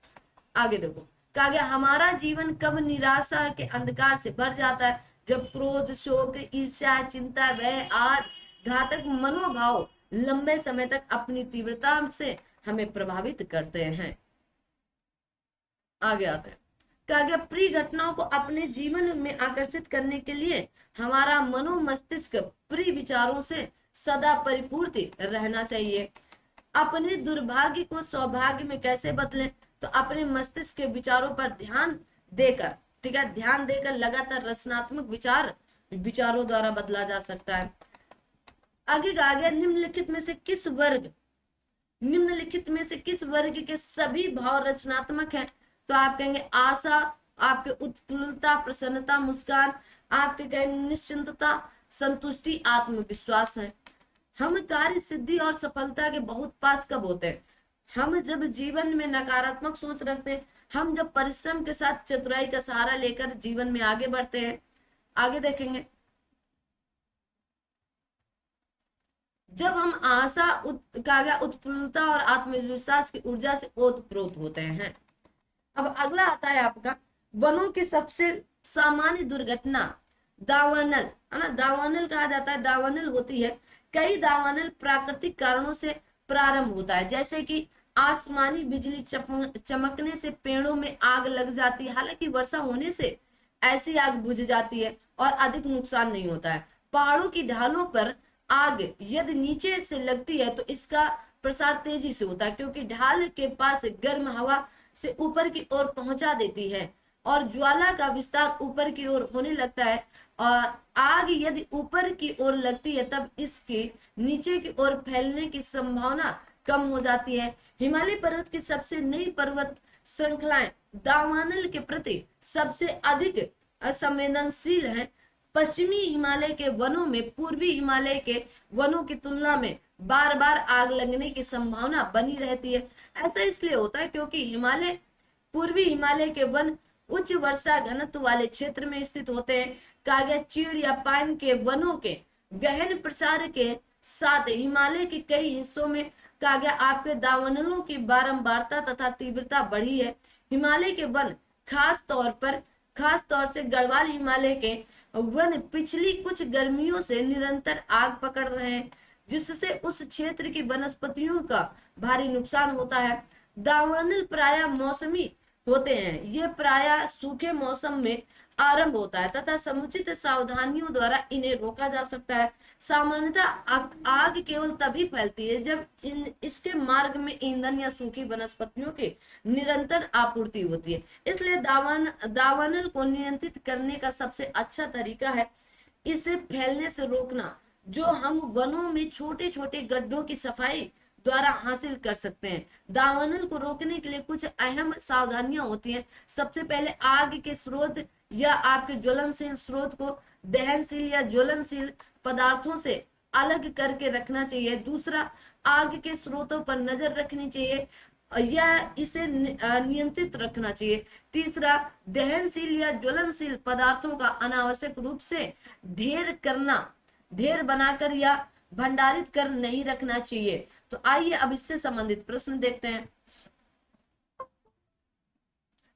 आगे देखो, कहा गया हमारा जीवन कब निराशा के अंधकार से भर जाता है? जब क्रोध, शोक, ईर्ष्या, चिंता, भय आदि घातक मनोभाव लंबे समय तक अपनी तीव्रता से हमें प्रभावित करते हैं। आगे आते हैं, कहा गया प्रिय घटनाओं को अपने जीवन में आकर्षित करने के लिए हमारा मनोमस्तिष्क प्रिय विचारों से सदा परिपूर्ण रहना चाहिए। अपने दुर्भाग्य को सौभाग्य में कैसे बदलें? तो अपने मस्तिष्क के विचारों पर ध्यान देकर, ठीक है, ध्यान देकर लगातार रचनात्मक विचारों द्वारा बदला जा सकता है। आगे कहा गया निम्नलिखित में से किस वर्ग के सभी भाव रचनात्मक हैं? तो आप कहेंगे आशा, आपके उत्फुल्लता, प्रसन्नता, मुस्कान, आपके कहेंगे निश्चिंतता, संतुष्टि, आत्मविश्वास है। हम कार्य सिद्धि और सफलता के बहुत पास कब होते हैं? हम जब जीवन में नकारात्मक सोच रखते हैं, हम जब परिश्रम के साथ चतुराई का सहारा लेकर जीवन में आगे बढ़ते हैं। आगे देखेंगे, जब हम आशा, उत्फुल्लता और आत्मविश्वास की ऊर्जा से ओतप्रोत होते हैं। अब अगला आता है आपका वनों की सबसे सामान्य दुर्घटना दावानल, है ना, दावानल कहा जाता है। दावानल होती है, कई दावानल प्राकृतिक कारणों से प्रारंभ होता है, जैसे कि आसमानी बिजली चमकने से पेड़ों में आग लग जाती है। हालांकि वर्षा होने से ऐसी आग बुझ जाती है और अधिक नुकसान नहीं होता है। पहाड़ों की ढालों पर आग यदि नीचे से लगती है तो इसका प्रसार तेजी से होता है, क्योंकि ढाल के पास गर्म हवा से ऊपर की ओर पहुंचा देती है और ज्वाला का विस्तार ऊपर की ओर होने लगता है। और आग यदि ऊपर की ओर लगती है तब इसके नीचे की ओर फैलने की संभावना कम हो जाती है। हिमालय पर्वत की सबसे नई पर्वत श्रृंखलाएं दावानल के प्रति सबसे अधिक असंवेदनशील है। पश्चिमी हिमालय के वनों में पूर्वी हिमालय के वनों की तुलना में बार बार आग लगने की संभावना बनी रहती है। ऐसा इसलिए होता है क्योंकि पूर्वी हिमालय के वन उच्च वर्षा घनत्व वाले क्षेत्र में स्थित होते हैं। कागज, चीड़ या पाइन के वनों के गहन प्रसार के साथ हिमालय के कई हिस्सों में कागज आपके दावानलों की बारंबारता तथा तीव्रता बढ़ी है। हिमालय के वन खास तौर से गढ़वाल हिमालय के वन पिछली कुछ गर्मियों से निरंतर आग पकड़ रहे हैं, जिससे उस क्षेत्र की वनस्पतियों का भारी नुकसान होता है। दावानल प्रायः मौसमी होते हैं, ये प्रायः सूखे मौसम में आरंभ होता है तथा समुचित सावधानियों द्वारा इन्हें रोका जा सकता है। सामान्यतः आग केवल तभी फैलती है जब इसके मार्ग में ईंधन या सूखी वनस्पतियों की निरंतर आपूर्ति होती है। इसलिए दावानल को नियंत्रित करने का सबसे अच्छा तरीका है इसे फैलने से रोकना, जो हम वनों में छोटे छोटे गड्ढों की सफाई द्वारा हासिल कर सकते हैं। दावानल को रोकने के लिए कुछ अहम सावधानियां होती हैं। सबसे पहले आग के स्रोत या आपके ज्वलनशील स्रोत को दहनशील या ज्वलनशील पदार्थों से अलग करके रखना चाहिए। दूसरा, आग के स्रोतों पर नजर रखनी चाहिए या इसे नियंत्रित रखना चाहिए। तीसरा, दहनशील या ज्वलनशील पदार्थों का अनावश्यक रूप से ढेर बनाकर या भंडारित कर नहीं रखना चाहिए। तो आइए अब इससे संबंधित प्रश्न देखते हैं।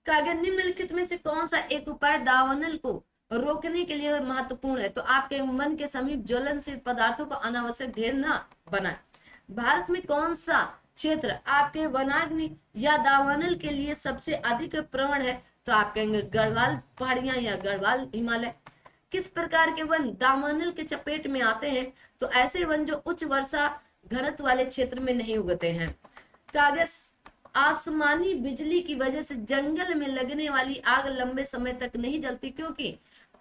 कागज निम्नलिखित में से कौन सा एक उपाय दावानल को रोकने के लिए महत्वपूर्ण है? तो आपके मन के समीप ज्वलनशील पदार्थों को अनावश्यक ढेर ना बनाए। भारत में कौन सा क्षेत्र आपके वनाग्नि या दावानल के लिए सबसे अधिक प्रवण है? तो आप कहेंगे गढ़वाल पहाड़ियां या गढ़वाल हिमालय। किस प्रकार के वन दावानल के चपेट में आते हैं? तो ऐसे वन जो उच्च वर्षा घनत्व वाले क्षेत्र में नहीं उगते हैं। कागज, आसमानी बिजली की वजह से जंगल में लगने वाली आग लंबे समय तक नहीं जलती, क्योंकि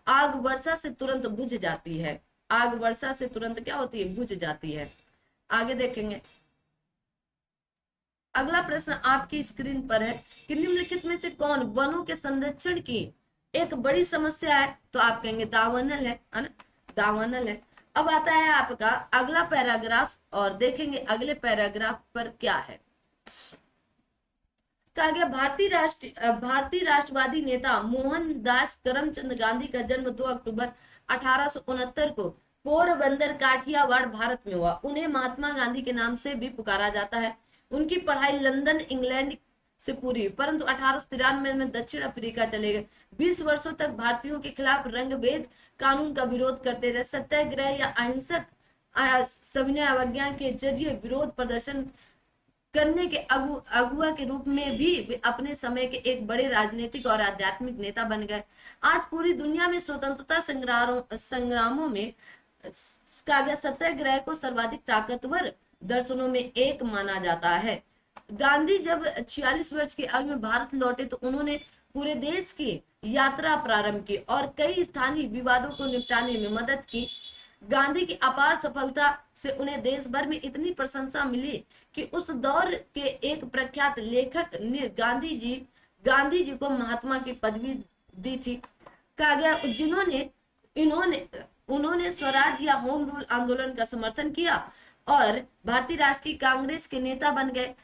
आग वर्षा से तुरंत बुझ जाती है। आग वर्षा से तुरंत क्या होती है? बुझ जाती है। आगे देखेंगे, अगला प्रश्न आपकी स्क्रीन पर है कि निम्नलिखित में से कौन वनों के संरक्षण की एक बड़ी समस्या है? तो आप कहेंगे दावानल है ना, दावानल है। अब आता है आपका अगला पैराग्राफ और देखेंगे अगले पैराग्राफ पर क्या है। कहा गया भारतीय राष्ट्रवादी नेता मोहनदास करमचंद गांधी का जन्म 2 अक्टूबर 1869 को पोरबंदर काठियावाड़ भारत में हुआ। उन्हें महात्मा गांधी के नाम से भी पुकारा जाता है। उनकी पढ़ाई लंदन इंग्लैंड से पूरी, परंतु 1893 में दक्षिण अफ्रीका चले गए। 20 वर्षों तक भारतीयों के खिलाफ रंगभेद कानून का विरोध करते रहे। सत्याग्रह या अहिंसक सविनय अवज्ञा के जरिए विरोध प्रदर्शन करने के अगुआ के रूप में भी वे अपने समय के एक बड़े राजनीतिक और आध्यात्मिक नेता बन गए। आज पूरी दुनिया में स्वतंत्रता संग्रामों में सत्याग्रह को सर्वाधिक ताकतवर दर्शनों में एक माना जाता है। गांधी जब 46 वर्ष की आयु में भारत लौटे तो उन्होंने पूरे देश की यात्रा प्रारंभ की और कई स्थानीय विवादों को निपटाने में मदद की। गांधी की अपार सफलता से उन्हें देश भर में इतनी प्रशंसा मिली कि उस दौर के एक प्रख्यात लेखक ने गांधी जी को महात्मा की पदवी दी थी। कहा गया जिन्होंने इन्होंने उन्होंने स्वराज या होम रूल आंदोलन का समर्थन किया और भारतीय राष्ट्रीय कांग्रेस के नेता बन गए,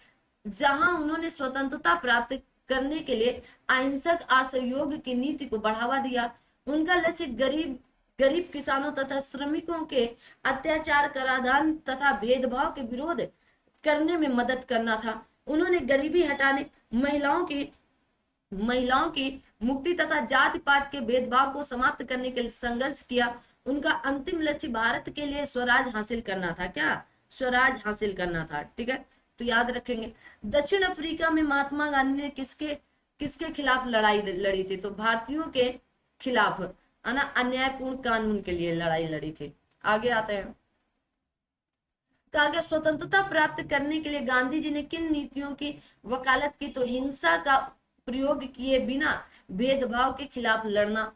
जहां उन्होंने स्वतंत्रता प्राप्त करने के लिए अहिंसक असहयोग की नीति को बढ़ावा दिया। उनका लक्ष्य गरीब गरीब किसानों तथा श्रमिकों के अत्याचार, कराधान तथा भेदभाव के विरोध करने में मदद करना था। उन्होंने गरीबी हटाने, महिलाओं की मुक्ति तथा जाति पात के भेदभाव को समाप्त करने के लिए संघर्ष किया। उनका अंतिम लक्ष्य भारत के लिए स्वराज हासिल करना था। क्या? स्वराज हासिल करना था। ठीक है, तो याद रखेंगे। दक्षिण अफ्रीका में महात्मा गांधी ने किसके किसके खिलाफ लड़ाई लड़ी थी? तो भारतीयों के खिलाफ, है ना, अन्यायपूर्ण कानून के लिए लड़ाई लड़ी थी। आगे आते हैं। कहा गया स्वतंत्रता प्राप्त करने के लिए गांधी जी ने किन नीतियों की वकालत की? तो हिंसा का प्रयोग किए बिना भेदभाव के खिलाफ लड़ना।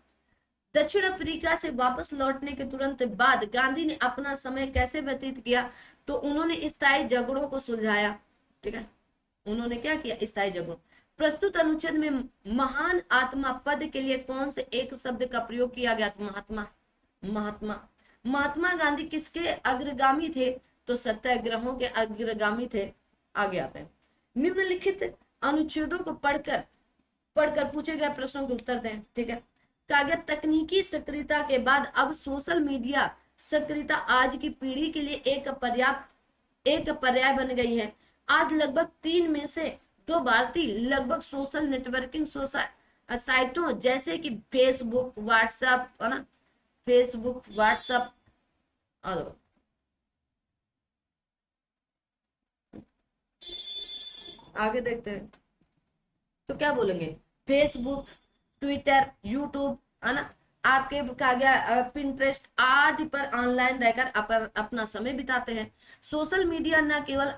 दक्षिण अफ्रीका से वापस लौटने के तुरंत बाद गांधी ने अपना समय कैसे व्यतीत किया? तो उन्होंने स्थायी झगड़ों को सुलझाया। ठीक है, उन्होंने क्या किया? स्थायी झगड़ों। प्रस्तुत अनुच्छेद में महान आत्मा पद के लिए कौन से एक शब्द का प्रयोग किया गया? तो महात्मा। महात्मा महात्मा गांधी किसके अग्रगामी थे? तो सत्याग्रहों के अग्रगामी थे। आगे आते हैं। निम्नलिखित अनुच्छेदों को पढ़कर पूछे गए प्रश्नों के उत्तर दें। ठीक है, कहा गया तकनीकी सक्रियता के बाद अब सोशल मीडिया सक्रियता आज की पीढ़ी के लिए एक पर्याय बन गई है। आज लगभग 3 में से 2 भारतीय लगभग सोशल नेटवर्किंग साइटों जैसे कि फेसबुक, व्हाट्सएप, है ना, फेसबुक, व्हाट्सएप, आगे देखते हैं। तो क्या बोलेंगे? फेसबुक, ट्विटर, यूट्यूब, है ना, आपके कहा गया पिंटरेस्ट आदि पर ऑनलाइन रहकर अपना समय बिताते हैं। सोशल मीडिया न केवल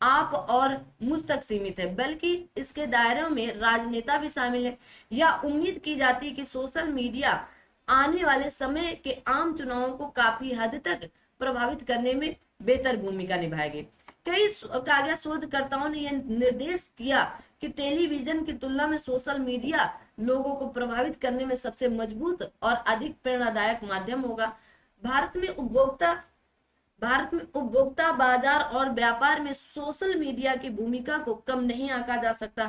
आप और मुझ तक सीमित है, बल्कि इसके दायरे में राजनेता भी शामिल है। यह उम्मीद की जाती है कि सोशल मीडिया आने वाले समय के आम चुनावों को काफी हद तक प्रभावित करने में बेहतर भूमिका निभाएगी। कई कहा गया शोधकर्ताओं ने यह निर्देश किया कि टेलीविजन की तुलना में सोशल मीडिया लोगों को प्रभावित करने में सबसे मजबूत और अधिक प्रेरणादायक माध्यम होगा। भारत में उपभोक्ता बाजार और व्यापार में सोशल मीडिया की भूमिका को कम नहीं आंका जा सकता।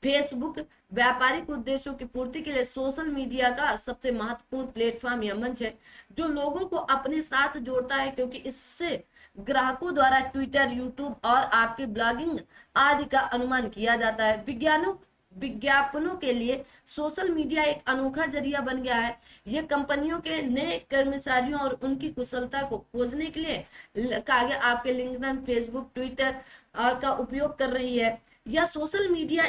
फेसबुक व्यापारिक उद्देश्यों की पूर्ति के लिए सोशल मीडिया का सबसे महत्वपूर्ण प्लेटफॉर्म या मंच है, जो लोगों को अपने साथ जोड़ता है, क्योंकि इससे ग्राहकों द्वारा ट्विटर, यूट्यूब और आपके ब्लॉगिंग आदि का अनुमान किया जाता है। विज्ञापनों के लिए सोशल मीडिया एक अनोखा जरिया बन गया है। यह कंपनियों के नए कर्मचारियों और उनकी कुशलता को खोजने के लिए आगे आपके लिंक्डइन, फेसबुक, ट्विटर का उपयोग कर रही है। यह सोशल मीडिया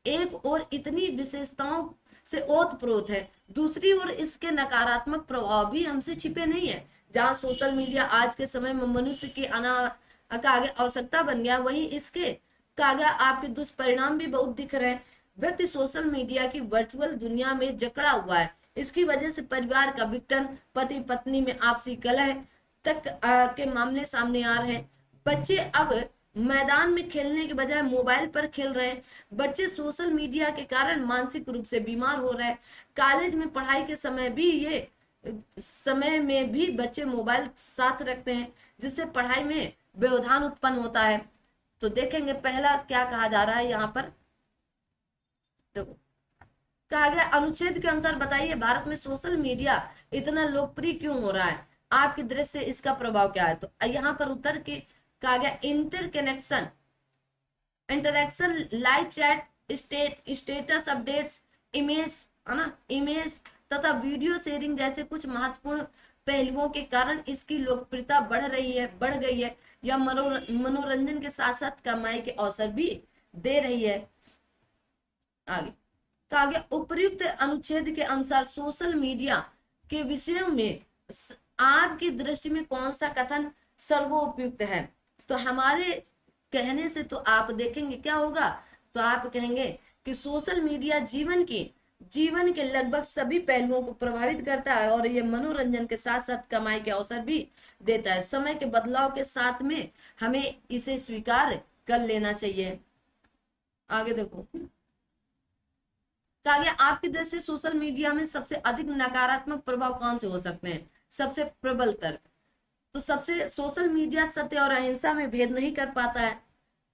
एक और इतनी विशेषताओं से ओतप्रोत है, दूसरी ओर इसके नकारात्मक प्रभाव भी हमसे छिपे नहीं है। जहां सोशल मीडिया आज के समय में मनुष्य की आगे आवश्यकता बन गया, वहीं इसके आगे आपके दुष्परिणाम भी बहुत दिख रहे हैं। व्यक्ति सोशल मीडिया की वर्चुअल दुनिया में जकड़ा हुआ है। इसकी वजह से परिवार का विघटन, पति पत्नी में आपसी कलह तक के मामले सामने आ रहे हैं। बच्चे अब मैदान में खेलने के बजाय मोबाइल पर खेल रहे हैं। बच्चे सोशल मीडिया के कारण मानसिक रूप से बीमार हो रहे हैं। कॉलेज में पढ़ाई के समय में भी बच्चे मोबाइल साथ रखते हैं, जिससे पढ़ाई में व्यवधान उत्पन्न होता है। तो देखेंगे पहला क्या कहा जा रहा है यहाँ पर। देखो, कहा गया अनुच्छेद के अनुसार बताइए भारत में सोशल मीडिया इतना लोकप्रिय क्यों हो रहा है? आपकी दृष्टि से इसका प्रभाव क्या है? तो यहाँ पर उत्तर के कहा गया interaction, live chat, status updates, image, है ना, इमेज तथा वीडियो शेयरिंग जैसे कुछ महत्वपूर्ण पहलुओं के कारण इसकी लोकप्रियता बढ़ गई है। यह मनोरंजन के साथ साथ कमाई के अवसर भी दे रही है। आगे कहा गया उपर्युक्त अनुच्छेद के अनुसार सोशल मीडिया के विषयों में आपकी दृष्टि में कौन सा कथन सर्वोपयुक्त है? तो हमारे कहने से तो आप देखेंगे क्या होगा, तो आप कहेंगे कि सोशल मीडिया जीवन के लगभग सभी पहलुओं को प्रभावित करता है और ये मनोरंजन के साथ साथ कमाई के अवसर भी देता है। समय के बदलाव के साथ में हमें इसे स्वीकार कर लेना चाहिए। आगे देखो, तो आगे आपकी दृष्टि से सोशल मीडिया में सबसे अधिक नकारात्मक प्रभाव कौन से हो सकते हैं? सबसे प्रबल तर्क, तो सबसे सोशल मीडिया सत्य और अहिंसा में भेद नहीं कर पाता है,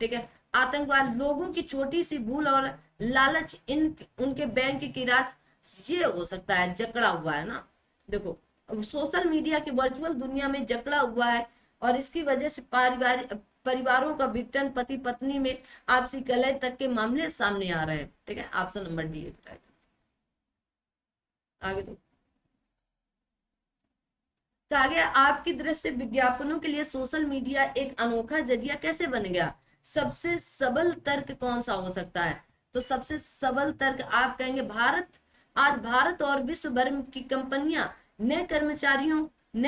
ठीक है। आतंकवाद, लोगों की छोटी सी भूल और लालच, इन उनके बैंक की राशि, ये हो सकता है जकड़ा हुआ है ना। देखो, अब सोशल मीडिया की वर्चुअल दुनिया में जकड़ा हुआ है और इसकी वजह से परिवारों का विघटन, पति पत्नी में आपसी कलह तक के मामले सामने आ रहे हैं, ठीक है। Option number D is right. आगे देखो, तो आगे आपकी दृष्टि से विज्ञापनों के लिए सोशल मीडिया एक अनोखा जरिया कैसे बन गया? सबसे सबल तर्क कौन सा हो सकता है? तो सबसे सबल तर्क आप कहेंगे आज भारत और विश्व भर की कंपनियां नए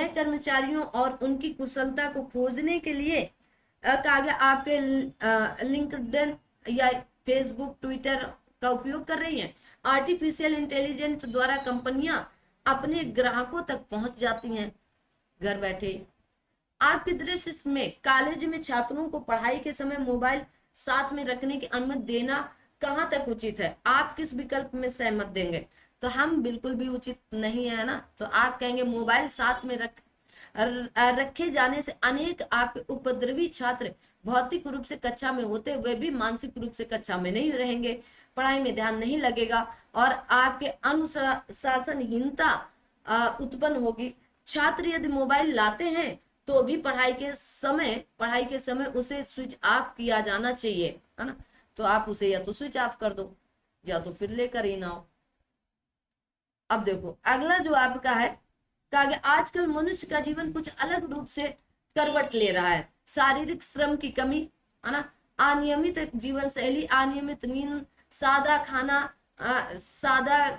कर्मचारियों और उनकी कुशलता को खोजने के लिए आगे आपके लिंक्डइन या फेसबुक, ट्विटर का उपयोग कर रही हैं। आर्टिफिशियल इंटेलिजेंस द्वारा कंपनियां अपने ग्राहकों तक पहुंच जाती हैं घर बैठे। आपके दृश्य में कॉलेज में छात्रों को पढ़ाई के समय मोबाइल साथ में रखने की अनुमति देना कहाँ तक उचित है? आप किस विकल्प में सहमत देंगे? तो हम बिल्कुल भी उचित नहीं है ना, तो आप कहेंगे मोबाइल साथ में रखे जाने से अनेक आपके उपद्रवी छात्र भौतिक रूप से कक्षा में होते हुए भी मानसिक रूप से कक्षा में नहीं रहेंगे, पढ़ाई में ध्यान नहीं लगेगा और आपके अनुशासनहीनता उत्पन्न होगी। छात्र यदि मोबाइल लाते हैं तो भी पढ़ाई के समय उसे स्विच ऑफ किया जाना चाहिए, है ना। तो आप उसे या तो स्विच ऑफ कर दो या तो फिर लेकर ही ना हो। अब देखो अगला जो आपका है, आगे आजकल मनुष्य का जीवन कुछ अलग रूप से करवट ले रहा है। शारीरिक श्रम की कमी, है ना, अनियमित जीवन शैली, अनियमित नींद, सादा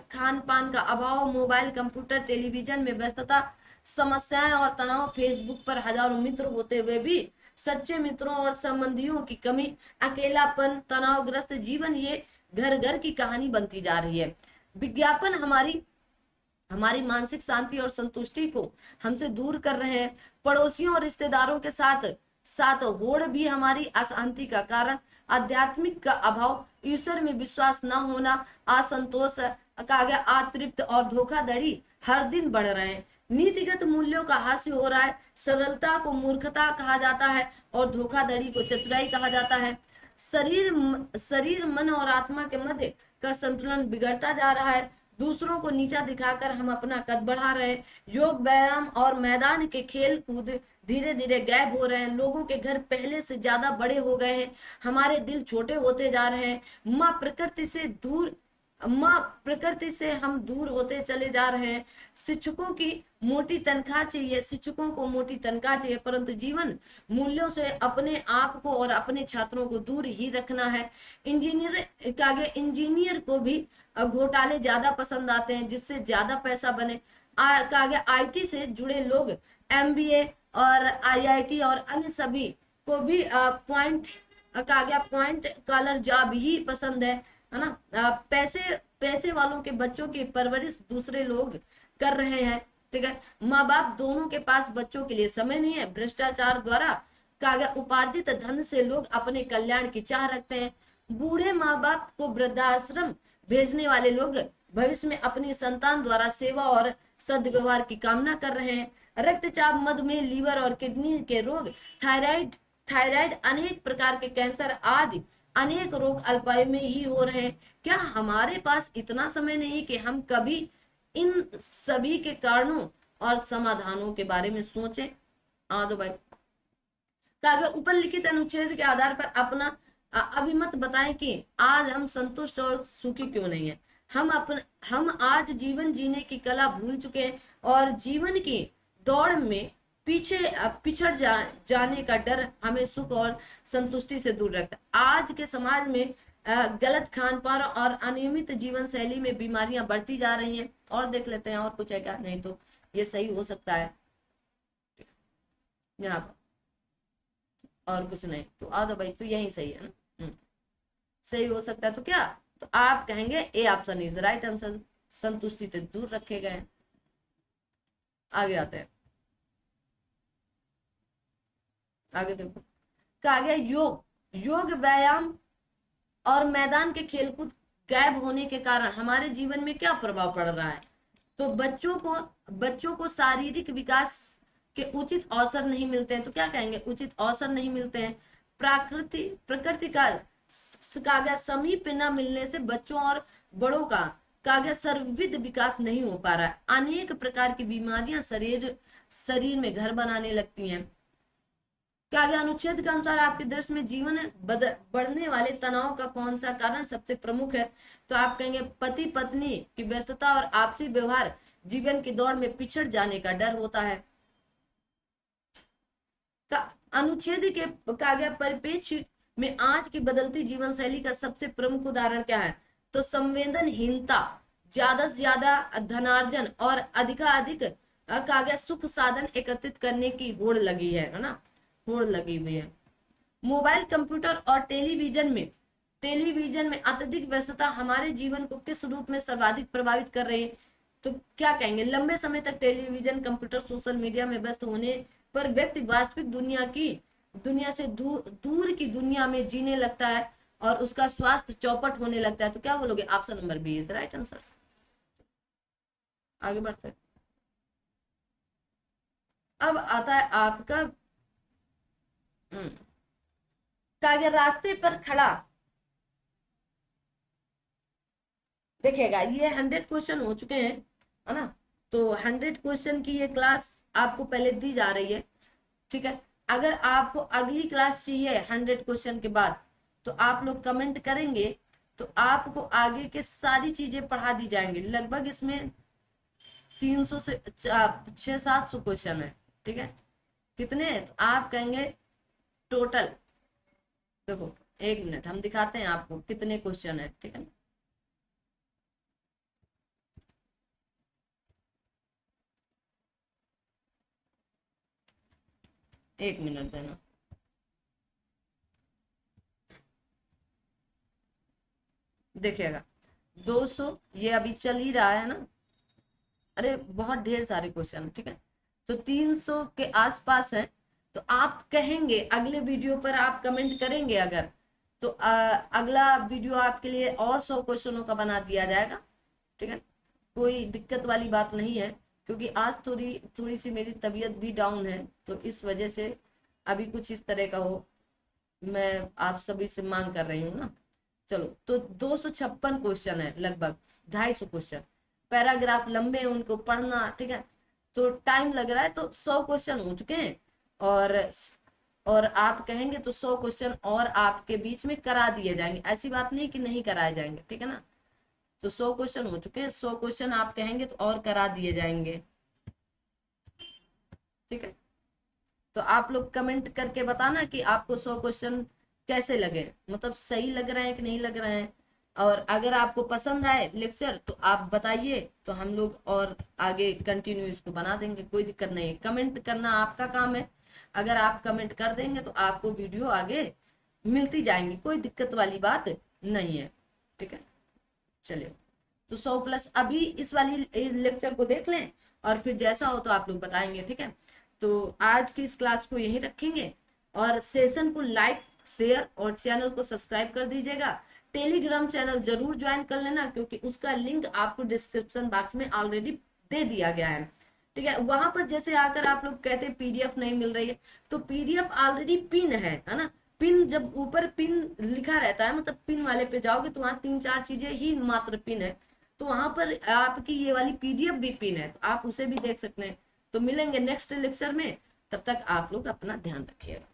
खान पान का अभाव, मोबाइल, कंप्यूटर, टेलीविजन में व्यस्तता, समस्याएं और तनाव, फेसबुक पर हजारों मित्र होते हुए भी सच्चे मित्रों और संबंधियों की कमी, अकेलापन, तनावग्रस्त जीवन, ये घर घर की कहानी बनती जा रही है। विज्ञापन हमारी मानसिक शांति और संतुष्टि को हमसे दूर कर रहे हैं। पड़ोसियों और रिश्तेदारों के साथ साथ होड़ भी हमारी अशांति का कारण। आध्यात्मिक का अभाव, ईश्वर में विश्वास न होना, असंतोष, अतृप्त और धोखाधड़ी हर दिन बढ़ रहे हैं। नीतिगत मूल्यों का हास्य हो रहा है। सरलता को मूर्खता कहा जाता है और धोखाधड़ी को चतुराई कहा जाता है। शरीर मन और आत्मा के मध्य का संतुलन बिगड़ता जा रहा है। दूसरों को नीचा दिखाकर हम अपना कद बढ़ा रहे हैं। योग, व्यायाम और मैदान के खेल कूद धीरे धीरे गायब हो रहे हैं। लोगों के घर पहले से ज्यादा बड़े हो गए हैं। हमारे दिल छोटे होते जा रहे हैं। माँ प्रकृति से हम दूर होते चले जा रहे हैं। शिक्षकों को मोटी तनख्वाह चाहिए, परंतु जीवन मूल्यों से अपने आप को और अपने छात्रों को दूर ही रखना है। इंजीनियर को भी घोटाले ज्यादा पसंद आते हैं, जिससे ज्यादा पैसा बने। आईटी से जुड़े लोग एमबीए और आईआईटी और अन्य सभी को भी पॉइंट कॉलर जॉब ही पसंद है ना। पैसे वालों के बच्चों की परवरिश दूसरे लोग कर रहे हैं, ठीक है। माँ बाप दोनों के पास बच्चों के लिए समय नहीं है। भ्रष्टाचार द्वारा उपार्जित धन से लोग अपने कल्याण की चाह रखते हैं। बूढ़े माँ बाप को वृद्धाश्रम भेजने वाले लोग भविष्य में अपनी संतान द्वारा सेवा और सद्व्यवहार की कामना कर रहे हैं। रक्तचाप, मधुमेह, लीवर और किडनी के रोग, थायराइड, अनेक प्रकार के कैंसर आदि अनेक रोग अल्पायु में ही हो रहे हैं। क्या हमारे पास इतना समय नहीं कि हम कभी इन सभी के कारणों और समाधानों के बारे में सोचें? तो भाई, अगर ऊपर लिखित अनुच्छेद के आधार पर अपना अभिमत बताएं कि आज हम संतुष्ट और सुखी क्यों नहीं है। हम आज जीवन जीने की कला भूल चुके हैं और जीवन की दौड़ में जाने का डर हमें सुख और संतुष्टि से दूर रखता है। आज के समाज में गलत खान पान और अनियमित जीवन शैली में बीमारियां बढ़ती जा रही हैं। और देख लेते हैं और कुछ है क्या? नहीं तो ये सही हो सकता है यहाँ पर। और कुछ नहीं, तो आ जाओ भाई, तो यही सही है ना। सही हो सकता है तो क्या, तो आप कहेंगे A option is right answer. संतुष्टि से दूर रखे गए। आगे आते हैं, आगे देखो, कहा गया योग, योग व्यायाम और मैदान के खेलकूद गायब होने के कारण हमारे जीवन में क्या प्रभाव पड़ रहा है। तो बच्चों को शारीरिक विकास के उचित अवसर नहीं मिलते हैं, तो क्या कहेंगे, उचित अवसर नहीं मिलते हैं। प्रकृति का गया समीप न मिलने से बच्चों और बड़ों का गया सर्वविध विकास नहीं हो पा रहा है। अनेक प्रकार की बीमारियां शरीर में घर बनाने लगती हैं। क्या गया अनुच्छेद के अनुसार आपके दृश्य में जीवन बढ़ने वाले तनाव का कौन सा कारण सबसे प्रमुख है। तो आप कहेंगे पति पत्नी की व्यस्तता और आपसी व्यवहार, जीवन की दौड़ में पिछड़ जाने का डर होता है। का अनुच्छेद के कहा गया परिप्रेक्ष्य में आज की बदलती जीवन शैली का सबसे प्रमुख उदाहरण क्या है। तो संवेदनहीनता, ज्यादा से ज्यादा धनार्जन और अधिकाधिक कहा गया सुख साधन एकत्रित करने की होड़ लगी है ना, होड़ लगी हुई है। मोबाइल कंप्यूटर और टेलीविजन में अत्यधिक व्यस्तता हमारे जीवन को किस रूप में सर्वाधिक प्रभावित कर रही है। तो क्या कहेंगे, लंबे समय तक टेलीविजन कंप्यूटर सोशल मीडिया में व्यस्त होने पर व्यक्ति वास्तविक दुनिया से दूर की दुनिया में जीने लगता है और उसका स्वास्थ्य चौपट होने लगता है। तो क्या बोलोगे, option number B is right answer. आगे बढ़ते हैं, अब आता है आपका कागज रास्ते पर खड़ा। देखिएगा ये 100 क्वेश्चन हो चुके हैं, है ना। तो 100 क्वेश्चन की ये क्लास आपको पहले दी जा रही है, ठीक है। अगर आपको अगली क्लास चाहिए 100 क्वेश्चन के बाद, तो आप लोग कमेंट करेंगे, तो आपको आगे के सारी चीजें पढ़ा दी जाएंगी। लगभग इसमें 300 से 600-700 क्वेश्चन है, ठीक है। कितने, तो आप कहेंगे टोटल, देखो 1 मिनट हम दिखाते हैं आपको कितने क्वेश्चन है, ठीक है। 1 मिनट देना। देखिएगा 200 ये अभी चल ही रहा है ना, अरे बहुत ढेर सारे क्वेश्चन, ठीक है। तो 300 के आसपास है। तो आप कहेंगे अगले वीडियो पर आप कमेंट करेंगे अगर, तो अगला वीडियो आपके लिए और 100 क्वेश्चनों का बना दिया जाएगा, ठीक है। कोई दिक्कत वाली बात नहीं है, क्योंकि आज थोड़ी सी मेरी तबीयत भी डाउन है, तो इस वजह से अभी कुछ इस तरह का हो, मैं आप सभी से मांग कर रही हूँ ना। चलो, तो 256 क्वेश्चन है, लगभग 250 क्वेश्चन। पैराग्राफ लंबे हैं, उनको पढ़ना, ठीक है, तो टाइम लग रहा है। तो 100 क्वेश्चन हो चुके हैं, और आप कहेंगे तो 100 क्वेश्चन और आपके बीच में करा दिए जाएंगे। ऐसी बात नहीं कि नहीं कराए जाएंगे, ठीक है ना। तो 100 क्वेश्चन हो चुके हैं, 100 क्वेश्चन आप कहेंगे तो और करा दिए जाएंगे, ठीक है। तो आप लोग कमेंट करके बताना कि आपको 100 क्वेश्चन कैसे लगे, मतलब सही लग रहे हैं कि नहीं लग रहे हैं। और अगर आपको पसंद आए लेक्चर तो आप बताइए, तो हम लोग और आगे कंटिन्यू इसको बना देंगे, कोई दिक्कत नहीं है। कमेंट करना आपका काम है, अगर आप कमेंट कर देंगे तो आपको वीडियो आगे मिलती जाएंगी, कोई दिक्कत वाली बात नहीं है, ठीक है। चलिए, तो 100+ अभी इस वाली लेक्चर को देख लें, और फिर जैसा हो तो आप लोग बताएंगे, ठीक है। तो आज की इस क्लास को यहीं रखेंगे, और सेशन को लाइक शेयर और चैनल को सब्सक्राइब कर दीजिएगा। टेलीग्राम चैनल जरूर ज्वाइन कर लेना, क्योंकि उसका लिंक आपको डिस्क्रिप्शन बॉक्स में ऑलरेडी दे दिया गया है, ठीक है। वहां पर जैसे आकर आप लोग कहते हैं पीडीएफ नहीं मिल रही है, तो पीडीएफ ऑलरेडी पिन है ना। पिन जब ऊपर पिन लिखा रहता है, मतलब पिन वाले पे जाओगे तो वहां 3-4 चीजें ही मात्र पिन है, तो वहां पर आपकी ये वाली पीडीएफ भी पिन है, तो आप उसे भी देख सकते हैं। तो मिलेंगे नेक्स्ट लेक्चर में, तब तक आप लोग अपना ध्यान रखिएगा।